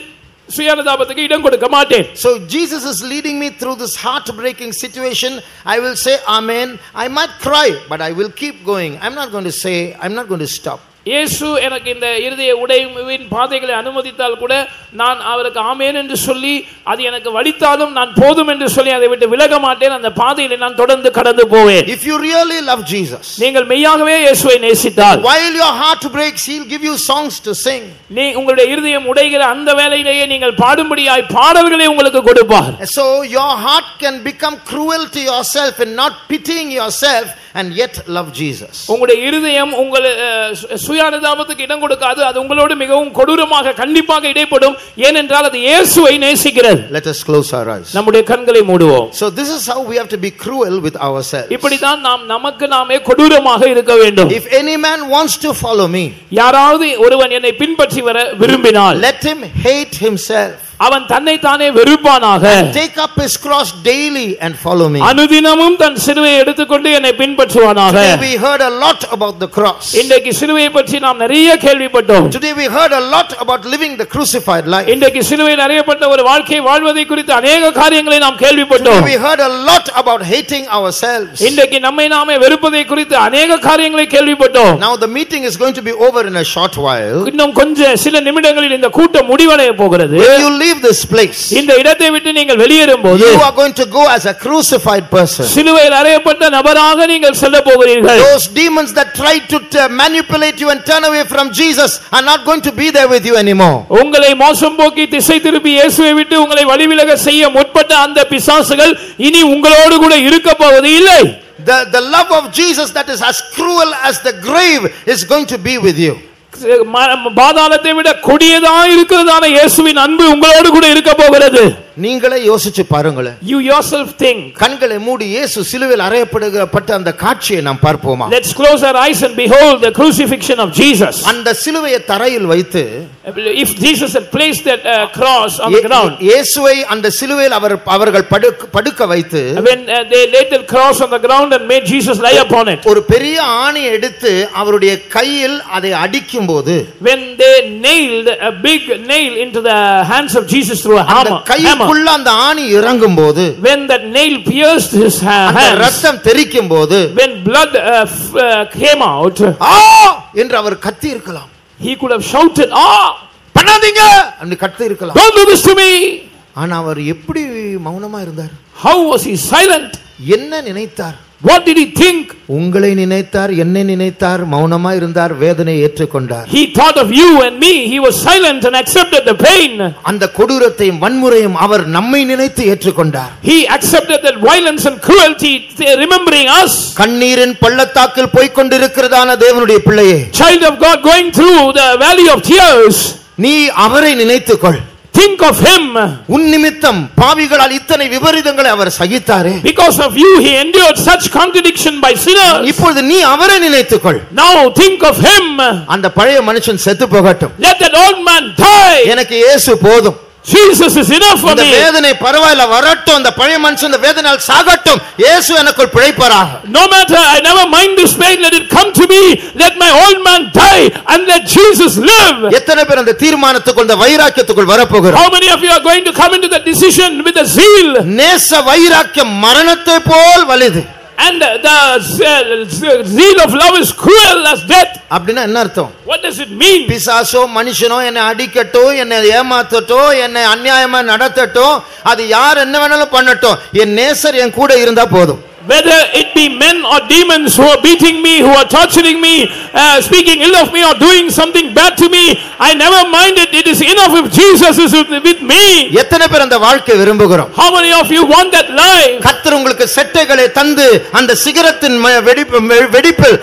சுயானுதாபத்துக்கு இடம் கொடுக்க மாட்டேன். So Jesus is leading me through this heartbreaking situation. I will say amen. I might cry but I will keep going. I'm not going to stop. இயேசு எனக்கு இந்த இருதய உடைவின் பாதைகளை அனுமதித்தால் கூட நான் அவருக்கு ஆமென் என்று சொல்லி அது எனக்கு வலித்தாலும் நான் போதும் என்று சொல்லி அதை விட்டு விலக மாட்டேன். அந்த பாதையிலே நான் தொடர்ந்து கடந்து போவேன். If you really love Jesus, நீங்கள் மெய்யாகவே இயேசுவை நேசித்தால், while your heart breaks, He'll give you songs to sing. உங்களுடைய இருதயம் உடைகிற அந்த வேளையிலேயே நீங்கள் பாடும்படியாய் பாடல்களை உங்களுக்கு கொடுப்பார். So your heart can become cruel to yourself and not pitying yourself and yet love Jesus. உங்களுடைய இருதயம் உங்கள் சுயானுதாபத்துக்கு இடம் கொடுக்காது. அது உங்களோடு மிகவும் கொடூரமாக கண்டிப்பாக இடைப்படும். ஏனென்றால் அது இயேசுவை நேசிக்கிறது. Let us close our eyes. நம்முடைய கண்களை மூடுவோம். So this is how we have to be cruel with ourselves. இப்படி தான் நாம் நமக்கு நாமே கொடூரமாக இருக்க வேண்டும். If any man wants to follow me, யாராவது ஒருவன் என்னை பின்பற்றி வர விரும்பினால், let him hate himself. அவன் தன்னை தானே வெறுப்பானாக. Take up his cross daily and follow me. அனுதினமும் தன் சிலுவையை எடுத்துக்கொண்டு என்னை பின்பற்றுவானாக. Today we heard a lot about the cross. இன்றைக்கு சிலுவையை பற்றி நாம் நிறைய கேள்விப்பட்டோம். Today we heard a lot about living the crucified life. இன்றைக்கு சிலுவையில் அறையப்பட்ட ஒரு வாழ்க்கை வாழ்வதை குறித்து अनेक காரியங்களை நாம் கேள்விப்பட்டோம். Today we heard a lot about hating ourselves. இன்றைக்கு நம்மை நாமே வெறுப்பதை குறித்து अनेक காரியங்களை கேள்விப்பட்டோம். Now the meeting is going to be over in a short while. இன்னும் கொஞ்ச சில நிமிடங்களில் இந்த கூட்டம் முடிவடைய போகிறது. When you leave this place, இந்த இடத்தை விட்டு நீங்கள் வெளியேறும்போது, you are going to go as a crucified person. சிலுவையில் அறையப்பட்ட நபராக நீங்கள் செல்ல போகிறீர்கள். Those demons that try to manipulate you and turn away from Jesus are not going to be there with you anymore. உங்களை மோசம் போக்கி திசை திருப்பி இயேசுவை விட்டு உங்களை வழிவிலக செய்ய முற்பட்ட அந்த பிசாசுகள் இனி உங்களோடு கூட இருக்க போவது இல்லை. The love of Jesus that is as cruel as the grave is going to be with you. பாதாளத்தை விட கொடியதா இருக்கிறதான இயேசுவின் அன்பு உங்களோடு கூட இருக்க போகிறது. நீங்களே யோசிச்சு பாருங்களேன். You yourself think. கண்களை மூடி இயேசு சிலுவையில் அறையப்பட்ட அந்த காட்சியை நாம் பார்ப்போமா? Let's close our eyes and behold the crucifixion of Jesus. அந்த சிலுவையை தரையில் வைத்து, if Jesus had placed that cross on the ground, இயேசுவை அந்த சிலுவையில் அவர்கள் படுக்க வைத்து, when they laid the cross on the ground and made Jesus lie upon it, ஒரு பெரிய ஆணி எடுத்து அவருடைய கையில் அதை அடிக்கும்போது, when they nailed a big nail into the hands of Jesus through a hammer, கைக்குள்ள அந்த ஆணி இறங்கும்போது, when that nail pierced his hands, அந்த ரத்தம் தெறிக்கும்போது, when blood came out, என்று அவர் கத்தி இருக்கலாம். he could have shouted, பண்ணாதீங்க அப்படி கத்தி இருக்கலாம். don't do this to me. ஆனா அவர் எப்படி மௌனமா இருந்தார்? How was he silent? என்ன நினைத்தார்? What did he think? உங்களை நினைத்தார், என்னை நினைத்தார், மௌனமா இருந்தார், வேதனை ஏற்றுக்கொண்டார். He thought of you and me. He was silent and accepted the pain. அந்த கொடூரத்தையும் வன்முறையும் அவர் நம்மை நினைத்து ஏற்றுக்கொண்டார். He accepted that violence and cruelty, remembering us. கண்ணீரின் பள்ளத்தாக்கில் போய் கொண்டிருக்கிறதான தேவனுடைய பிள்ளையே, child of God going through the valley of tears, நீ அவரை நினைத்துக்கொள். think of him. உன் நிமித்தம் பாவிகளால் இத்தனை விபரீதங்களை அவர் சகித்தாரே. Because of you he endured such contradiction by sinners. இப்பொழுது நீ அவரை நினைத்துக்கொள். now think of him. அந்த பழைய மனுஷன் செத்து போகட்டும். let that old man die. எனக்கு இயேசு போதும். Jesus is enough for me. இந்த வேதனை பரவாயில்லை, வரட்டும். அந்த பழைய மனுஷன் இந்த வேதனையால் சாகட்டும். இயேசு எனக்குள் பிழைப்பாராக. no matter, I never mind this pain, let it come to me. let my old man die and let Jesus live. எத்தனை பேர் அந்த தீர்மானத்துக்குள், அந்த வைராக்கியத்துக்குள் வரப்போகிறார்? how many of you are going to come into that decision with a zeal? நேச வைராக்கியம் மரணத்தை போல் வலிது. and the zeal of love is cruel as death. அப்படினா என்ன அர்த்தம்? what does it mean? பிசாசோ மனுஷனோ என்னை அடிக்கட்டும், என்னை ஏமாத்தட்டும், என்னை அநியாயமா நடத்தட்டும், அது யார் என்ன வேணாலும் பண்ணட்டும், என் நேசர் என் கூட இருந்தா போதும். whether it be men or demons who are beating me, who are torturing me, speaking ill of me or doing something bad to me, I never mind it. It is enough if Jesus is with me. எத்தனை பேர் அந்த வாழ்க்கை விரும்புகிறோம்? how many of you want that life? கர்த்தர் உங்களுக்கு செட்டைகளை தந்து அந்த சிகரத்தின் வெடிப்பில்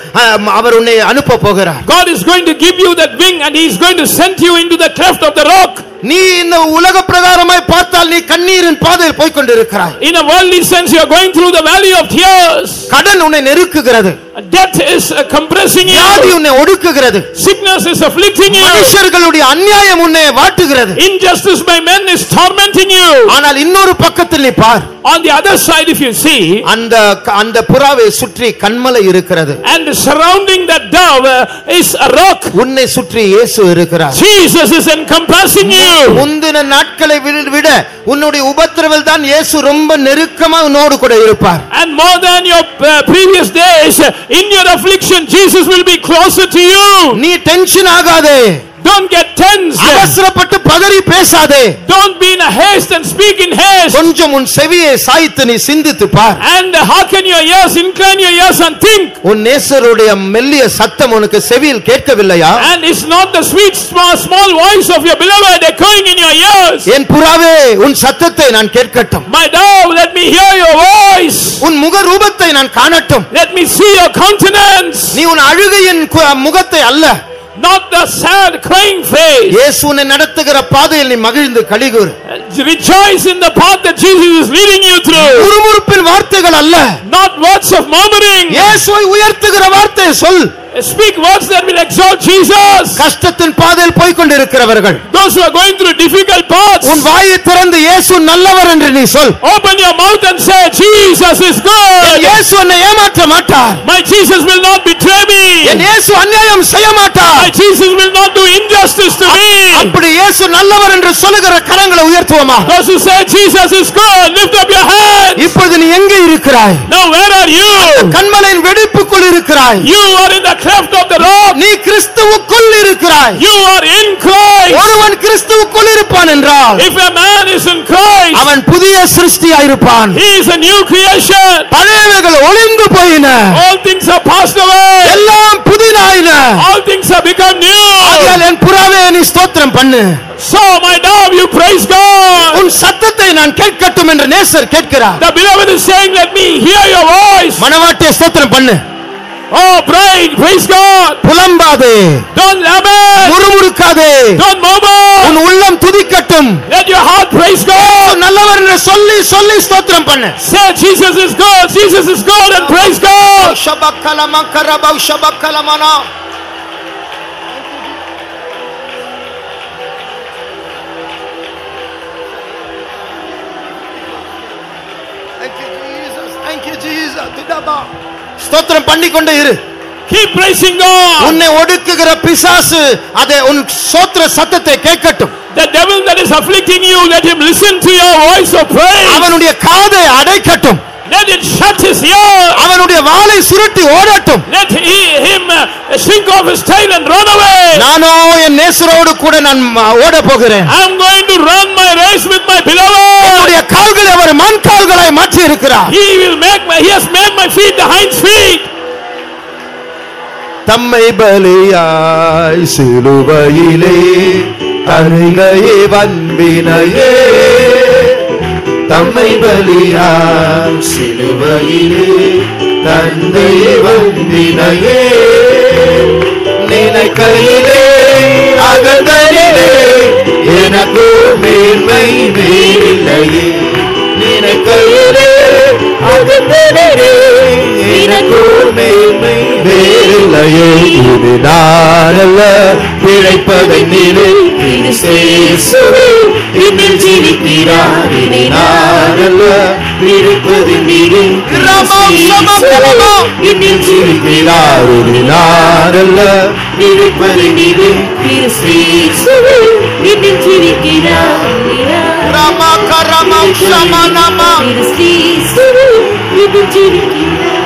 அவர் உன்னை அனுப்ப போகிறார். God is going to give you that wing and he is going to send you into the cleft of the rock. நீ இந்த உலக பிரகாரமாய் பார்த்தால் நீ கண்ணீரின் பாதையில் போய் கொண்டிருக்கிறாய். in a worldly sense you are going through the valley of tears. கடன் உன்னை நெருக்குகிறது. death is compressing you. வியாதி உன்னை ஒடுக்குகிறது. sickness is afflicting you. மனுஷர்களுடைய அநியாயம் உன்னை வாட்டுகிறது. injustice by men is tormenting you. ஆனால் இன்னொரு பக்கத்தில் நீ பார். on the other side if you see, அந்த புறாவை சுற்றி கன்மலை இருக்கிறது. and surrounding that dove is a rock. உன்னை சுற்றி இயேசு இருக்கிறார். Jesus is encompassing you. முந்தின நாட்களை விட உன்னுடைய உபத்திரவில் தான் இயேசு ரொம்ப நெருக்கமா உன்னோடு கூட இருப்பார். and more than your previous days, in your affliction Jesus will be closer to you. நீ tension Aagathey. Don't get tense. அவசரப்பட்டு பதறி பேசாதே. Don't be in a haste and speak in haste. கொஞ்சம் உன் செவியை சாய்த்து நீ சிந்தித்து பார். And hearken your ears, incline your ears and think. உன் நேசருடைய மெல்லிய சத்தம் உனக்கு செவியில் கேட்கவில்லையா? And it's not the sweet small voice of your beloved echoing in your ears. என் புறாவே உன் சத்தத்தை நான் கேட்கட்டும். My dove, let me hear your voice. உன் முக ரூபத்தை நான் காணட்டும். Let me see your countenance. நீ உன் அழுகையின் முகத்தை அல்ல, not the sad crying face. இயேசு உன்னை நடத்துகிற பாதையில் நீ மகிழ்ந்து களிகூர். Rejoice in the path that Jesus is leading you through. முறுமுறுப்பின் வார்த்தைகள் அல்ல, not words of murmuring. இயேசுவை உயர்த்துகிற வார்த்தையை சொல். Speak words that will exalt Jesus. கஷ்டத்தின் பாதையில் போய் கொண்டிருக்கிறவர்கள், those who are going through difficult paths, உன் வாயை திறந்து இயேசு நல்லவர் என்று நீ சொல். open your mouth and say Jesus is good. இயேசு என்னை ஏமாற்ற மாட்டார். My Jesus will not betray me. என் இயேசு அநியாயம் செய்ய மாட்டார். My Jesus will not do injustice to me. அப்படி இயேசு நல்லவர் என்று சொல்லுகிற கரங்களை உயர்த்துவோமா? those who say Jesus is good, lift up your hands. இப்பொழுது நீ எங்கே இருக்கிறாய்? now where are you? கண்மலையின் வெடிப்புக்குள் இருக்கிறாய். you are in the cleft of the rock. நீ கிறிஸ்துவுக்குள் இருக்கிறாய். you are in Christ. ஒருவன் கிறிஸ்துவுக்குள் இருப்பான் என்றால், if a man is in Christ, அவன் புதிய சிருஷ்டியாய் இருப்பான். he is a new creation. பழையவைகள் ஒளிந்து போயின, all things are passed away. எல்லாம் புதிதாயின. all things have become new. ஆகையால் என் புறாவே நீ ஸ்தோத்திரம் பண்ணு. so my dove, you praise God. உன் சத்தத்தை நான் கேட்கட்டும் என்று நேசர் கேட்கிறார். the beloved is saying, let me hear your voice. மனவாட்டியை ஸ்தோத்திரம் பண்ணு. oh bride, praise God. புலம்பாதே, don't lament, முறுமுறுக்காதே, don't murmur. உன் உள்ளம் துதிக்கட்டும். let your heart praise God. நல்லவர் என்று சொல்லி சொல்லி ஸ்தோத்திரம் பண்ணு. say Jesus is good, Jesus is good, and praise God. ஷபக்கலம கரபௌ ஷபக்கலமனா. Thank you Jesus, thank you Jesus. துடபா. ஸ்தோத்திரம் பண்ணிக்கொண்டே இரு. keep praising God. உன்னை ஒடுக்குகிற பிசாசு அதை உன் ஸ்தோத்திர சத்தத்தை கேட்கட்டும். the devil that is afflicting you, let him listen to your voice of praise. அவனுடைய காதை அடைக்கட்டும். let it shut his ear. அவனுடைய வாளை சுருட்டி ஓடட்டும். let him shrink off his tail and run away. நானோ என் நேசரோடு கூட நான் ஓட போகிறேன். I am going to run my race with my beloved. என்னுடைய கால்களை அவர் மண் கால்களாய் மாற்றி இருக்கிறார். he has made my feet the hinds feet. தம்மை பலியாய் சிலுவையிலே தருகையே வன்பினையே. தம்மை பலியாய் சிலுவையிலே தந்தையே வன்பினையே. நினைக்கையிலே அகந்தனிலே எனக்கு மேன்மை வேறில்லையே. நினைக்கையிலே அகந்தனிலே எனக்கு மேன்மை வேறில்லையே. இது நானல்ல பிழைப்பதை நீரே கிறிஸ்துவே என்னில் ஜீவிக்கிறார். இது நானல்ல பிழைப்பதை நீரே கிறிஸ்துவே என்னில் ஜீவிக்கிறார். இது நானல்ல பிழைப்பதை நீரே கிறிஸ்துவே என்னில் ஜீவிக்கிறார். ரமா கரமா ஷமனமா கிறிஸ்துவே என்னில் ஜீவிக்கிறார்.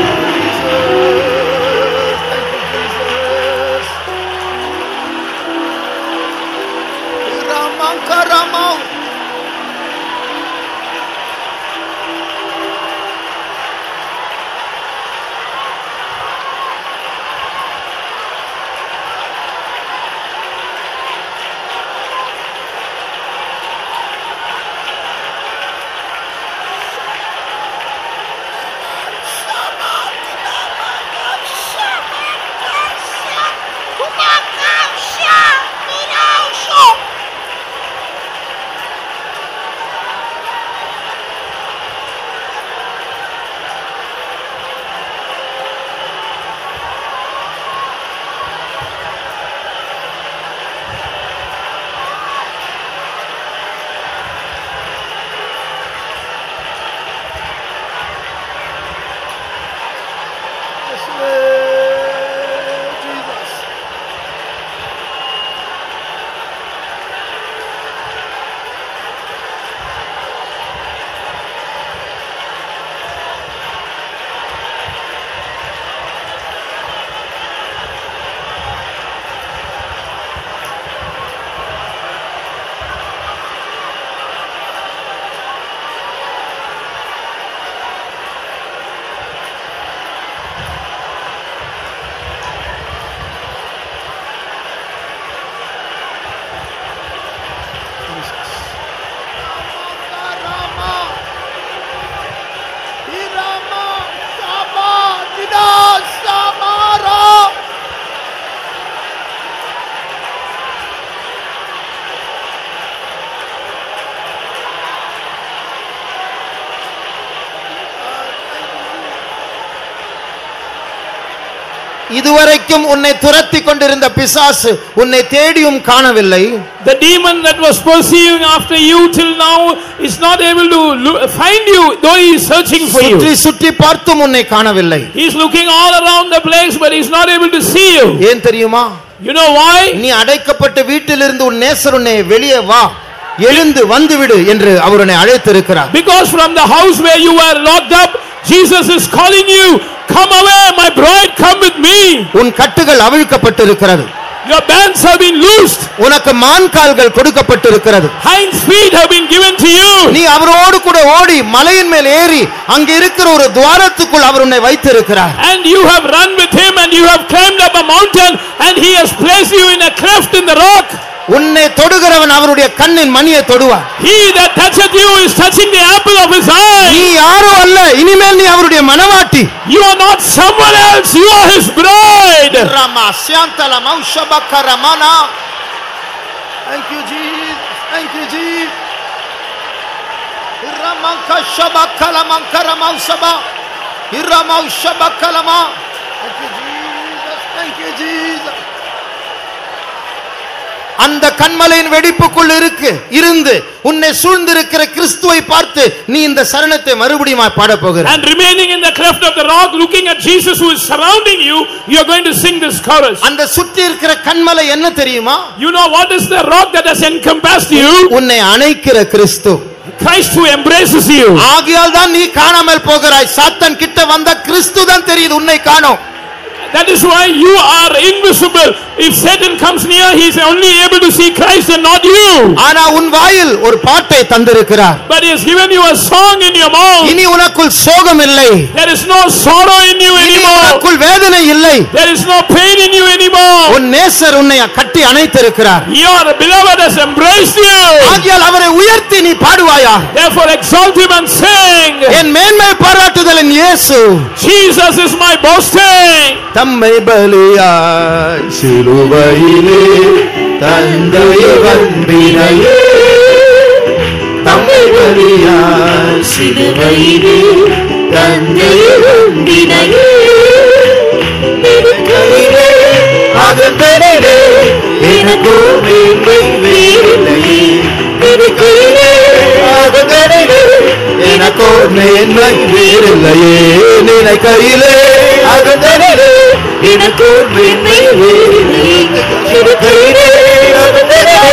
இதுவரைக்கும் உன்னை துரத்தி கொண்டிருந்த பிசாசு உன்னை தேடியும் காணவில்லை. The demon that was pursuing after you till now is not able to find you, though he is searching for you. சுற்றி சுற்றி பார்த்தும் உன்னை காணவில்லை. He is looking all around the place, but he is not able to see you. ஏன் தெரியுமா? You know why? நீ அடைக்கப்பட்ட வீட்டிலிருந்து உன் நேசர் உன்னை வெளியே வா, எழுந்து வந்துவிடு என்று அவர் உன்னை அழைத்திருக்கிறார். Because from the house where you were locked up, Jesus is calling you, come away my bride, come with me. உன் கட்டுகள் அவிழ்க்கப்பட்டிருக்கிறது. Your bands have been loosed. உனக்கு மான்கால்கள் கொடுக்கப்பட்டிருக்கிறது. Hinds feet have been given to you. நீ அவரோடு கூட ஓடி மலையின் மேல் ஏறி அங்க இருக்கிற ஒரு துவாரத்துக்குள் அவர் உன்னை வைத்திருக்கிறார். And you have run with him and you have climbed up a mountain and he has placed you in a cleft in the rock. உன்னை தொடுகிறவன் அவருடைய கண்ணின் மணியை தொடுவார். He that toucheth you is touching the apple of his eye. நீ யாரோ அல்ல, இனிமேல் நீ அவருடைய மனவாட்டி. You are not someone else, you are his bride. Rama சாந்தல மௌஷபக்கரமனா. Thank you Jesus, thank you Jesus. ரமங்க ஷபக்கல மங்கரமௌஷபா. இரமௌஷபக்கலமா. Thank you Jesus, thank you Jesus. அந்த கண்மலையின் வெடிப்புக்குள் இருந்து உன்னை சூழ்ந்திருக்கிற கிறிஸ்துவை பார்த்து நீ இந்த சரணத்தை மறுபடியும் பாட போகிறாய். And remaining in the cleft of the rock, looking at Jesus who is surrounding you, you are going to sing this chorus. அந்த சுற்றி இருக்கிற கண்மலை என்ன தெரியுமா? You know what is the rock that has encompassed you? உன்னை அணைக்கிற கிறிஸ்து. Christ who embraces you. ஆகையால் தான் நீ காணாமல் போகிறாய். சாத்தான் கிட்ட வந்த கிறிஸ்து தான் தெரியுது, உன்னை காணோம். That is why you are invisible. If Satan comes near, he is only able to see Christ and not you. ஆனா உன் வாயில் ஒரு பாட்டை தந்திருக்கிறார். But he has given you a song in your mouth. இனி உனக்குள் சோகம் இல்லை. There is no sorrow in you anymore. உனக்குள் வேதனை இல்லை. There is no pain in you anymore. உன் நேசர் உன்னை கட்டி அணைத்திருக்கிறார். Your beloved has embraced you. ஆகையால் அவரை உயர்த்தி நீ பாடுவாயா? Therefore exalt him and sing. என் மேன்மை பாராட்டுதலின் இயேசு. Jesus is my boasting. தம்மை பலியாய் சிலுவையிலே தந்தையை வந்தினையே. தம்மை பலியாய் சிலுவையிலே தந்தையை வந்தினையே. நெருக்கையிலே அகந்தனிலே எனக்கு மேன்மை வேறில்லையே. நெருக்கையிலே அகந்தனிலே எனக்கு மேன்மை வேறில்லையே. நினைக்கையிலே அகந்தனிலே எனக்கு மேன்மை வேறில்லையே. நெருக்கையிலே அகந்தனிலே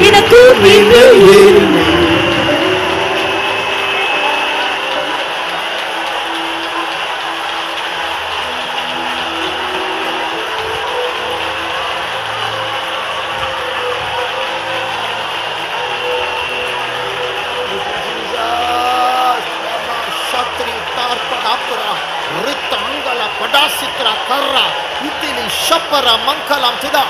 எனக்கு மேன்மை வேறில்லையே. ரித்தங்கல படாசித்ரா கர்ரா இத்திலி ஷப்பர மங்கலம் திதா